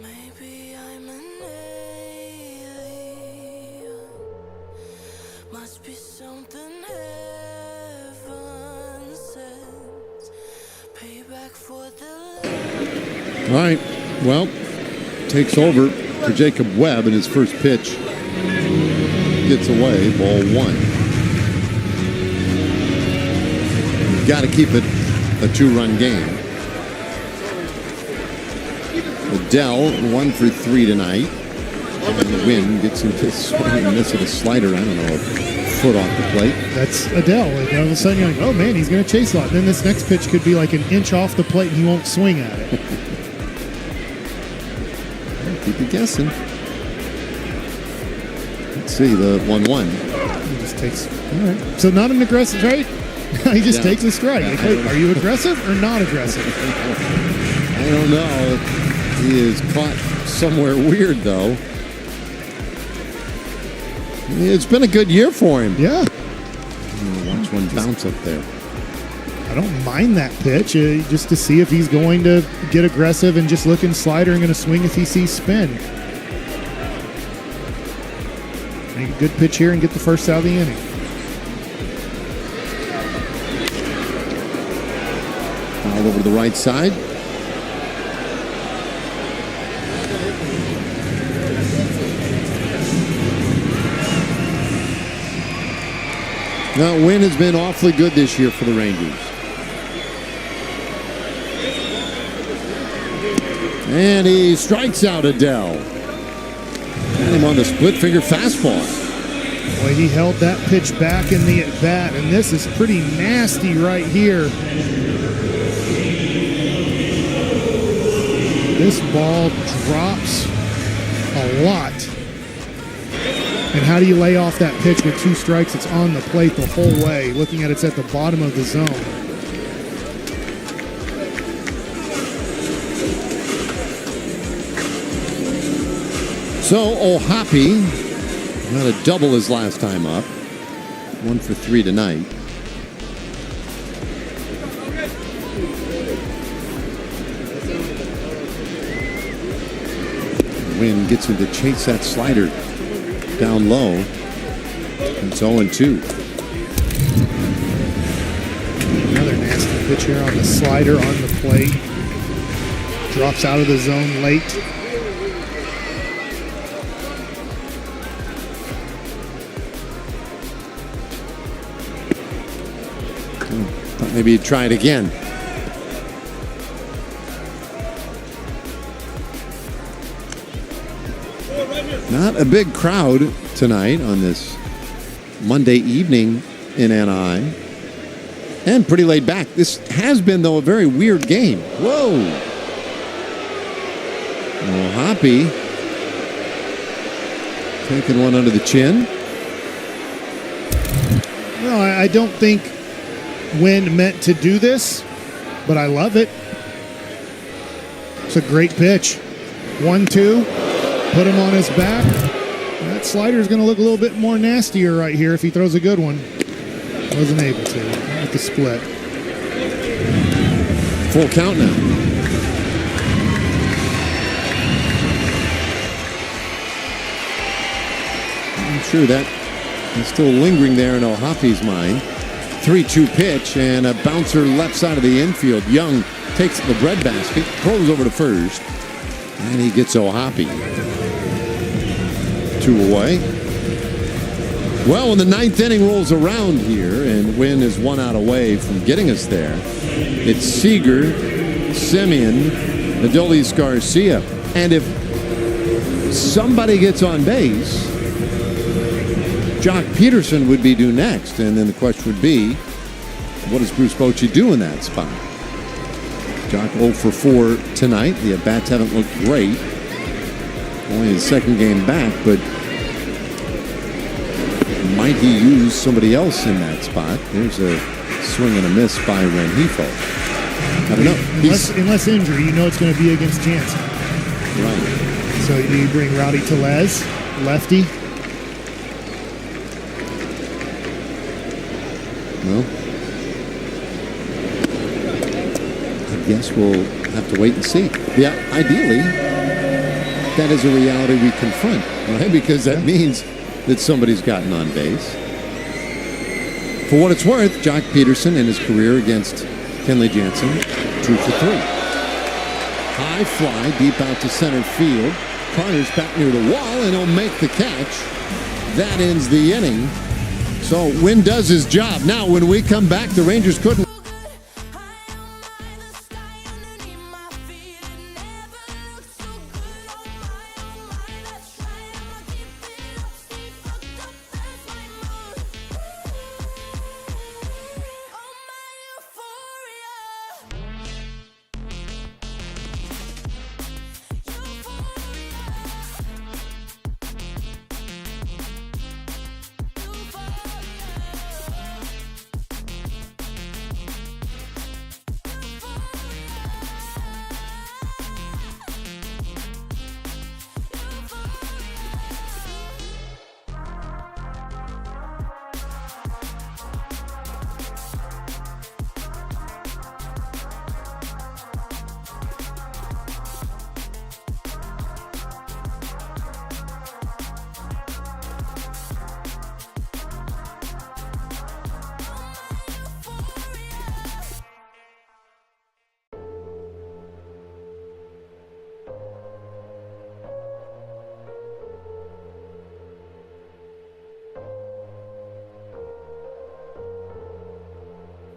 Maybe I'm an alien. Must be something heaven sends. Payback for the All right. Well, takes over for Jacob Webb, and his first pitch gets away. Ball one. You've got to keep it a two-run game. Adele, 1 for 3 tonight. And the wind gets him to swing and miss at a slider. I don't know, a foot off the plate. That's Adele. And all of a sudden you're like, oh man, he's going to chase a lot. And then this next pitch could be like an inch off the plate and he won't swing at it. Keep it guessing. Let's see, the 1-1. He just takes, all right. So not an aggressive, right? He just takes a strike. Like, wait, are you aggressive or not aggressive? I don't know. He is caught somewhere weird, though. It's been a good year for him. Yeah. Watch one bounce up there. I don't mind that pitch, just to see if he's going to get aggressive and just looking slider and going to swing if he sees spin. Make a good pitch here and get the first out of the inning. Foul over to the right side. Now, wind has been awfully good this year for the Rangers. And he strikes out Adele. Got him on the split finger fastball. Boy, he held that pitch back in the at-bat, and this is pretty nasty right here. This ball drops a lot. And how do you lay off that pitch with 2 strikes? It's on the plate the whole way. Looking at it's at the bottom of the zone. So Ohapi got a double his last time up. 1 for 3 tonight. Wynn gets him to chase that slider down low. It's 0-2. Another nasty pitch here on the slider on the plate. Drops out of the zone late. Thought maybe he'd try it again. Not a big crowd tonight on this Monday evening in Anaheim. And pretty laid back. This has been, though, a very weird game. Whoa. Hoppy taking one under the chin. No, I don't think Wynn meant to do this, but I love it. It's a great pitch. 1-2. Put him on his back. That slider is going to look a little bit more nastier right here if he throws a good one. Wasn't able to with the split. Full count now. I'm sure that is still lingering there in Ohapi's mind. 3-2 pitch and a bouncer left side of the infield. Young takes the breadbasket, throws over to first, and he gets Ohapi. 2 away. Well, when the 9th inning rolls around here and Wynn is 1 out away from getting us there, it's Seager, Simeon, Adolis Garcia. And if somebody gets on base, Jock Peterson would be due next. And then the question would be, what does Bruce Bochy do in that spot? Jock 0 for 4 tonight. The at-bats haven't looked great. Only his 2nd game back, but might he use somebody else in that spot? There's a swing and a miss by Rengifo. I don't know. Unless injury, you know it's going to be against Jansen. Right. So you bring Rowdy Tellez, lefty. Well, I guess we'll have to wait and see. Yeah, ideally, that is a reality we confront, right? Because that means that somebody's gotten on base. For what it's worth, Jock Peterson in his career against Kenley Jansen, 2 for 3. High fly deep out to center field. Carter's back near the wall, and he'll make the catch. That ends the inning. So Wynn does his job. Now, when we come back, the Rangers couldn't.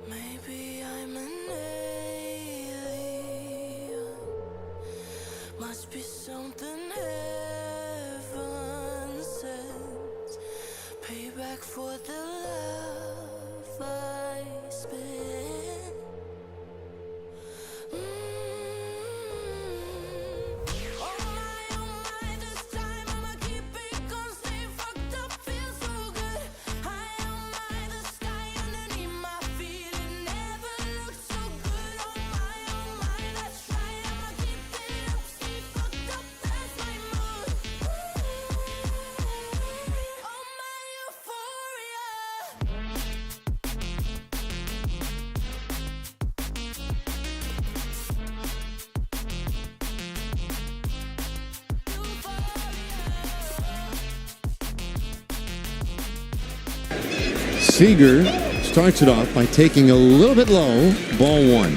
Maybe I'm an alien. Must be something heaven sent. Payback. Seager starts it off by taking a little bit low, ball one.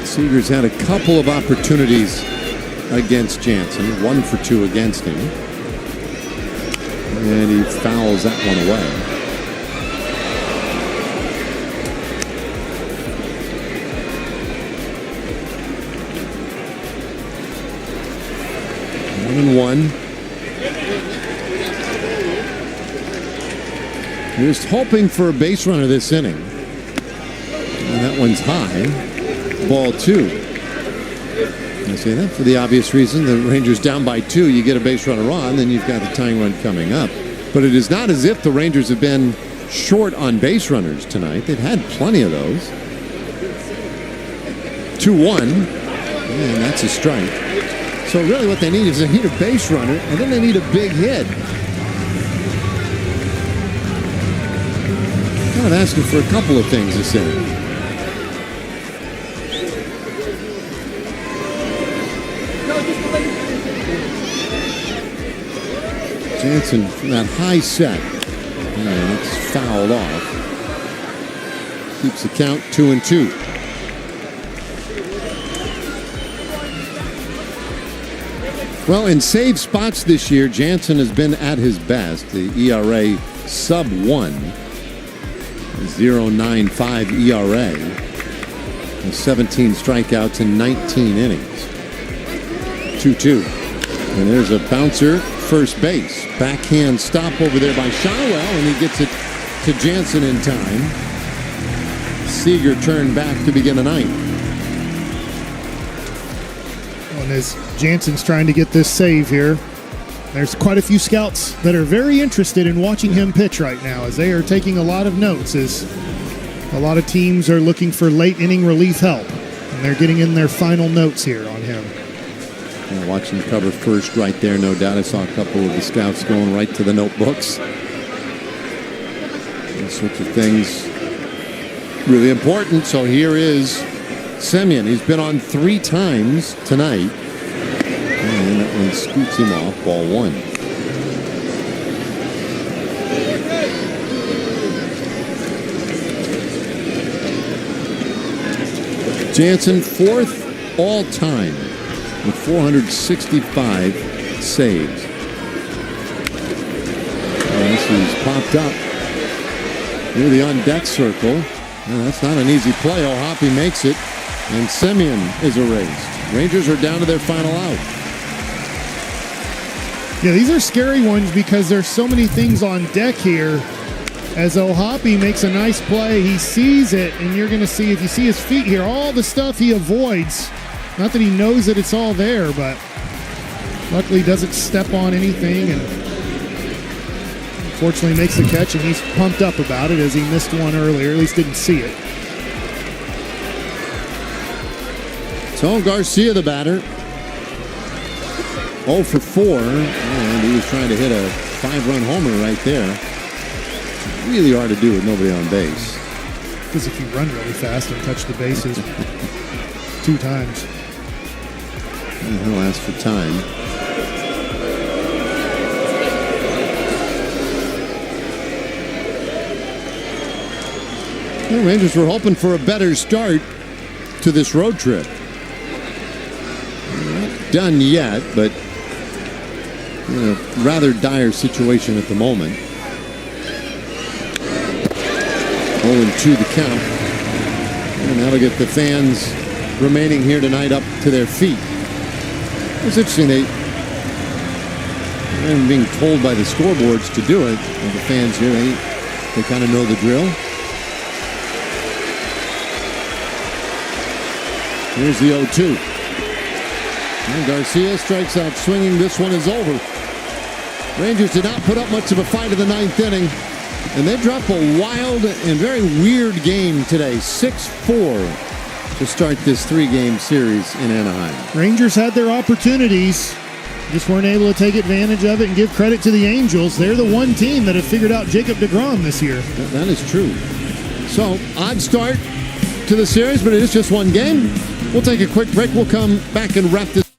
Seager's had a couple of opportunities against Jansen, 1 for 2 against him. And he fouls that one away. One. Just hoping for a base runner this inning. And that one's high. Ball 2. I say that for the obvious reason. The Rangers down by 2. You get a base runner on, then you've got the tying run coming up. But it is not as if the Rangers have been short on base runners tonight. They've had plenty of those. 2-1. And that's a strike. So really what they need is they need a base runner, and then they need a big hit. Kind of asking for a couple of things this inning. Jansen from that high set. And it's fouled off. Keeps the count 2-2. Well, in save spots this year, Jansen has been at his best. The ERA sub 1. 0.95 ERA. 17 strikeouts in 19 innings. 2-2. And there's a bouncer, first base. Backhand stop over there by Shotwell, and he gets it to Jansen in time. Seager turned back to begin the ninth. And as Jansen's trying to get this save here, there's quite a few scouts that are very interested in watching him pitch right now, as they are taking a lot of notes, as a lot of teams are looking for late inning relief help, and they're getting in their final notes here on him. Yeah, watching the cover first right there, no doubt. I saw a couple of the scouts going right to the notebooks. Those sorts of things really important. So here is Semyon. He's been on 3 times tonight. And that one scoots him off, ball 1. Jansen, 4th all time with 465 saves. This is popped up near the on-deck circle. Well, that's not an easy play. O'Hoppe makes it, and Semyon is erased. Rangers are down to their final out. Yeah, these are scary ones because there's so many things on deck here. As O'Hoppe makes a nice play, he sees it, and you're going to see, if you see his feet here, all the stuff he avoids. Not that he knows that it's all there, but luckily he doesn't step on anything, and fortunately makes the catch, and he's pumped up about it as he missed one earlier, at least didn't see it. So Garcia, the batter, 0 for 4, and he was trying to hit a 5-run homer right there. It's really hard to do with nobody on base. Because if you run really fast and touch the bases 2 times. And he'll ask for time. The Rangers were hoping for a better start to this road trip. Not done yet, but rather dire situation at the moment. 0-2 the count. And that'll get the fans remaining here tonight up to their feet. It's interesting, they're being told by the scoreboards to do it. And the fans here, they kind of know the drill. Here's the 0-2. And Garcia strikes out swinging. This one is over. Rangers did not put up much of a fight in the 9th inning. And they drop a wild and very weird game today. 6-4 to start this 3-game series in Anaheim. Rangers had their opportunities. Just weren't able to take advantage of it, and give credit to the Angels. They're the one team that have figured out Jacob deGrom this year. That is true. So, odd start to the series, but it is just one game. We'll take a quick break. We'll come back and wrap this